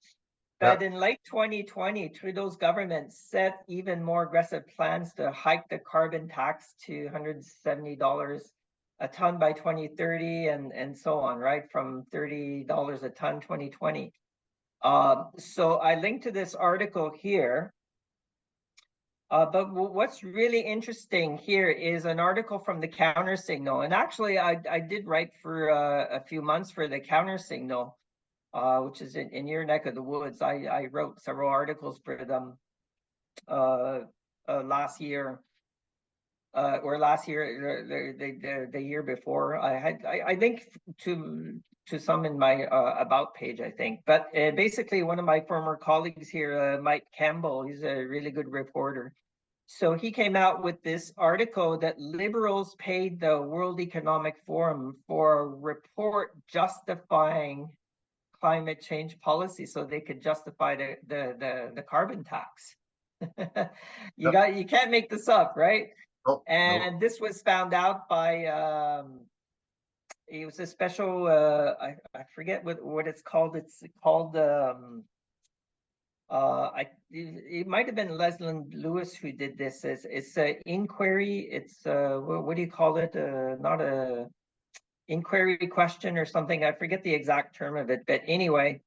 Speaker 1: But in late 2020, Trudeau's government set even more aggressive plans to hike the carbon tax to $170 a ton by 2030, and so on, right, from $30 a ton 2020. So I linked to this article here. But what's really interesting here is an article from the Counter Signal. And actually, I did write for a few months for the Counter Signal, which is in your neck of the woods. I wrote several articles for them last year, or last year, the year before. I linked to some in my about page, I think. But basically, one of my former colleagues here, Mike Campbell, he's a really good reporter. So he came out with this article that liberals paid the World Economic Forum for a report justifying climate change policy, so they could justify the carbon tax. You can't make this up, right?
Speaker 5: Oh,
Speaker 1: and
Speaker 5: no.
Speaker 1: This was found out by it was a special I forget what it's called. It's called it might have been Leslie Lewis who did this. It's an inquiry. It's what do you call it? Not a inquiry question or something. I forget the exact term of it, but anyway,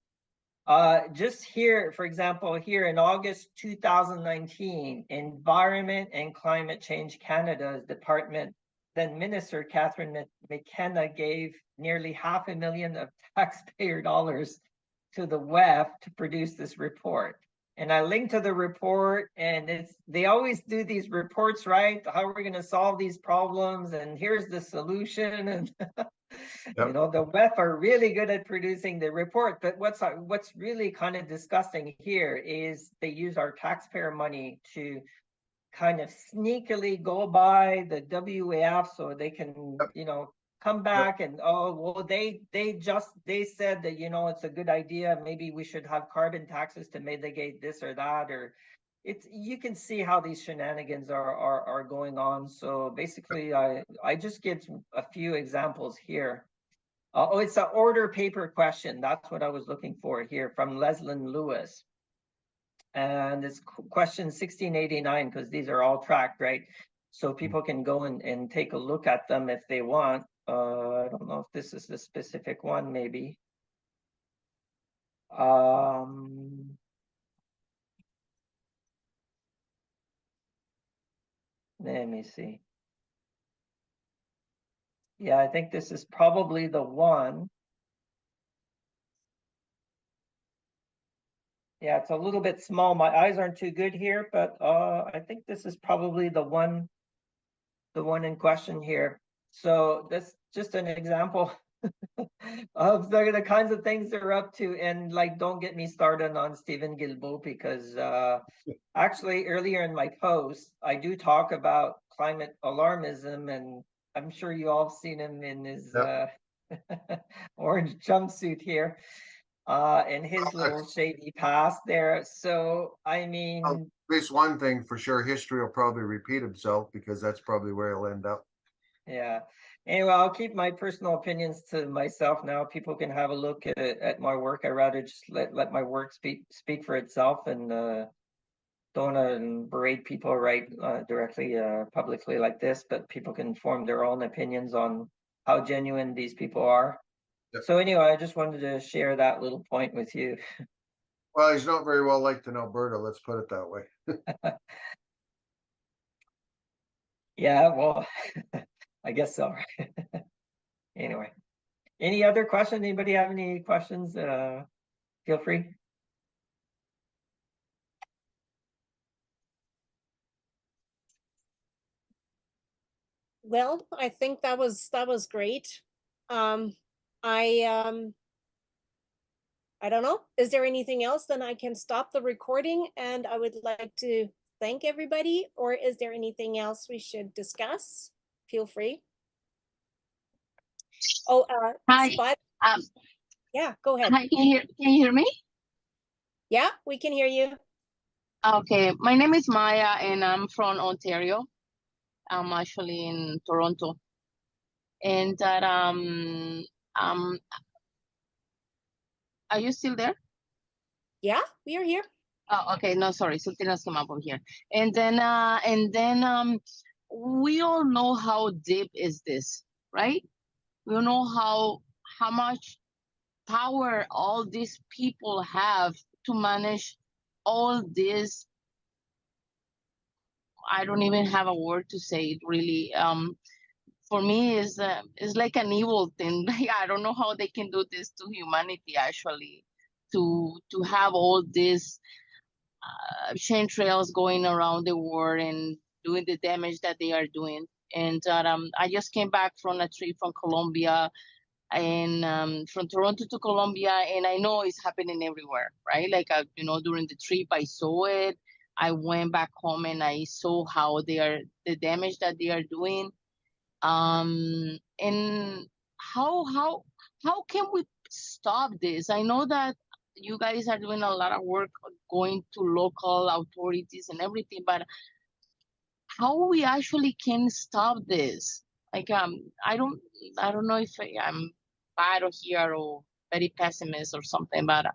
Speaker 1: just here, for example, here in August 2019, Environment and Climate Change Canada's Department, then Minister Catherine McKenna gave nearly $500,000 of taxpayer dollars to the WEF to produce this report. And I linked to the report, and they always do these reports, right? How are we going to solve these problems? And here's the solution. And
Speaker 5: Yep.
Speaker 1: you know, the WEF are really good at producing the report. But what's really kind of disgusting here is they use our taxpayer money to kind of sneakily go by the WEF so they can, you know, come back and, oh, well, they said that, you know, it's a good idea. Maybe we should have carbon taxes to mitigate this or that, or you can see how these shenanigans are going on. So basically, I just give a few examples here. Oh, it's an order paper question. That's what I was looking for here from Leslie Lewis. And it's question 1689, because these are all tracked, right? So people can go and take a look at them if they want. I don't know if this is the specific one, maybe. Let me see. Yeah, I think this is probably the one. Yeah, it's a little bit small. My eyes aren't too good here, but I think this is probably the one in question here. So that's just an example of the kinds of things they're up to. And like, don't get me started on Stephen Guilbeault, because actually earlier in my post, I do talk about climate alarmism, and I'm sure you all have seen him in his orange jumpsuit here. And his little shady past there. So, I mean,
Speaker 5: at least one thing for sure, history will probably repeat itself, because that's probably where he'll end up.
Speaker 1: Yeah. Anyway, I'll keep my personal opinions to myself now. People can have a look at my work. I rather just let my work speak for itself, and don't berate people right directly publicly like this, but people can form their own opinions on how genuine these people are. Yep. So anyway, I just wanted to share that little point with you.
Speaker 5: Well, he's not very well liked in Alberta, let's put it that way.
Speaker 1: Yeah, well, I guess so. Anyway, any other questions? Anybody have any questions? Feel free.
Speaker 3: Well, I think that was great. I don't know. Is there anything else? Then I can stop the recording, and I would like to thank everybody. Or is there anything else we should discuss? Feel free. Oh,
Speaker 6: hi.
Speaker 3: Spot. Yeah, go ahead.
Speaker 6: Hi, can you hear me?
Speaker 3: Yeah, we can hear you.
Speaker 6: Okay, my name is Maya, and I'm from Ontario. I'm actually in Toronto, and that are you still there?
Speaker 3: Yeah, we are here.
Speaker 6: Oh, okay. No, sorry, something else came up over here. And then we all know how deep is this, right? We all know how much power all these people have to manage all this. I don't even have a word to say it, really. For me, is like an evil thing. I don't know how they can do this to humanity, actually, to have all these chemtrails going around the world and doing the damage that they are doing. And I just came back from a trip from Colombia, and from Toronto to Colombia, and I know it's happening everywhere, right? Like, during the trip, I saw it. I went back home and I saw how the damage that they are doing. And how can we stop this? I know that you guys are doing a lot of work going to local authorities and everything, but how we actually can stop this? Like, I don't know if I'm bad or here or very pessimist or something, but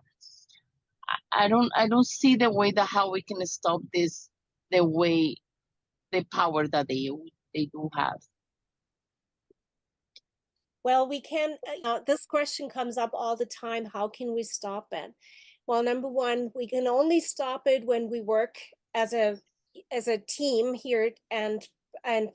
Speaker 6: I don't see the way that how we can stop this, the power that they do have.
Speaker 3: Well, we can, this question comes up all the time. How can we stop it? Well, number one, we can only stop it when we work as a team here and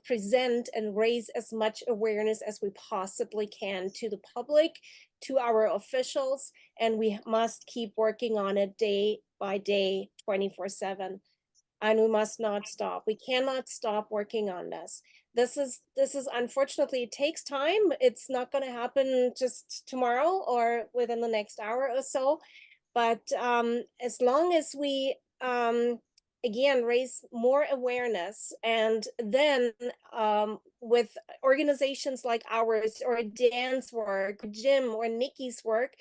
Speaker 3: present and raise as much awareness as we possibly can to the public, to our officials, and we must keep working on it day by day, 24/7. And we must not stop. We cannot stop working on this. This is unfortunately, it takes time. It's not going to happen just tomorrow or within the next hour or so. But as long as we again raise more awareness, and then with organizations like ours, or Dan's work, Jim or Nikki's work,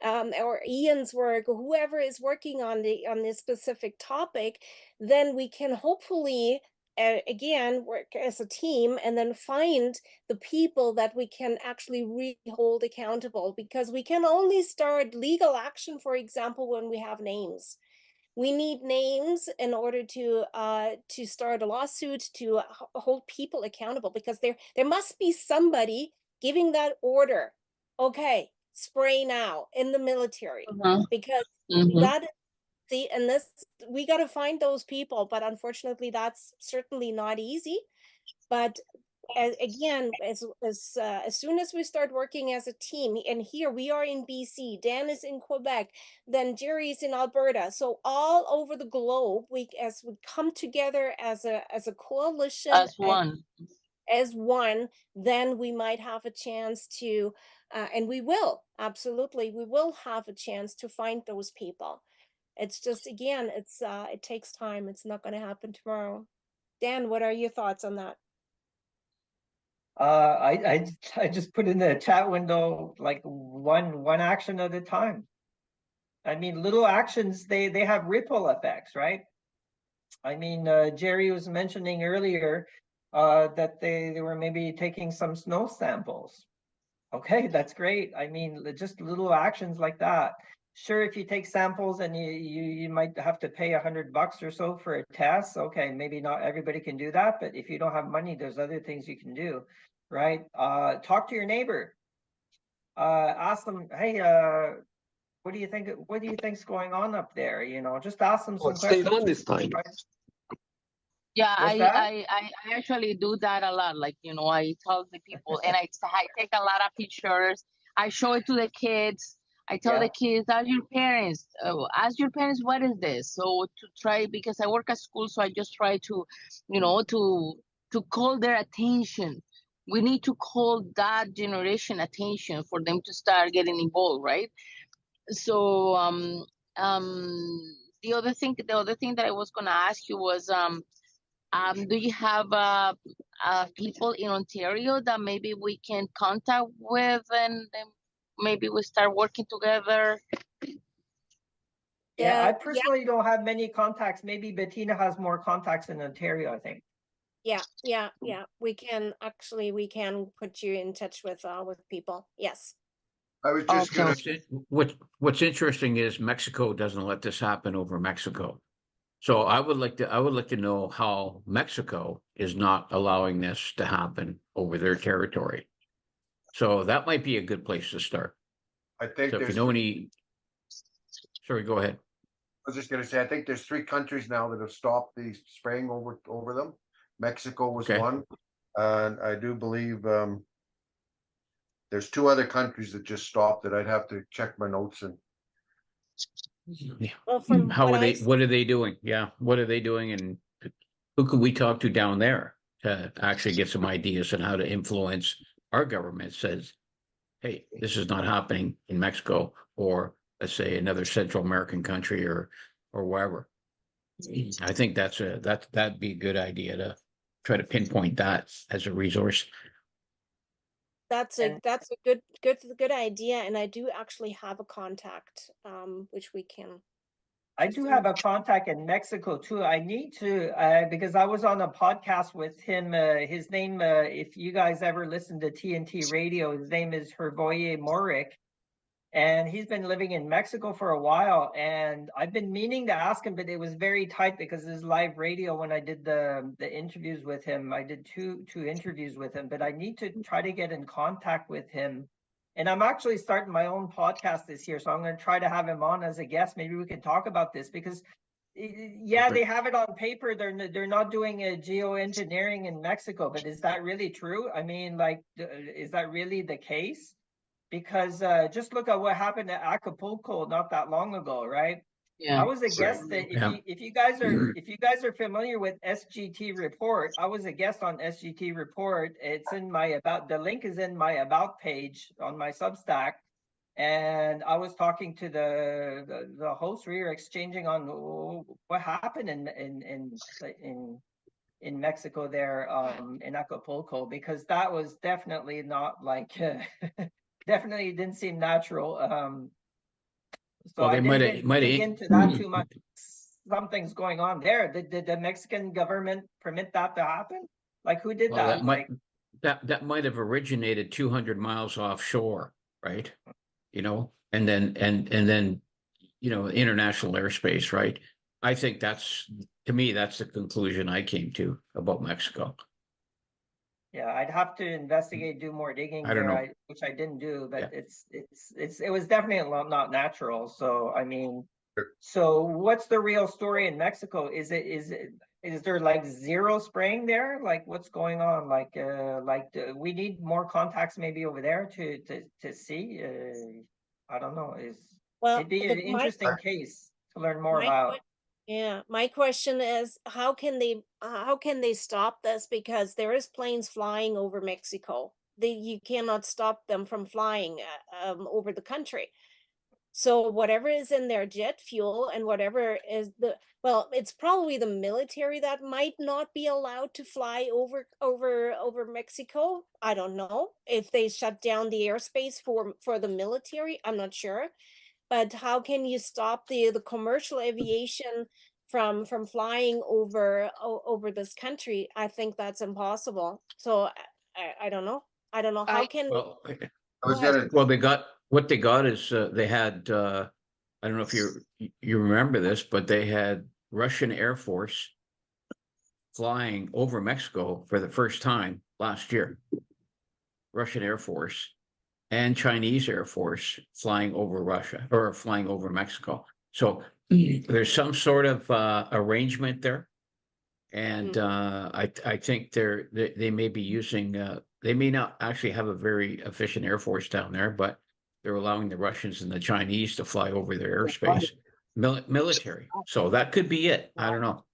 Speaker 3: or Ian's work, or whoever is working on this specific topic, then we can hopefully again work as a team and then find the people that we can actually really hold accountable, because we can only start legal action, for example, when we have names. We need names in order to start a lawsuit, to hold people accountable, because there must be somebody giving that order. Okay, spray now in the military, because that, and this, we got to find those people, but unfortunately that's certainly not easy. But again, as soon as we start working as a team, and here we are in BC, Dan is in Quebec, then Jerry is in Alberta, so all over the globe, as we come together as a coalition, as one, then we might have a chance to, and we will, absolutely, we will have a chance to find those people. It's just, again, it takes time. It's not going to happen tomorrow. Dan, what are your thoughts on that?
Speaker 1: I just put in the chat window, like one action at a time. I mean, little actions, they have ripple effects, right? I mean, Jerry was mentioning earlier that they were maybe taking some snow samples. Okay, that's great. I mean, just little actions like that. Sure, if you take samples and you might have to pay $100 or so for a test. Okay, maybe not everybody can do that, but if you don't have money, there's other things you can do, right? Talk to your neighbor. Ask them, hey, what do you think? What do you think's going on up there? You know, just ask them some questions.
Speaker 7: Stayed on this time.
Speaker 6: Yeah, I actually do that a lot. Like, you know, I tell the people, and I take a lot of pictures. I show it to the kids. I tell the kids, ask your parents, what is this? So to try, because I work at school, so I just try to, you know, to call their attention. We need to call that generation attention for them to start getting involved, right? So the other thing that I was gonna ask you was, do you have people in Ontario that maybe we can contact with, and maybe we start working together?
Speaker 1: Yeah, I personally don't have many contacts. Maybe Bettina has more contacts in Ontario, I think.
Speaker 3: Yeah. We can put you in touch with people. Yes.
Speaker 5: I was just gonna.
Speaker 4: What's interesting is Mexico doesn't let this happen over Mexico. So I would like to know how Mexico is not allowing this to happen over their territory. So that might be a good place to start.
Speaker 5: I think.
Speaker 4: So if you know any. Sorry, go ahead.
Speaker 5: I was just going to say, I think there's 3 countries now that have stopped the spraying over them. Mexico was one, and I do believe there's 2 other countries that just stopped it. I'd have to check my notes and.
Speaker 4: Yeah. Well, what are they doing? Yeah, what are they doing, and who could we talk to down there to actually get some ideas on how to influence our government? Says, hey, this is not happening in Mexico, or let's say another Central American country, or wherever. I think that'd be a good idea to try to pinpoint that as a resource.
Speaker 3: That's a good idea, and I do actually have a contact, which we can.
Speaker 1: I do have a contact in Mexico too. I need to because I was on a podcast with him. His name, if you guys ever listen to TNT Radio, his name is Hervoye Morik, and he's been living in Mexico for a while. And I've been meaning to ask him, but it was very tight because his live radio. When I did the interviews with him, I did two interviews with him. But I need to try to get in contact with him. And I'm actually starting my own podcast this year, so I'm going to try to have him on as a guest. Maybe we can talk about this because, yeah, they have it on paper. They're not doing a geoengineering in Mexico, but is that really true? I mean, like, is that really the case? Because just look at what happened at Acapulco not that long ago, right?
Speaker 6: Yeah.
Speaker 1: I was a guest that if you guys are familiar with SGT Report, I was a guest on SGT Report. It's in my about. The link is in my about page on my Substack, and I was talking to the host. We were exchanging on what happened in Mexico there, in Acapulco, because that was definitely not like. Definitely didn't seem natural. So
Speaker 4: well,
Speaker 1: I didn't dig into that too much. Something's going on there. Did the Mexican government permit that to happen? Like, who did that?
Speaker 4: That might have originated 200 miles offshore, right? You know, and then international airspace, right? I think to me that's the conclusion I came to about Mexico.
Speaker 1: Yeah, I'd have to investigate, do more digging there, which I didn't do, but it was definitely not natural. So, I mean, so what's the real story in Mexico? Is there like zero spraying there? Like, what's going on? Like, we need more contacts maybe over there to see. I don't know. It'd be an interesting case to learn more about.
Speaker 3: Yeah, my question is, how can they stop this? Because there is planes flying over Mexico. You cannot stop them from flying over the country. So whatever is in their jet fuel and whatever is it's probably the military that might not be allowed to fly over Mexico. I don't know if they shut down the airspace for the military. I'm not sure. But how can you stop the commercial aviation from flying over this country? I think that's impossible. So I don't know. I don't know. How can
Speaker 4: they got what they got is they had I don't know if you remember this, but they had Russian Air Force flying over Mexico for the first time last year. Russian Air Force and Chinese Air Force flying over Russia or flying over Mexico. So there's some sort of arrangement there. And I think they may be using, they may not actually have a very efficient Air Force down there, but they're allowing the Russians and the Chinese to fly over their airspace, military. So that could be it. I don't know.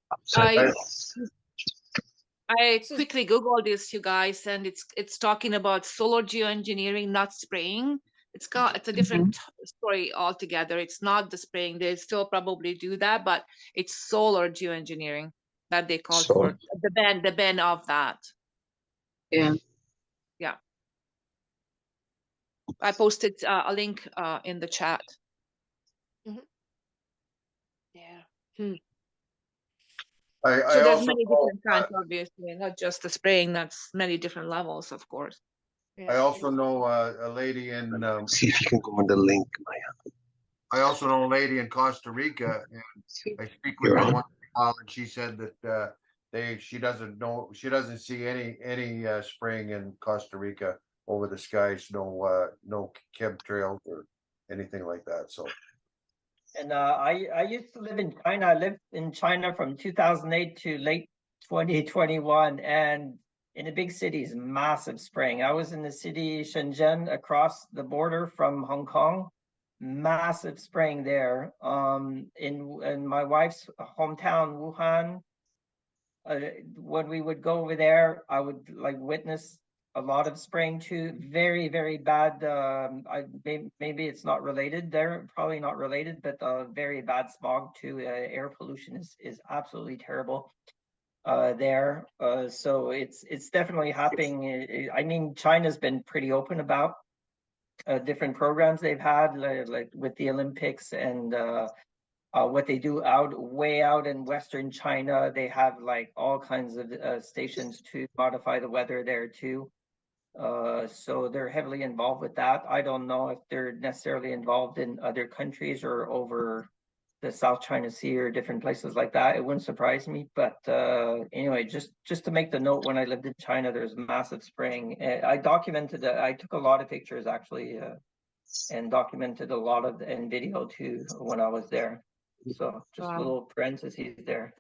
Speaker 7: I quickly Googled this, you guys, and it's talking about solar geoengineering, not spraying. It's a different story altogether. It's not the spraying. They still probably do that, but it's solar geoengineering that they call for the ban of that.
Speaker 6: Yeah.
Speaker 7: Yeah. I posted a link in the chat.
Speaker 3: Yeah.
Speaker 7: So there's many different kinds, obviously, not just the spraying. That's many different levels, of course.
Speaker 5: Yeah. I also know a lady in.
Speaker 8: See if you can go on the link, Maya.
Speaker 5: I also know a lady in Costa Rica, and I speak with her once in a while, and she said that she doesn't see any spraying in Costa Rica over the skies, no chemtrails or anything like that. So.
Speaker 1: And I used to live in China. I lived in China from 2008 to late 2021, and in the big cities, massive spraying. I was in the city Shenzhen, across the border from Hong Kong, massive spraying there. In my wife's hometown, Wuhan, when we would go over there, I would witness a lot of spraying too. Very, very bad. Maybe it's not related. They're probably not related, but very bad smog too. Air pollution is absolutely terrible there. So it's definitely happening. I mean, China's been pretty open about different programs they've had, like with the Olympics and what they do way out in Western China. They have like all kinds of stations to modify the weather there too. So they're heavily involved with that. I don't know if they're necessarily involved in other countries or over the South China Sea or different places like that. It wouldn't surprise me. But anyway, just to make the note, when I lived in China, there's massive spraying. I documented it. I took a lot of pictures actually, and documented a lot of and video too when I was there. So just a little parentheses there.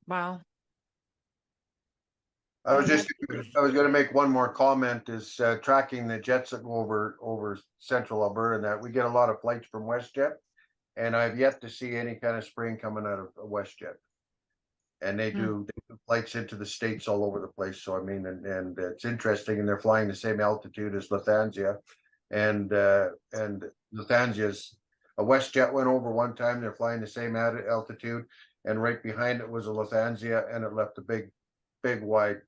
Speaker 7: Wow.
Speaker 5: I was going to make one more comment is tracking the jets that go over central Alberta, and that we get a lot of flights from WestJet, and I've yet to see any kind of spraying coming out of WestJet. And they do flights into the States all over the place. So I mean, and it's interesting, and they're flying the same altitude as Lufthansa, and Lufthansa's a WestJet went over one time. They're flying the same altitude, and right behind it was a Lufthansa, and it left a big wide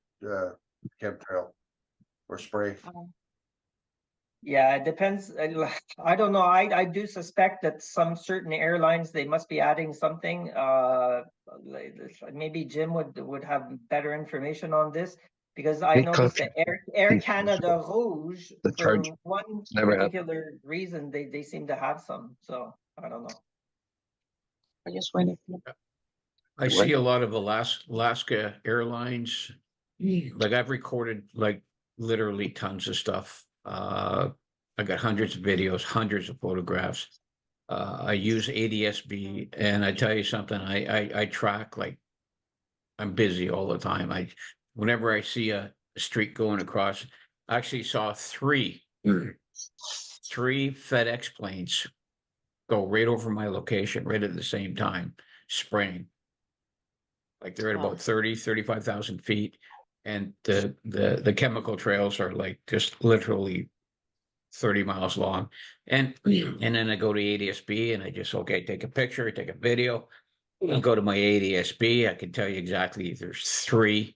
Speaker 5: chemtrail or spray.
Speaker 1: Yeah, it depends. I don't know. I do suspect that some certain airlines, they must be adding something. Maybe Jim would have better information on this, because I noticed that Air Canada Rouge, for one particular reason, they seem to have some. So I don't know.
Speaker 6: I just waited.
Speaker 4: I see a lot of Alaska Airlines. Like I've recorded like literally tons of stuff. I got hundreds of videos, hundreds of photographs. I use ADS-B, and I tell you something, I track, like I'm busy all the time. Whenever I see a streak going across, I actually saw three FedEx planes go right over my location right at the same time, spraying. Like they're at about 35,000 feet. And the chemical trails are like just literally 30 miles long. And then I go to ADS-B and I just, take a picture, take a video. I'll go to my ADS-B. I can tell you exactly, there's 3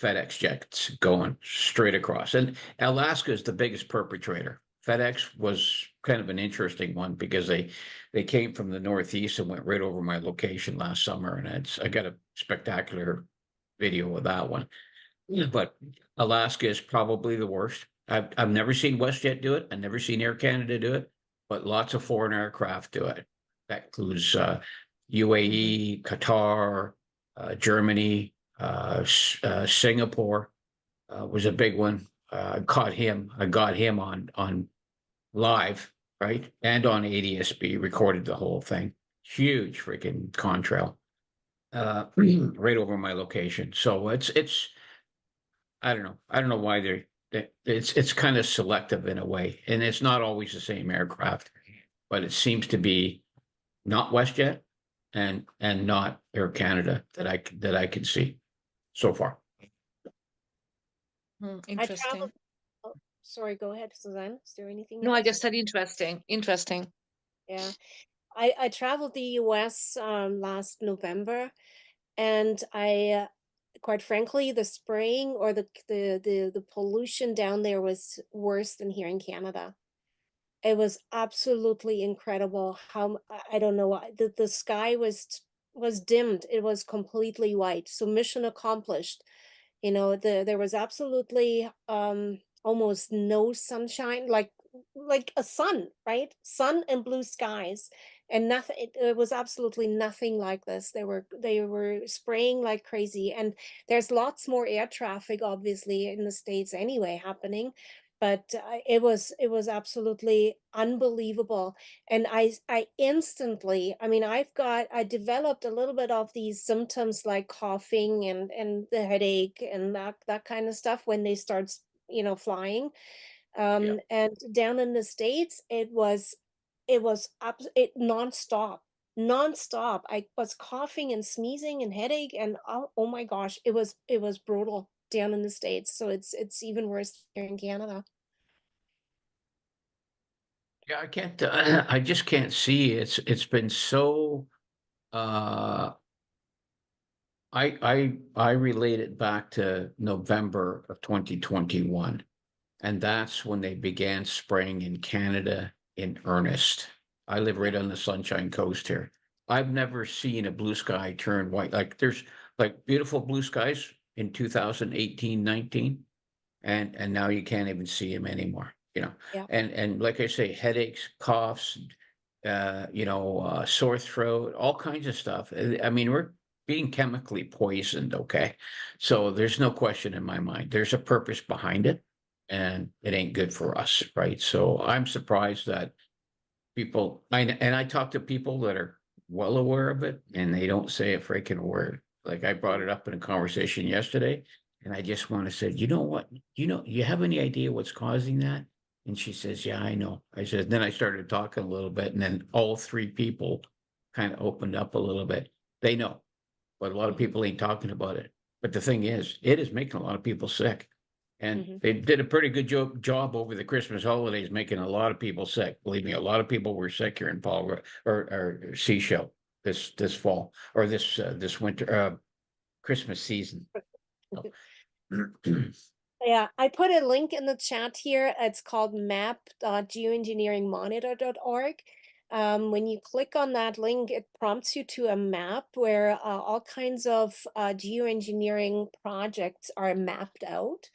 Speaker 4: FedEx jets going straight across. And Alaska is the biggest perpetrator. FedEx was kind of an interesting one because they came from the Northeast and went right over my location last summer. And I got a spectacular video of that one. But Alaska is probably the worst. I've never seen WestJet do it. I've never seen Air Canada do it, but lots of foreign aircraft do it. That includes UAE, Qatar, Germany, Singapore was a big one. I got him on live, right? And on ADS-B, recorded the whole thing. Huge freaking contrail. Right over my location. So it's I don't know why it's kind of selective in a way, and it's not always the same aircraft, but it seems to be not WestJet and not Air Canada that I can see so far.
Speaker 7: Interesting.
Speaker 3: Sorry, go ahead, Suzanne. Is there anything?
Speaker 7: No, I just said interesting.
Speaker 3: Yeah. I traveled the US last November, and I quite frankly, the spraying or the pollution down there was worse than here in Canada. It was absolutely incredible how, I don't know, the sky was dimmed. It was completely white. So mission accomplished. You know, there was absolutely almost no sunshine, like a sun, right? Sun and blue skies, and nothing. It was absolutely nothing like this. They were spraying like crazy, and there's lots more air traffic, obviously, in the States anyway happening. But it was absolutely unbelievable, and I instantly, I mean, I developed a little bit of these symptoms like coughing and the headache and that kind of stuff when they start, flying. And down in the States, it was nonstop. I was coughing and sneezing and headache, and oh my gosh, it was brutal down in the States. So it's even worse here in Canada.
Speaker 4: Yeah, I can't. I just can't see. It's been so. I relate it back to November of 2021, and that's when they began spraying in Canada in earnest. I live right on the Sunshine Coast here. I've never seen a blue sky turn white. Like there's like beautiful blue skies in 2018, 19, and now you can't even see him anymore, you know.
Speaker 3: Yeah.
Speaker 4: And like I say, headaches, coughs, sore throat, all kinds of stuff. I mean, we're being chemically poisoned, okay? So there's no question in my mind. There's a purpose behind it, and it ain't good for us, right? So I'm surprised that people, I talk to people that are well aware of it, and they don't say a freaking word. Like I brought it up in a conversation yesterday, and I just want to say, you know what? You have any idea what's causing that? And she says, yeah, I know. I said, then I started talking a little bit, and then all three people kind of opened up a little bit. They know, but a lot of people ain't talking about it. But the thing is, it is making a lot of people sick. And they did a pretty good job over the Christmas holidays, making a lot of people sick. Believe me, a lot of people were sick here in Paul or Seashell this fall or this winter Christmas season.
Speaker 3: Yeah, I put a link in the chat here. It's called map.geoengineeringmonitor.org. When you click on that link, it prompts you to a map where all kinds of geoengineering projects are mapped out.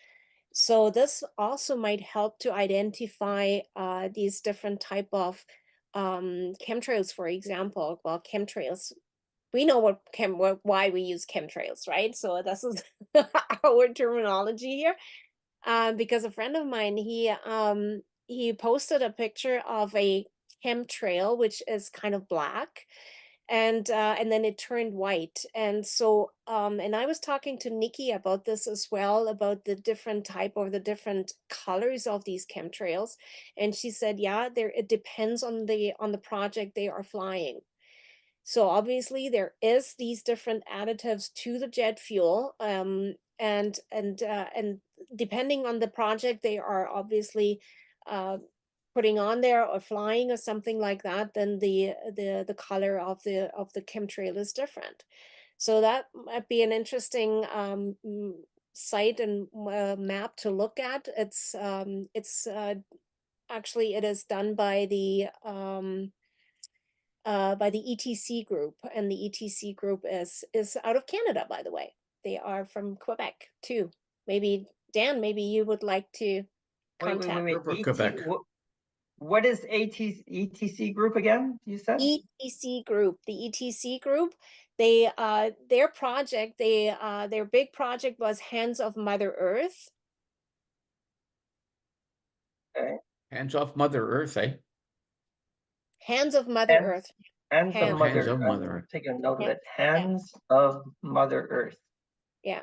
Speaker 3: So this also might help to identify these different type of chemtrails, for example. Well, chemtrails, we know why we use chemtrails, right? So this is our terminology here. Because a friend of mine, he posted a picture of a chemtrail, which is kind of black, and then it turned white. And so and I was talking to Nikki about this as well, about the different type or the different colors of these chemtrails, and she said, yeah, it depends on the project they are flying. So obviously there is these different additives to the jet fuel, and depending on the project they are obviously putting on there or flying or something like that, then the color of the chemtrail is different. So that might be an interesting site and map to look at. It's actually, it is done by the ETC group, and the ETC group is out of Canada, by the way. They are from Quebec too. Maybe Dan, maybe you would like to contact.
Speaker 1: Wait.
Speaker 4: Quebec.
Speaker 1: What is ETC group again? You said
Speaker 3: ETC group. The ETC group. They their project. Their big project was Hands of Mother Earth.
Speaker 1: Okay.
Speaker 4: Hands off Mother Earth, eh?
Speaker 3: Hands of Mother Earth.
Speaker 1: Hands of Mother
Speaker 4: Hands of
Speaker 1: Earth.
Speaker 4: Mother Earth.
Speaker 1: Take a note of it. Hands of Mother Earth.
Speaker 3: Yeah.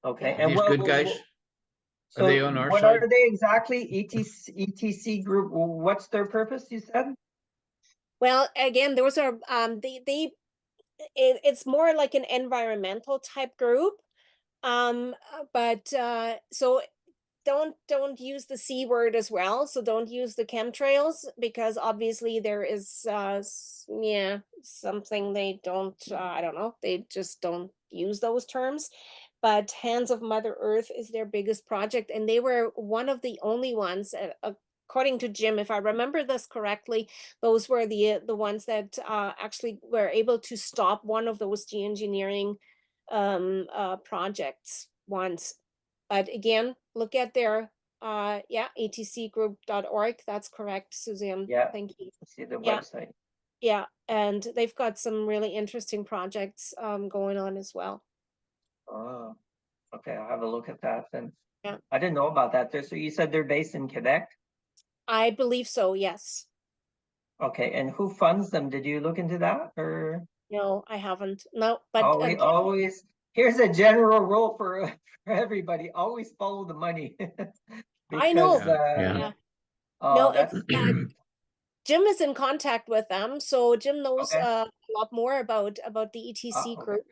Speaker 1: Okay.
Speaker 4: Yeah. And these good guys.
Speaker 1: So
Speaker 4: are they on our
Speaker 1: what
Speaker 4: side?
Speaker 1: are they exactly? ETC group. What's their purpose? You said.
Speaker 3: Well, again, those are it's more like an environmental type group, but so don't use the C word as well. So don't use the chemtrails, because obviously there is something they don't, I don't know, they just don't use those terms. But Hands of Mother Earth is their biggest project, and they were one of the only ones, according to Jim, if I remember this correctly, those were the ones that actually were able to stop one of those geoengineering projects once. But again, look at their etcgroup.org. That's correct, Suzanne.
Speaker 1: Yeah.
Speaker 3: Thank you.
Speaker 1: See the website.
Speaker 3: Yeah, and they've got some really interesting projects going on as well.
Speaker 1: Oh, okay. I'll have a look at that then.
Speaker 3: Yeah.
Speaker 1: I didn't know about that. So you said they're based in Quebec?
Speaker 3: I believe so, yes.
Speaker 1: Okay, and who funds them? Did you look into that, or?
Speaker 3: No, I haven't. No, but
Speaker 1: always here's a general rule for everybody: always follow the money.
Speaker 3: I know.
Speaker 1: Oh,
Speaker 3: no, it's Jim is in contact with them, so Jim knows a lot more about the ETC group.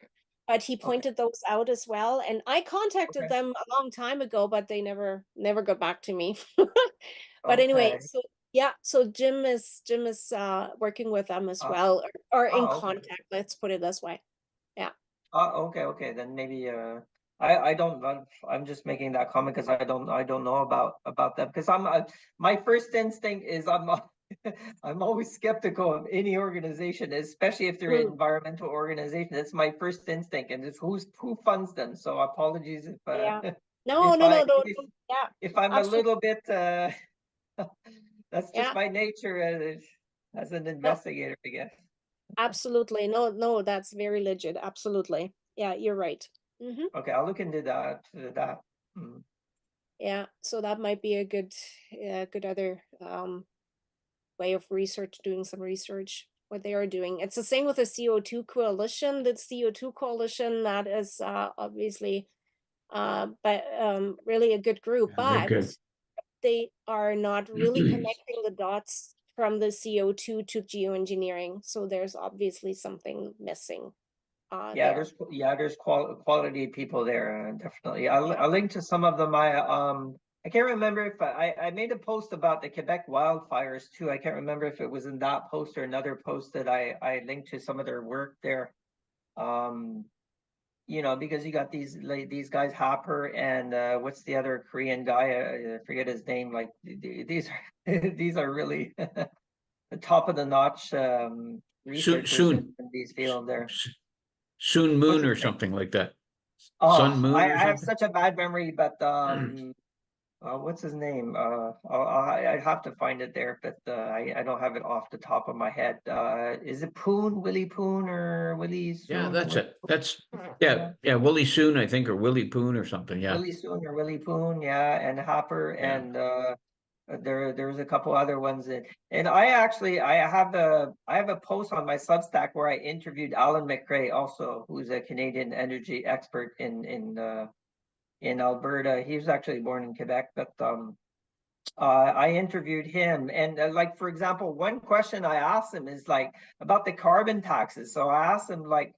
Speaker 3: But he pointed those out as well, and I contacted them a long time ago, but they never got back to me. But anyway, so yeah, so Jim is working with them as well, or in contact. Let's put it this way. Yeah.
Speaker 1: Okay. Then maybe I don't. I'm just making that comment because I don't know about that, because I'm my first instinct is I'm always skeptical of any organization, especially if they're an environmental organization. That's my first instinct, and it's who funds them. So apologies if
Speaker 3: Yeah.
Speaker 1: if
Speaker 3: No, yeah.
Speaker 1: if I'm
Speaker 3: Absolutely.
Speaker 1: a little bit that's just
Speaker 3: Yeah.
Speaker 1: my nature as an investigator, I guess.
Speaker 3: Absolutely. No, that's very legit. Absolutely. Yeah, you're right.
Speaker 1: Okay, I'll look into that.
Speaker 3: Yeah, so that might be a good other way of doing some research, what they are doing. It's the same with the CO2 coalition. The CO2 coalition, that is obviously but really a good group,
Speaker 4: They're
Speaker 3: but
Speaker 4: good.
Speaker 3: they are not really connecting the dots from the CO2 to geoengineering. So there's obviously something missing.
Speaker 1: Yeah, there's quality people there, definitely. I'll link to some of them. I can't remember if I made a post about the Quebec wildfires too. I can't remember if it was in that post or another post that I linked to some of their work there. You know, because you got these guys, Hopper and what's the other Korean guy? I forget his name. Like these are these are really the top of the notch researchers in these fields there.
Speaker 4: Sun Moon or something like that.
Speaker 1: Oh,
Speaker 4: Sun Moon.
Speaker 1: I have such a bad memory, but what's his name? I'd have to find it there, but I don't have it off the top of my head. Is it Poon, Willie Poon, or Willie Soon?
Speaker 4: Yeah, that's it. That's yeah, Willie Soon, I think, or Willie Poon or something. Yeah,
Speaker 1: Willie Soon or Willie Poon, yeah, and Hopper, and there's a couple other ones and I have a post on my Substack where I interviewed Alan McRae, also, who's a Canadian energy expert in Alberta. He was actually born in Quebec, but I interviewed him, and like, for example, one question I asked him is like about the carbon taxes. So I asked him like,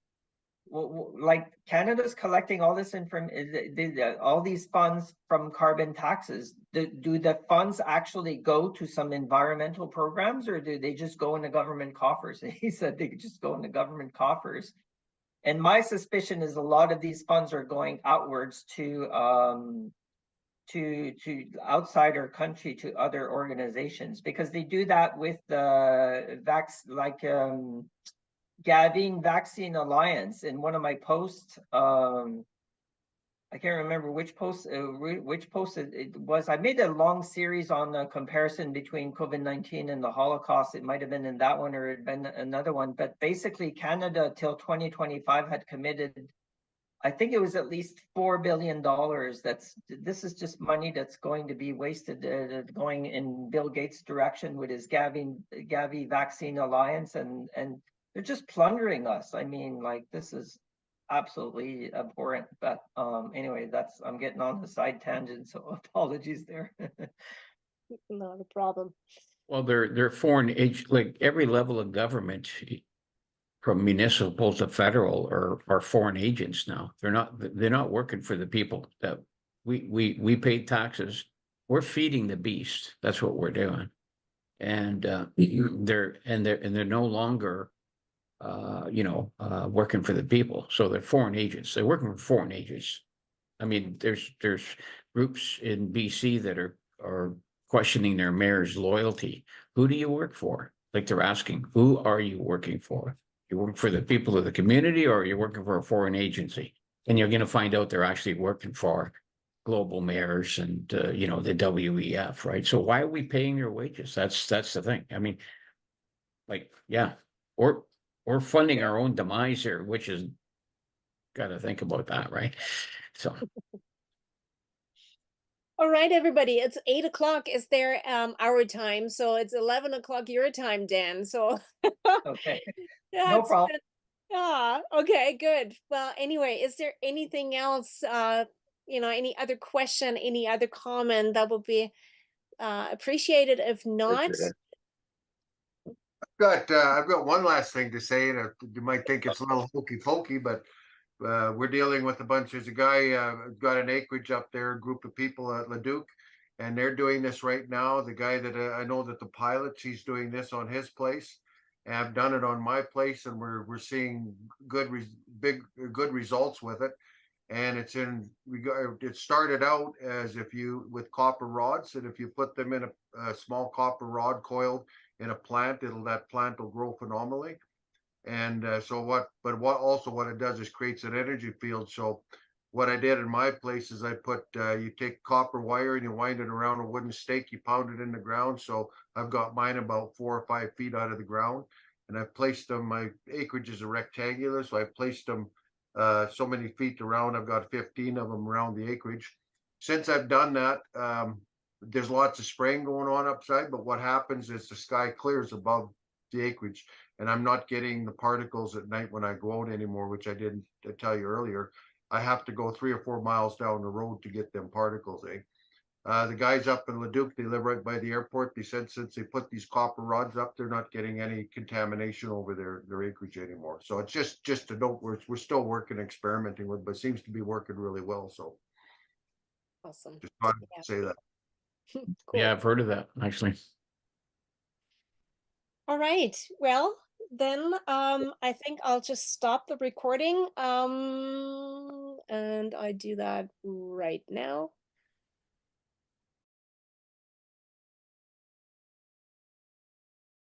Speaker 1: like Canada's collecting all this information, all these funds from carbon taxes. Do the funds actually go to some environmental programs, or do they just go in the government coffers? And he said they just go in the government coffers. And my suspicion is a lot of these funds are going outwards to outside our country, to other organizations, because they do that with the Gavin Vaccine Alliance. In one of my posts, I can't remember which post it was. I made a long series on the comparison between COVID-19 and the Holocaust. It might have been in that one, or it'd been another one. But basically, Canada till 2025 had committed, I think it was at least $4 billion. This is just money that's going to be wasted, going in Bill Gates' direction with his Gavi Vaccine Alliance, and they're just plundering us. I mean, like, this is absolutely abhorrent. But anyway, I'm getting on the side tangent, so apologies there.
Speaker 3: Not a problem.
Speaker 4: Well, they're foreign age, like every level of government, from municipal to federal, are foreign agents now. They're not working for the people that we pay taxes. We're feeding the beast. That's what we're doing. And they're no longer working for the people. So they're foreign agents. They're working for foreign agents. I mean, there's groups in BC that are questioning their mayor's loyalty. Who do you work for? Like, they're asking, who are you working for? You work for the people of the community, or are you working for a foreign agency? And you're going to find out they're actually working for global mayors and the WEF, right? So why are we paying their wages? That's the thing. I mean, like, yeah, we're funding our own demise here, which is, got to think about that, right? So.
Speaker 3: All right, everybody, it's 8 o'clock is their our time, so it's 11 o'clock your time, Dan. So
Speaker 1: okay,
Speaker 3: yeah,
Speaker 1: no problem.
Speaker 3: Okay, good. Well, anyway, is there anything else? Any other question, any other comment that would be appreciated? If not,
Speaker 5: I've got one last thing to say, and you might think it's a little hokey pokey, but we're dealing with there's a guy got an acreage up there, a group of people at Leduc, and they're doing this right now. The guy that I know, that the pilot, he's doing this on his place, and I've done it on my place, and we're seeing good results with it. And it started out as with copper rods, and if you put them in a small copper rod coiled in a plant, that plant will grow phenomenally. And what it does is creates an energy field. So what I did in my place is I put, you take copper wire and you wind it around a wooden stake, you pound it in the ground. So I've got mine about 4 or 5 feet out of the ground, and I've placed them, my acreage is a rectangular. So I placed them so many feet around. I've got 15 of them around the acreage. Since I've done that, there's lots of spraying going on upside, but what happens is the sky clears above the acreage, and I'm not getting the particles at night when I go out anymore, which I didn't tell you earlier. I have to go 3 or 4 miles down the road to get them particles. The guys up in Leduc, they live right by the airport. They said since they put these copper rods up, they're not getting any contamination over their acreage anymore. So it's just a note we're still working, experimenting with, but it seems to be working really well. So
Speaker 3: awesome.
Speaker 5: Just wanted to say that.
Speaker 3: Cool.
Speaker 4: Yeah, I've heard of that actually.
Speaker 3: All right. Well, then I think I'll just stop the recording. And I do that right now.